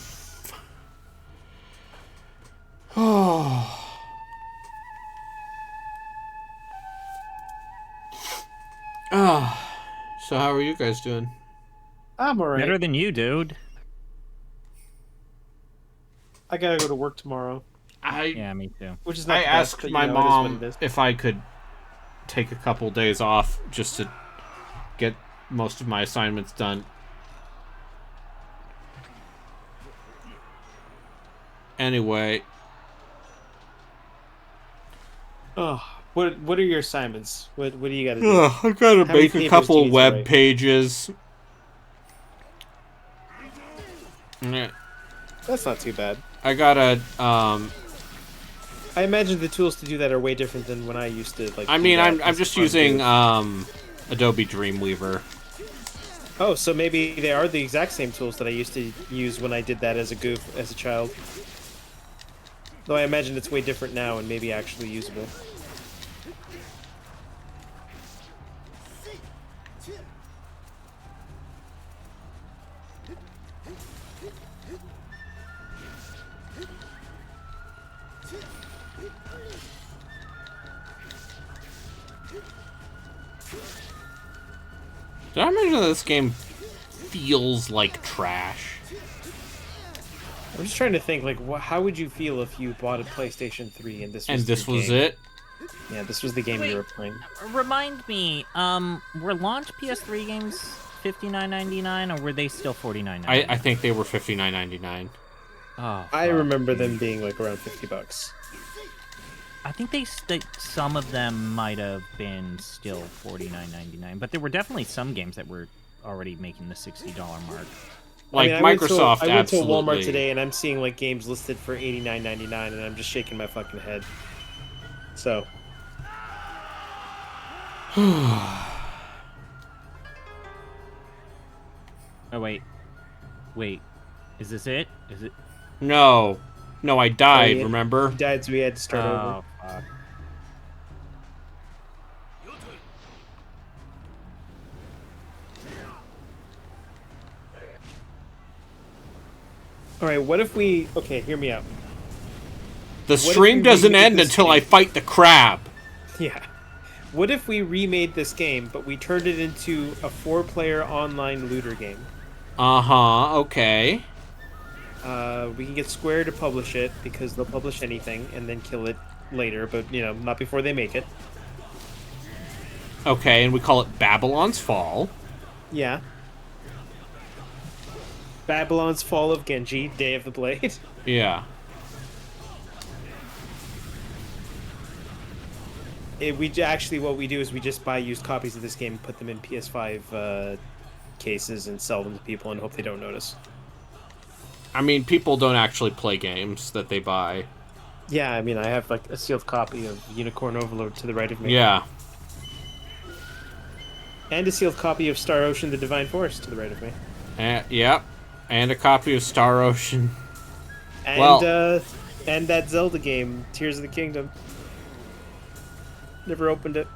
So how are you guys doing? I'm alright. Better than you, dude. I gotta go to work tomorrow. Yeah, me too. Which is not I best, asked but, my it is mom what it is. if I could take a couple days off just to get most of my assignments done. Anyway. Oh, what are your assignments? What do you gotta do? I gotta make a couple web pages. Yeah. That's not too bad. I gotta I imagine the tools to do that are way different than when I used to like. I mean, I'm just using Adobe Dreamweaver. Oh, so maybe they are the exact same tools that I used to use when I did that as a goof as a child. Though I imagine it's way different now and maybe actually usable. Did I mention that this game feels like trash? I'm just trying to think, like, how would you feel if you bought a PlayStation 3 and this was it? Yeah, this was the game you were playing. Remind me, were launch PS3 games $59.99 or were they still $49.99? I think they were $59.99. Oh, I remember them being like around $50. I think some of them might have been still $49.99, but there were definitely some games that were already making the $60 mark. Like I went Microsoft, to Walmart today, and I'm seeing like games listed for $89.99, and I'm just shaking my fucking head. So. Oh wait, is this it? Is it? No, I died. Remember? You died, so we had to start over. Fuck. All right, what if we? Okay, hear me out. The stream doesn't end until I fight the crab. Yeah. What if we remade this game, but we turned it into a 4-player online looter game? Okay. We can get Square to publish it, because they'll publish anything and then kill it later, but, you know, not before they make it. Okay, and we call it Babylon's Fall. Yeah. Babylon's Fall of Genji, Day of the Blade. Yeah. What we do is we just buy used copies of this game, put them in PS5 cases, and sell them to people and hope they don't notice. I mean, people don't actually play games that they buy. Yeah, I mean, I have like a sealed copy of Unicorn Overload to the right of me. Yeah. And a sealed copy of Star Ocean: The Divine Force to the right of me. Yep. And a copy of Star Ocean. And and that Zelda game, Tears of the Kingdom. Never opened it.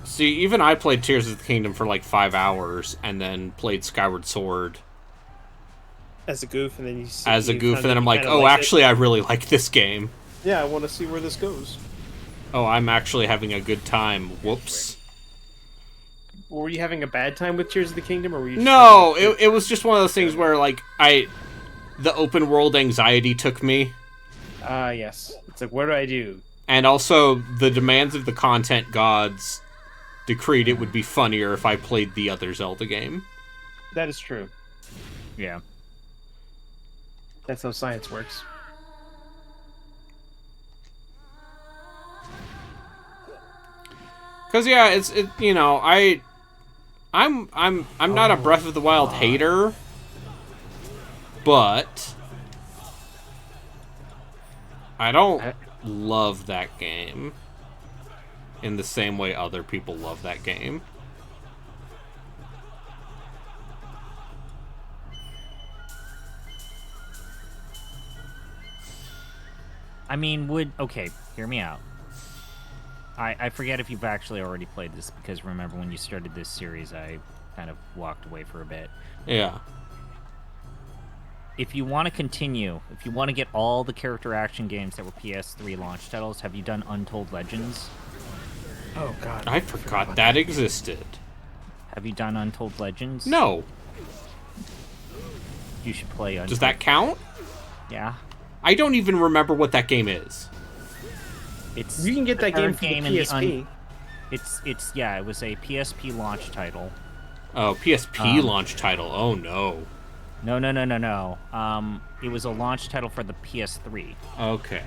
See, even I played Tears of the Kingdom for like 5 hours, and then played Skyward Sword as a goof, and then and then I'm like, oh, actually, I really like this game. Yeah, I want to see where this goes. Oh, I'm actually having a good time. Whoops. Were you having a bad time with Tears of the Kingdom, or were you? No, it was just one of those things where like the open world anxiety took me. Yes. It's like, what do I do? And also, the demands of the content gods decreed it would be funnier if I played the other Zelda game. That is true. Yeah. That's how science works. Cause yeah, I'm not a Breath of the Wild hater, but I don't love that game in the same way other people love that game. I mean, okay, hear me out. I forget if you've actually already played this, because remember when you started this series, I kind of walked away for a bit. Yeah. If you want to continue, if you want to get all the character action games that were PS3 launch titles, have you done Untold Legends? Oh, God. I forgot that existed. Have you done Untold Legends? No. You should play Untold. Does that count? Yeah. I don't even remember what that game is. You can get that game from the PSP. It was a PSP launch title. Oh, PSP launch title. Oh no. No. It was a launch title for the PS3. Okay.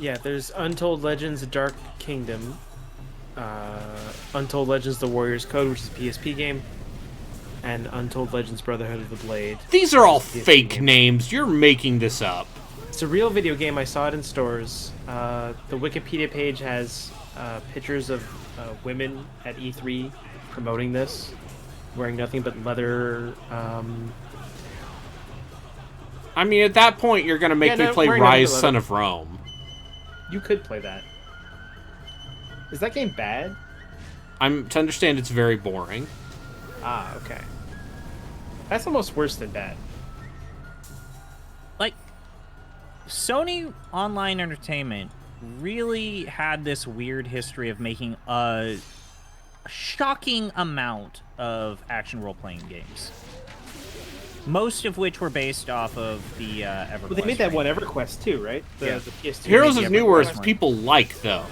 Yeah, there's Untold Legends: The Dark Kingdom, Untold Legends: The Warrior's Code, which is a PSP game, and Untold Legends: Brotherhood of the Blade. These are all fake names. You're making this up. It's a real video game. I saw it in stores. The Wikipedia page has pictures of women at E3 promoting this, wearing nothing but leather. I mean, at that point, you're going to make me play Rise, Son of Rome. You could play that. Is that game bad? I'm to understand it's very boring. Ah, okay. That's almost worse than bad. Like, Sony Online Entertainment really had this weird history of making a shocking amount of action role-playing games. most of which were based off of the EverQuest. Well, they made that one franchise. EverQuest too, right? Yeah. The PS2. Heroes maybe of New Earth EverQuest one. people like, though.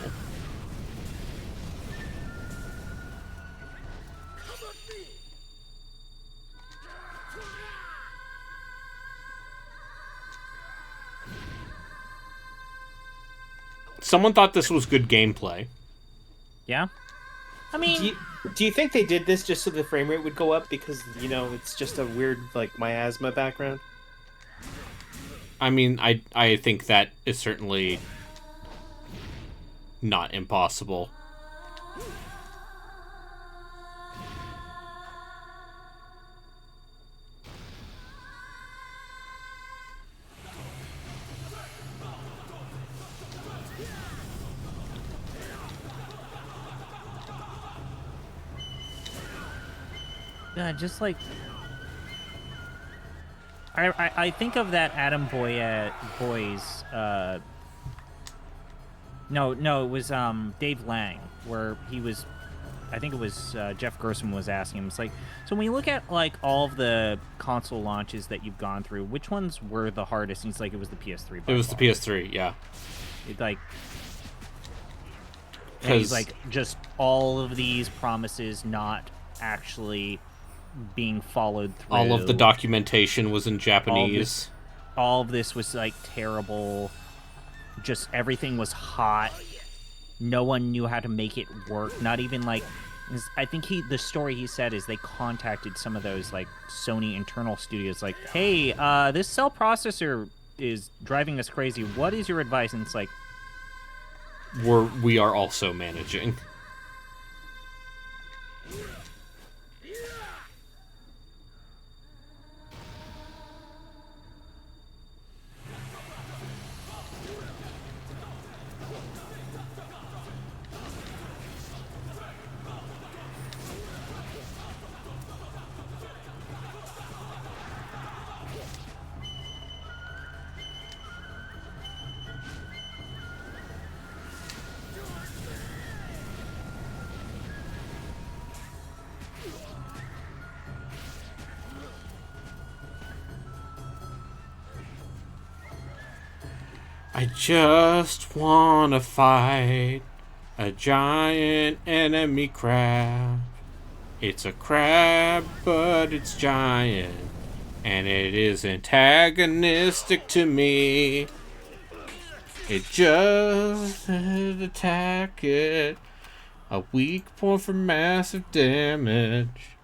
Someone thought this was good gameplay. Yeah. I mean, Do you think they did this just so the frame rate would go up because it's just a weird like miasma background? I mean, I think that is certainly not impossible. just like I think of that Adam Boy's no, it was Dave Lang, where he was, I think it was Jeff Gerstmann was asking him, it's like, so when you look at like all of the console launches that you've gone through, which ones were the hardest? And he's like, it was the PS3. It was the PS3, yeah. It, like, and he's like, just all of these promises not actually being followed through. All of the documentation was in Japanese. All of this was like terrible. Just everything was hot. No one knew how to make it work. Not even like, I think the story he said is they contacted some of those like Sony internal studios, like, hey, this cell processor is driving us crazy. What is your advice? And it's like, we are also managing. I just wanna fight a giant enemy crab. It's a crab, but it's giant, and it is antagonistic to me. It just attack it. A weak point for massive damage.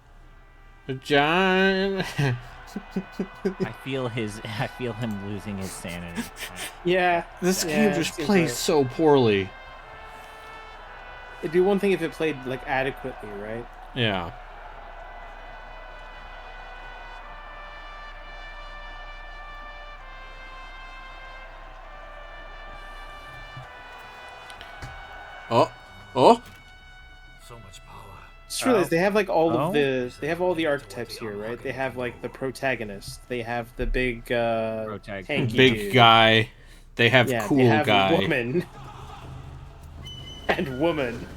A giant. I feel him losing his sanity. Yeah. This yeah, game just it seems plays like- so poorly. It'd be one thing if it played like adequately, right? Yeah. Oh. So much power. Just realized they have like all Oh. of they have all the archetypes here, right? They have like the protagonist. They have the big tanky Big dude. guy. They have Yeah, cool they have guy. a woman. And woman.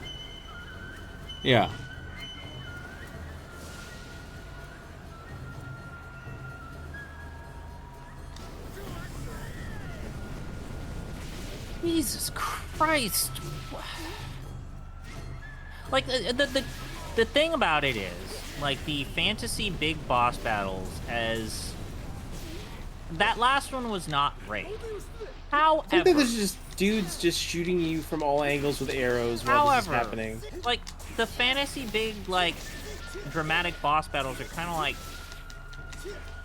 Yeah. Jesus Christ. Like, the thing about it is, like, the fantasy big boss battles, as... That last one was not great. I think However, that there's just dudes just shooting you from all angles with arrows while this is however, happening. like, the fantasy big, like, dramatic boss battles are kind of like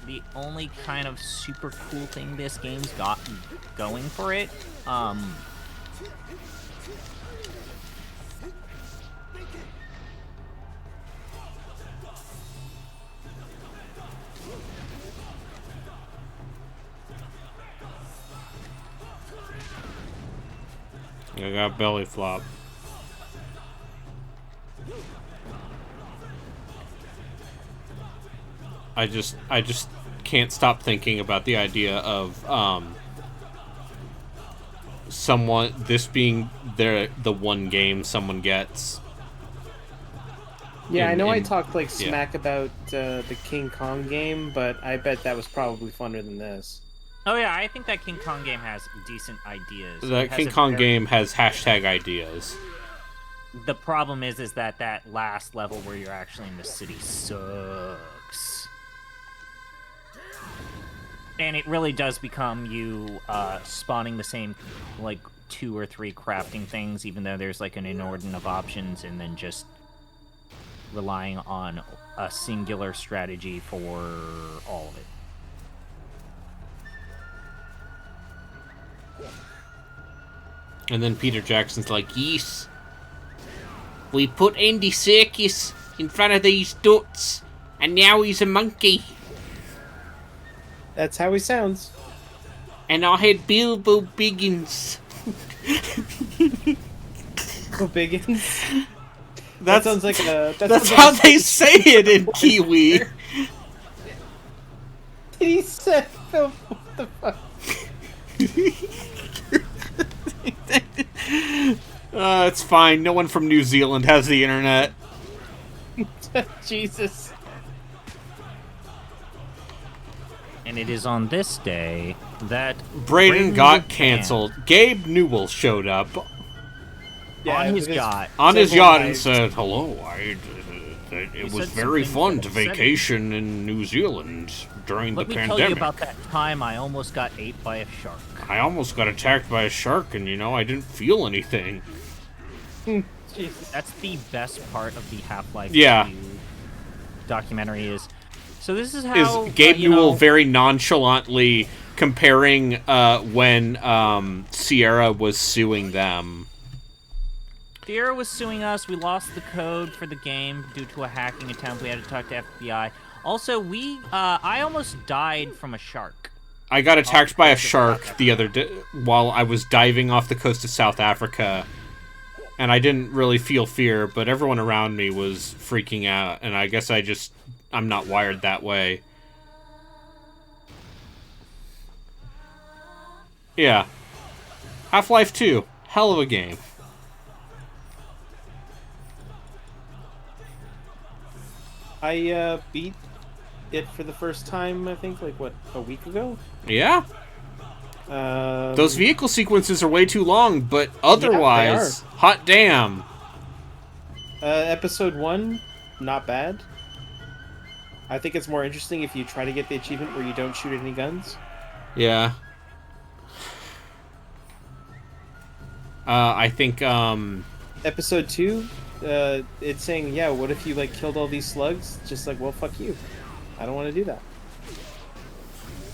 the only kind of super cool thing this game's got going for it. I got belly flop. I just can't stop thinking about the idea of this being the one game someone gets Yeah, I know I in- talked like yeah. smack about the King Kong game, but I bet that was probably funner than this. Oh yeah, I think that King Kong game has decent ideas. The It has King a Kong very- game has hashtag ideas. The problem is that last level where you're actually in the city sucks. And it really does become you spawning the same, like, 2 or 3 crafting things, even though there's, like, an inordinate of options, and then just relying on a singular strategy for all of it. And then Peter Jackson's like, yes, we put Andy Serkis in front of these ducks, and now he's a monkey. That's how he sounds. And I had Bilbo Biggins. Go Biggins. That That's, sounds like a. that's how they say it in Kiwi. Did he say? What the fuck? It's fine. No one from New Zealand has the internet. Jesus. And it is on this day that Braden got Japan, canceled. Gabe Newell showed up on his yacht. on his Several yacht and nights. said, hello, it was said very something fun to upsetting. vacation in New Zealand during Let the me pandemic. tell you about that time I almost got ate by a shark. I almost got attacked by a shark and, I didn't feel anything. Jesus. That's the best part of the Half-Life Yeah. 2 documentary is. So this is how Is Gabe you Newell know, very nonchalantly comparing when Sierra was suing them. Sierra was suing us. We lost the code for the game due to a hacking attempt. We had to talk to FBI. Also, I almost died from a shark. I got attacked by a coast of shark South the other day while I was diving off the coast of South Africa. And I didn't really feel fear, but everyone around me was freaking out, and I guess I'm not wired that way. Yeah. Half-Life 2. Hell of a game. I beat it for the first time, I think, like, what, a week ago? Yeah. Those vehicle sequences are way too long, but otherwise, hot damn. Episode 1, not bad. I think it's more interesting if you try to get the achievement where you don't shoot any guns. Yeah. I think, Episode 2, it's saying, yeah, what if you, like, killed all these slugs? Just like, well, fuck you. I don't want to do that.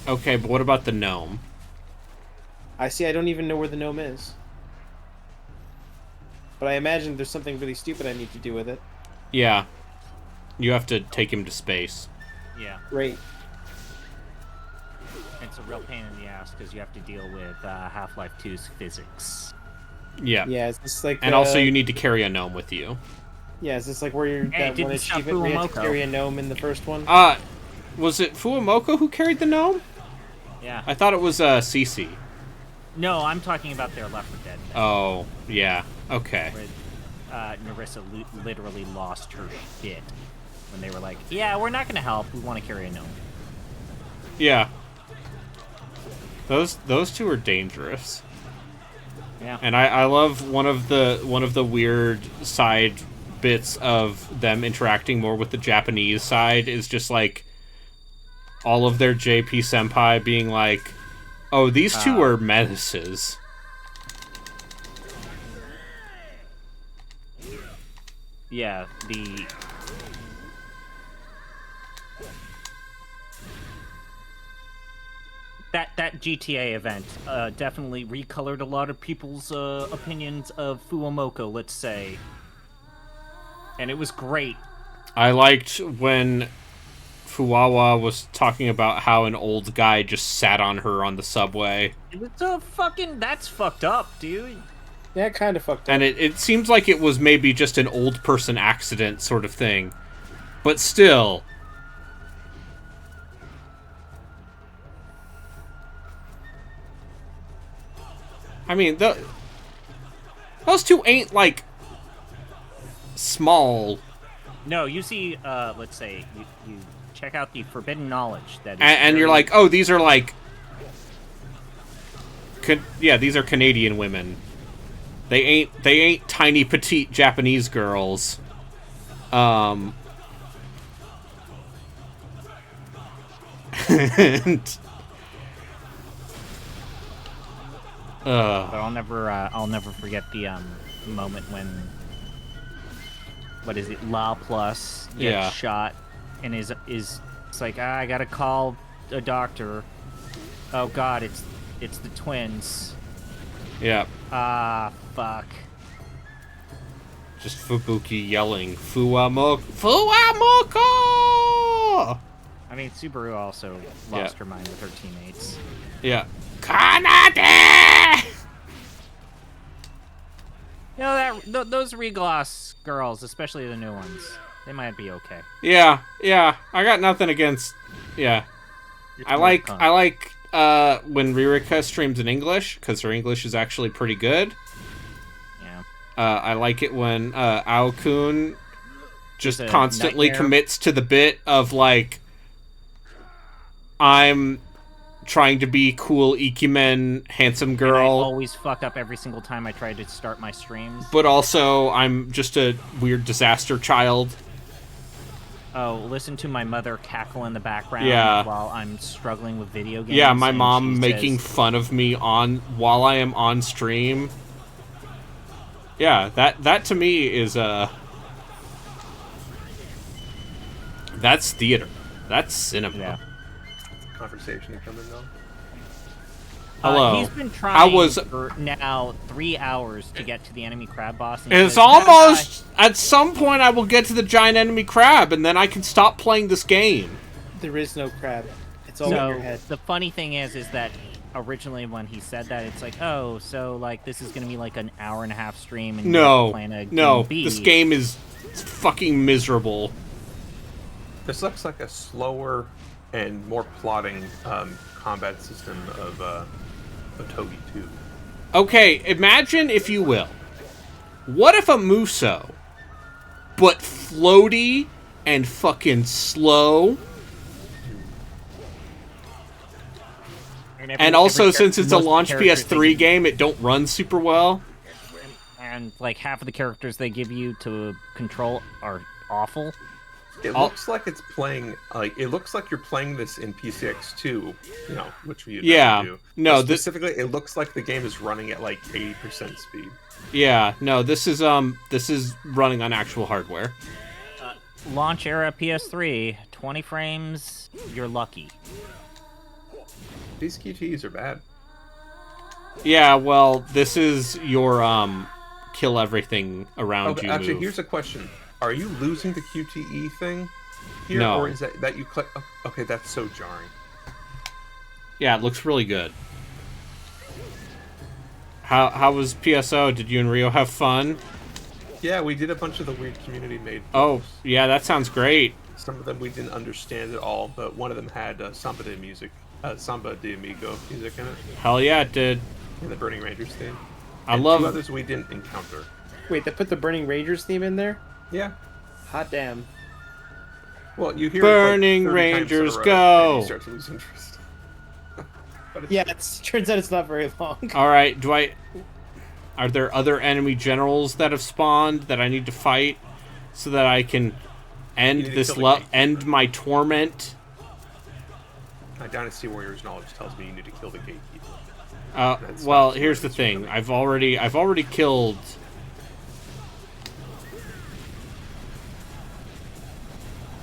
okay, but what about the gnome? I don't even know where the gnome is. But I imagine there's something really stupid I need to do with it. Yeah. You have to take him to space. Yeah, Great. it's a real pain in the ass because you have to deal with Half-Life 2's physics. Yeah. Yeah, is this like... And also you need to carry a gnome with you. Yeah, is this like where you're... Hey, that didn't one stop achievement where you have to Fuamoko. carry a gnome in the first one? Was it Fuamoko who carried the gnome? Yeah. I thought it was Cece. No, I'm talking about their Left 4 Dead. Oh, yeah. Okay. Where Narissa literally lost her shit when they were like, yeah, we're not going to help. We want to carry a gnome. Yeah. Those two are dangerous. Yeah. And I love one of the weird side bits of them interacting more with the Japanese side is just like all of their JP senpai being like, oh, these two are menaces. Yeah, the... That GTA event definitely recolored a lot of people's opinions of Fuamoko, let's say. And it was great. I liked when Fuwawa was talking about how an old guy just sat on her on the subway. It was so fucking... That's fucked up, dude. Yeah, kind of fucked up. And it seems like it was maybe just an old person accident sort of thing. But still... I mean, those two ain't, like, small. No, you see, let's say, you check out the forbidden knowledge that is And you're like, oh, these are like... yeah, these are Canadian women. They ain't tiny, petite Japanese girls. And... But I'll never forget the moment when, what is it, La Plus gets shot, and is it's like, I gotta call a doctor. Oh God, it's the twins. Yeah. Fuck. Just Fubuki yelling, Fuwamoko! Fuwamoko! I mean, Subaru also lost her mind with her teammates. Yeah. Kanade! You know, those Regloss girls, especially the new ones, they might be okay. Yeah. I got nothing against... Yeah. I like when Ririka streams in English, because her English is actually pretty good. Yeah. I like it when Aokun just constantly nightmare. commits to the bit of, like, I'm trying to be cool Ikemen, handsome And I girl, always fuck up every single time I try to start my streams. but also I'm just a weird disaster child. Oh, listen to my mother cackle in the background while I'm struggling with video games. Yeah, my and mom she making says, fun of me while I am on stream. Yeah, that to me is that's theater. That's cinema. Yeah. Conversation coming on. Hello. He's been trying for now 3 hours to get to the enemy crab boss. And It's almost... At some point, I will get to the giant enemy crab, and then I can stop playing this game. There is no crab. It's all in your head. The funny thing is that originally when he said that, it's like, oh, so like this is gonna be like an hour and a half stream, and you're playing a game B. This game is fucking miserable. This looks like a slower and more plotting combat system of Otogi 2. Okay, imagine, if you will, what if a Muso, but floaty and fucking slow? And also, since it's a launch PS3 game, it don't run super well. And like half of the characters they give you to control are awful. It looks like it's playing, like, it looks like you're playing this in PCX2, you know, which we never do. No, but specifically, it looks like the game is running at like 80% speed. Yeah, no, this is running on actual hardware. Launch era PS3, 20 frames, you're lucky. These QTEs are bad. Yeah, well, this is your kill everything around you actually, move. here's a question. Are you losing the QTE thing here? No. Or is that you click... Okay, that's so jarring. Yeah, it looks really good. How was PSO? Did you and Rio have fun? Yeah, we did a bunch of the weird community-made... Oh, yeah, that sounds great. Some of them we didn't understand at all, but one of them had Samba de Amigo music in it. Hell yeah, it did. And the Burning Rangers theme. I love... Two others we didn't encounter. Wait, they put the Burning Rangers theme in there? Yeah. Hot damn. Well, you hear Burning it like 30 Rangers, times in a row, go! and you start to lose interest. Yeah, it turns out it's not very long. Alright, are there other enemy generals that have spawned that I need to fight so that I can end end my torment? My Dynasty Warriors knowledge tells me you need to kill the gatekeeper. Well, here's the thing. I've already killed...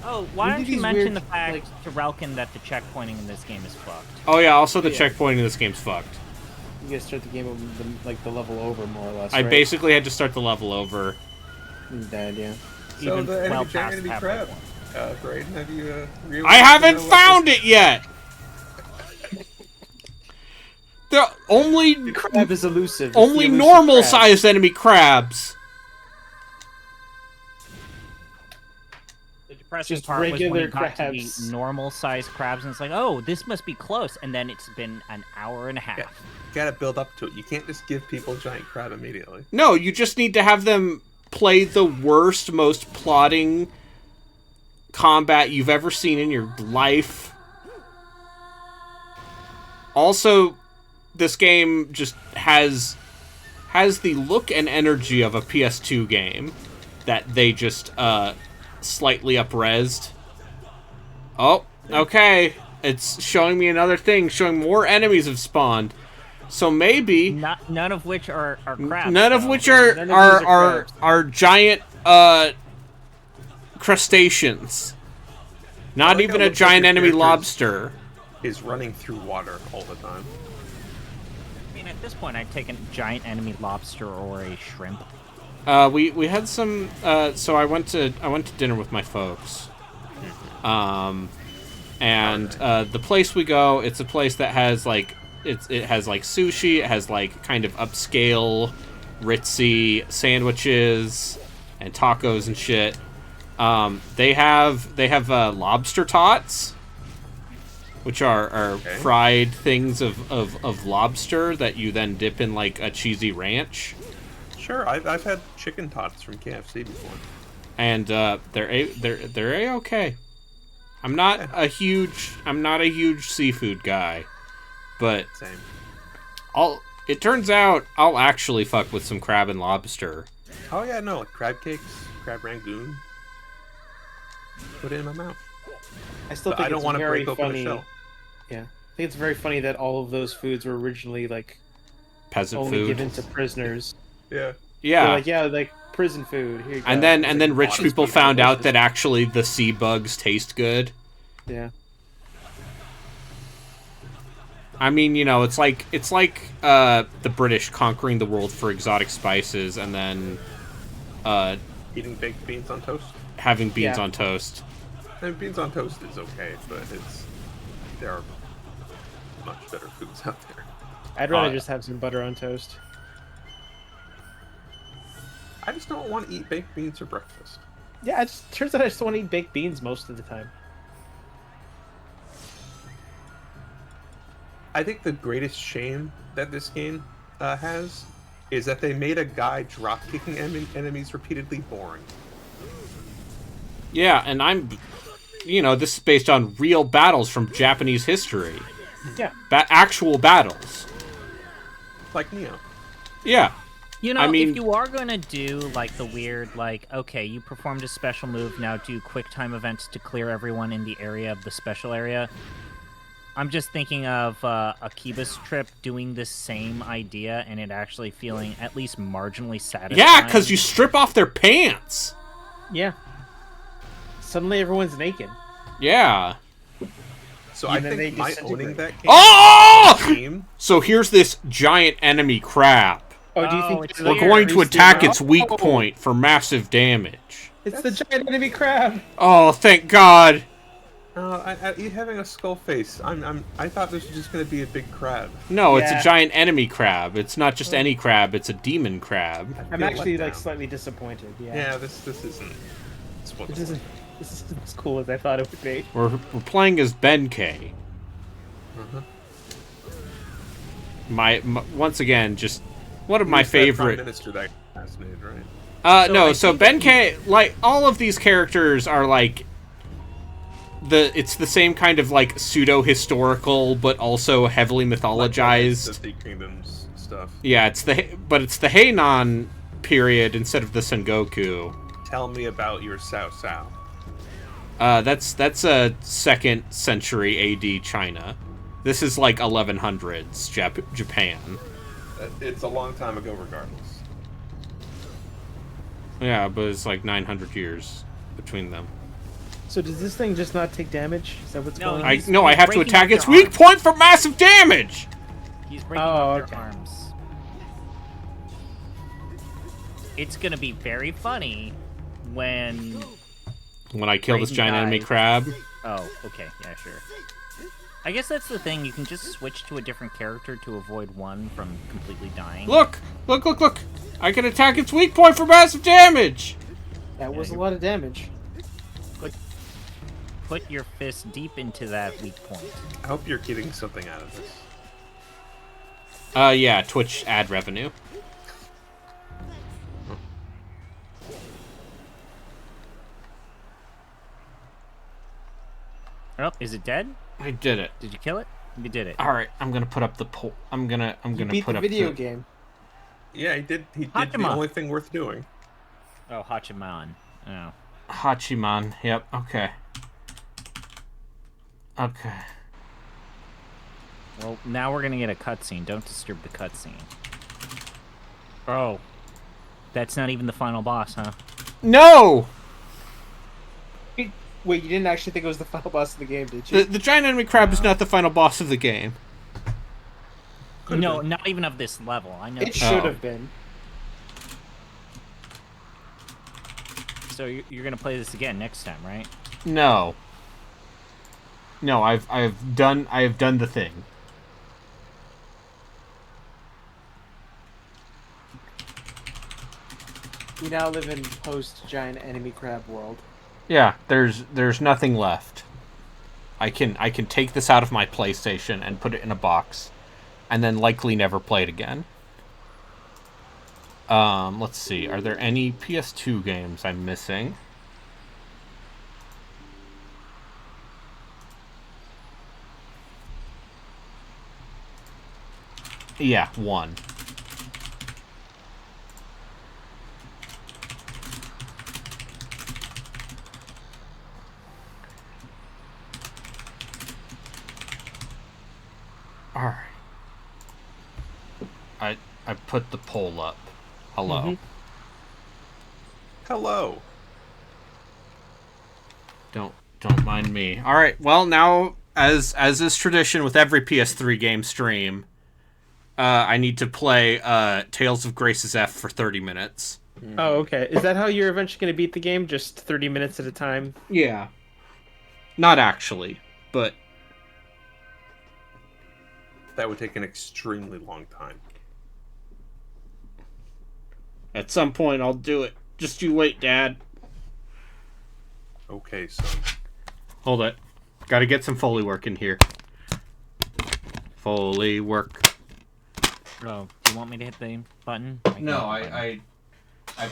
Oh, why don't you mention the fact to Relkin that the checkpointing in this game is fucked? Oh yeah, also the checkpointing in this game's fucked. You gotta start the game with the level over, more or less, I right? basically had to start the level over. Bad, yeah. So Even the well enemy, past enemy halfway crab. point. Braden, have you realized... I haven't found it yet! They're only... The crab is elusive. Only normal-sized enemy crabs! The depressing Just part was when regular you got to crabs. the normal-sized crabs, and it's like, oh, this must be close, and then it's been an hour and a half. You gotta build up to it. You can't just give people giant crab immediately. No, you just need to have them play the worst, most plotting combat you've ever seen in your life. Also, this game just has the look and energy of a PS2 game that they just slightly up-resed. Oh, okay. It's showing me another thing, showing more enemies have spawned. So maybe none of which are crabs. None of which are giant crustaceans. Not like even how it a looks giant like your enemy character's- lobster. Is running through water all the time. I mean, at this point, I'd take a giant enemy lobster or a shrimp. We had some. So I went to dinner with my folks. And the place we go, it's a place that has like it has like sushi. It has like kind of upscale, ritzy sandwiches and tacos and shit. They have lobster tots, which are fried things of lobster that you then dip in like a cheesy ranch. Sure, I've had chicken tots from KFC before. And they're a-okay. I'm not a huge seafood guy, but Same. it turns out I'll actually fuck with some crab and lobster. Oh yeah, no, like crab cakes, crab rangoon. Put it in my mouth. I still But think I don't it's want to very break open funny. the shell. Yeah, I think it's very funny that all of those foods were originally like Peasant only food. given to prisoners. Yeah. Yeah. Like prison food. Here you go. And then It's rich honest people food, found out delicious. that actually the sea bugs taste good. Yeah. I mean, you know, it's like the British conquering the world for exotic spices and then Eating baked beans on toast. having beans Yeah. on toast. And beans on toast is okay, but there are much better foods out there. I'd rather just have some butter on toast. I just don't want to eat baked beans for breakfast. Yeah, it just turns out I just want to eat baked beans most of the time. I think the greatest shame that this game has is that they made a guy drop kicking enemies repeatedly boring. Yeah, and this is based on real battles from Japanese history. Yeah. Actual battles. Like Neo. Yeah. You know, I mean, if you are gonna do like the weird, like, okay, you performed a special move, now do quick time events to clear everyone in the area of the special area. I'm just thinking of Akiba's Trip doing the same idea and it actually feeling at least marginally satisfying. Yeah, because you strip off their pants. Yeah. Suddenly everyone's naked. Yeah. So And I then think they my disintegrate. owning that game. Oh! game So here's this giant enemy crab. Oh, do you think it's We're weird. going to attack its weak Oh! point for massive damage. It's the giant enemy crab. Oh, thank God. You having a skull face. I thought this was just gonna be a big crab. No, it's Yeah. a giant enemy crab. It's not just any crab, it's a demon crab. I'm feel actually let like down. slightly disappointed. Yeah. Yeah, this isn't. This isn't as cool as I thought it would be. We're playing as Benkei. My once again, just one of my Who's that Prime favorite. Minister that assassinated, right? No, so Benkei, like all of these characters are like it's the same kind of like pseudo historical, but also heavily mythologized. The Three Kingdoms stuff. Yeah, it's the Heian period instead of the Sengoku. Tell me about your Cao Cao. That's a 2nd century AD China. This is like 1100s Japan. It's a long time ago, regardless. Yeah, but it's like 900 years between them. So does this thing just not take damage? Is that what's going on? I have to breaking attack up its their weak arms. point for massive damage. He's breaking Oh, off okay. their arms. It's gonna be very funny when... When I kill this Raiden giant enemy dies. crab. Oh, okay, yeah, sure. I guess that's the thing, you can just switch to a different character to avoid one from completely dying. Look! I can attack its weak point for massive damage! That was a lot of damage. Put your fist deep into that weak point. I hope you're getting something out of this. Yeah, Twitch ad revenue. Oh, is it dead? I did it. Did you kill it? You did it. All right, I'm gonna put up the poll. I'm gonna Beat put the up video game. Yeah, he did the Hachiman. only thing worth doing. Oh, Hachiman. Oh. Hachiman. Yep. Okay. Okay. Well, now we're gonna get a cutscene. Don't disturb the cutscene. Oh. That's not even the final boss, huh? No. Wait, you didn't actually think it was the final boss of the game, did you? The giant enemy crab is not the final boss of the game. No, not even of this level. I know. It should have been. So you're gonna play this again next time, right? No. No, I have done the thing. We now live in post-giant enemy crab world. Yeah, there's nothing left. I can take this out of my PlayStation and put it in a box, and then likely never play it again. Let's see. Are there any PS2 games I'm missing? Yeah, one. Alright. I put the poll up. Hello. Mhm. Hello. Don't mind me. Alright, well now as is tradition with every PS3 game stream, I need to play Tales of Grace's F for 30 minutes. Oh, okay. Is that how you're eventually going to beat the game? Just 30 minutes at a time? Yeah. Not actually, but That would take an extremely long time. at some point I'll do it. Just you wait, Dad. Okay, son. Hold it. Gotta get some Foley work in here. Foley work. Oh, do you want me to hit the button? No, I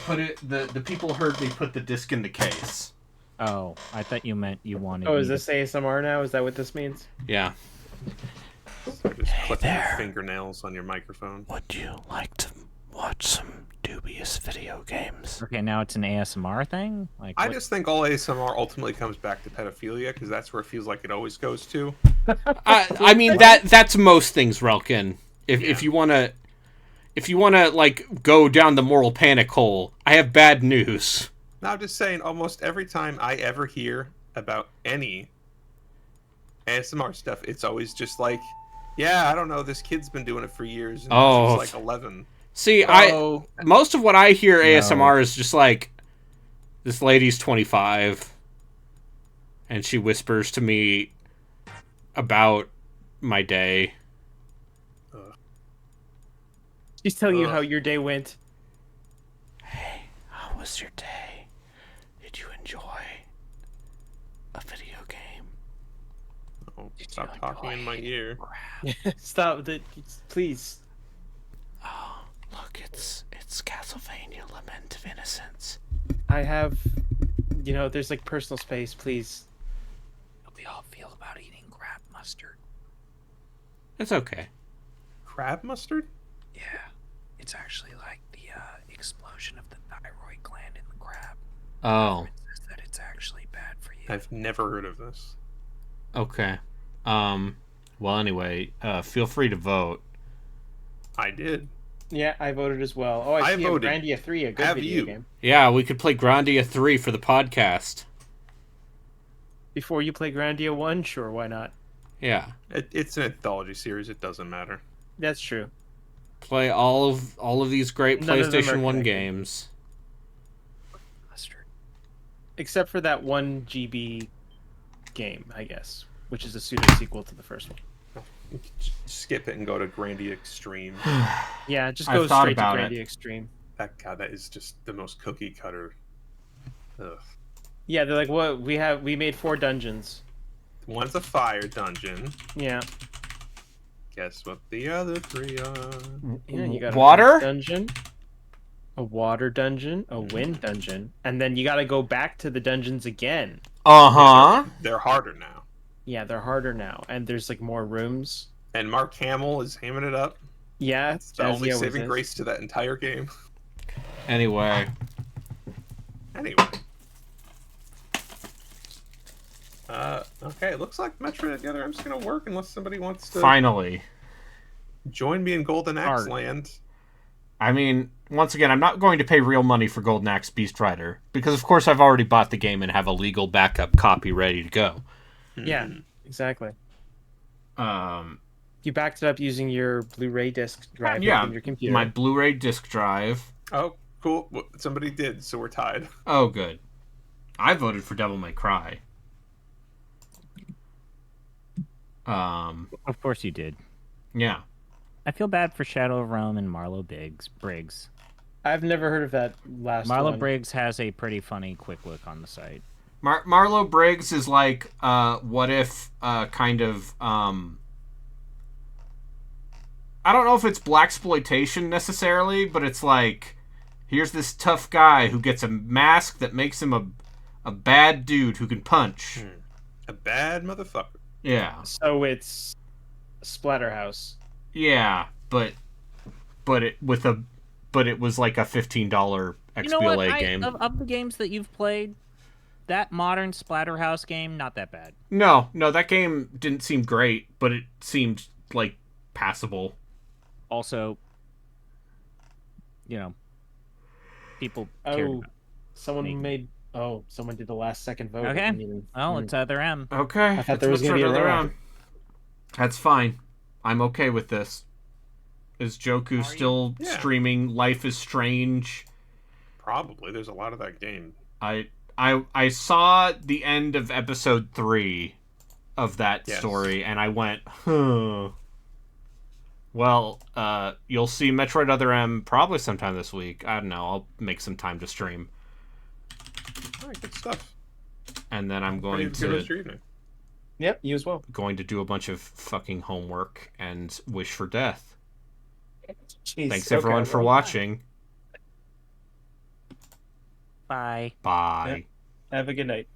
put it. The people heard me put the disc in the case. Oh, I thought you meant you wanted. Oh, is me this ASMR now? Is that what this means? Yeah. So just clip your fingernails on your microphone. Would you like to watch some Dubious video games? Okay, now it's an ASMR thing. Like I what- just think all ASMR ultimately comes back to pedophilia because that's where it feels like it always goes to. I mean that's most things, Relkin. If you wanna like go down the moral panic hole, I have bad news. Now, I'm just saying, almost every time I ever hear about any ASMR stuff, it's always just like, yeah, I don't know, this kid's been doing it for years, and Oh. she's like 11. See, most of what I hear ASMR is just like, this lady's 25, and she whispers to me about my day. She's telling you how your day went. Hey, how was your day? Did you enjoy a video game? Oh, stop talking in my ear. Stop, please. Oh, look, it's Castlevania Lament of Innocence. I have, there's like personal space, please. How do y'all feel about eating crab mustard? It's okay. Crab mustard? Yeah, it's actually like the explosion of the thyroid gland in the crab. Oh, It says that it's actually bad for you. I've never heard of this. okay. Well, anyway, feel free to vote. I did. Yeah, I voted as well. Oh, I see voted. Grandia 3, a good Have video you? game. Yeah, we could play Grandia 3 for the podcast. Before you play Grandia 1, sure, why not? Yeah. It's an anthology series. It doesn't matter. That's true. Play all of these great None of them are PlayStation 1 connected. games. Mustard. Except for that 1 GB game, I guess, which is a pseudo-sequel to the first one. You can skip it and go to Grandia Extreme. Yeah, just I've go thought straight to about it. Grandia Extreme. that is just the most cookie cutter. Ugh. Yeah, they're like, what? We made 4 dungeons. One's a fire dungeon. Yeah. Guess what the other 3 are? Yeah, you got Water? a ice dungeon, a water dungeon, a wind dungeon, and then you got to go back to the dungeons again. Uh-huh. They're harder now. Yeah, they're harder now, and there's like more rooms. And Mark Hamill is hamming it up. Yeah, It's the as only he always saving is. grace to that entire game. Anyway, Anyway. Okay, it looks like Metro together. I'm just gonna work unless somebody wants to finally. join me in Golden Axe Art. Land. I mean, once again, I'm not going to pay real money for Golden Axe Beast Rider because, of course, I've already bought the game and have a legal backup copy ready to go. Yeah, exactly. Um, You backed it up using your Blu-ray disc drive yeah, in your computer. my Blu-ray disc drive. Oh, cool. Well, somebody did, so we're tied. Oh, good. I voted for Devil May Cry. Of course you did. Yeah. I feel bad for Shadow of Rome and Marlo Briggs. I've never heard of that last Marlo one. Briggs has a pretty funny quick look on the site. Marlo Briggs is like, what if, kind of, I don't know if it's blaxploitation necessarily, but it's like, here's this tough guy who gets a mask that makes him a bad dude who can punch. A bad motherfucker. Yeah. So it's Splatterhouse. Yeah, but it was like a $15 XBLA You know what? game. Of the games that you've played, that modern Splatterhouse game, not that bad. No, that game didn't seem great, but it seemed like passable. Also, people cared about. Someone did the last second vote. Okay. Well, it's other M. Okay. I thought there was going to be a round. That's fine. I'm okay with this. Is Joku still streaming Life is Strange? Probably. There's a lot of that game. I saw the end of episode 3 of that story, and I went, huh. Well, you'll see Metroid Other M probably sometime this week. I don't know. I'll make some time to stream. All right, good stuff. And then I'm going Good rest of your evening. Yep, you as well. Going to do a bunch of fucking homework and wish for death. Jeez, Thanks everyone for watching. Bye. Bye. Have a good night.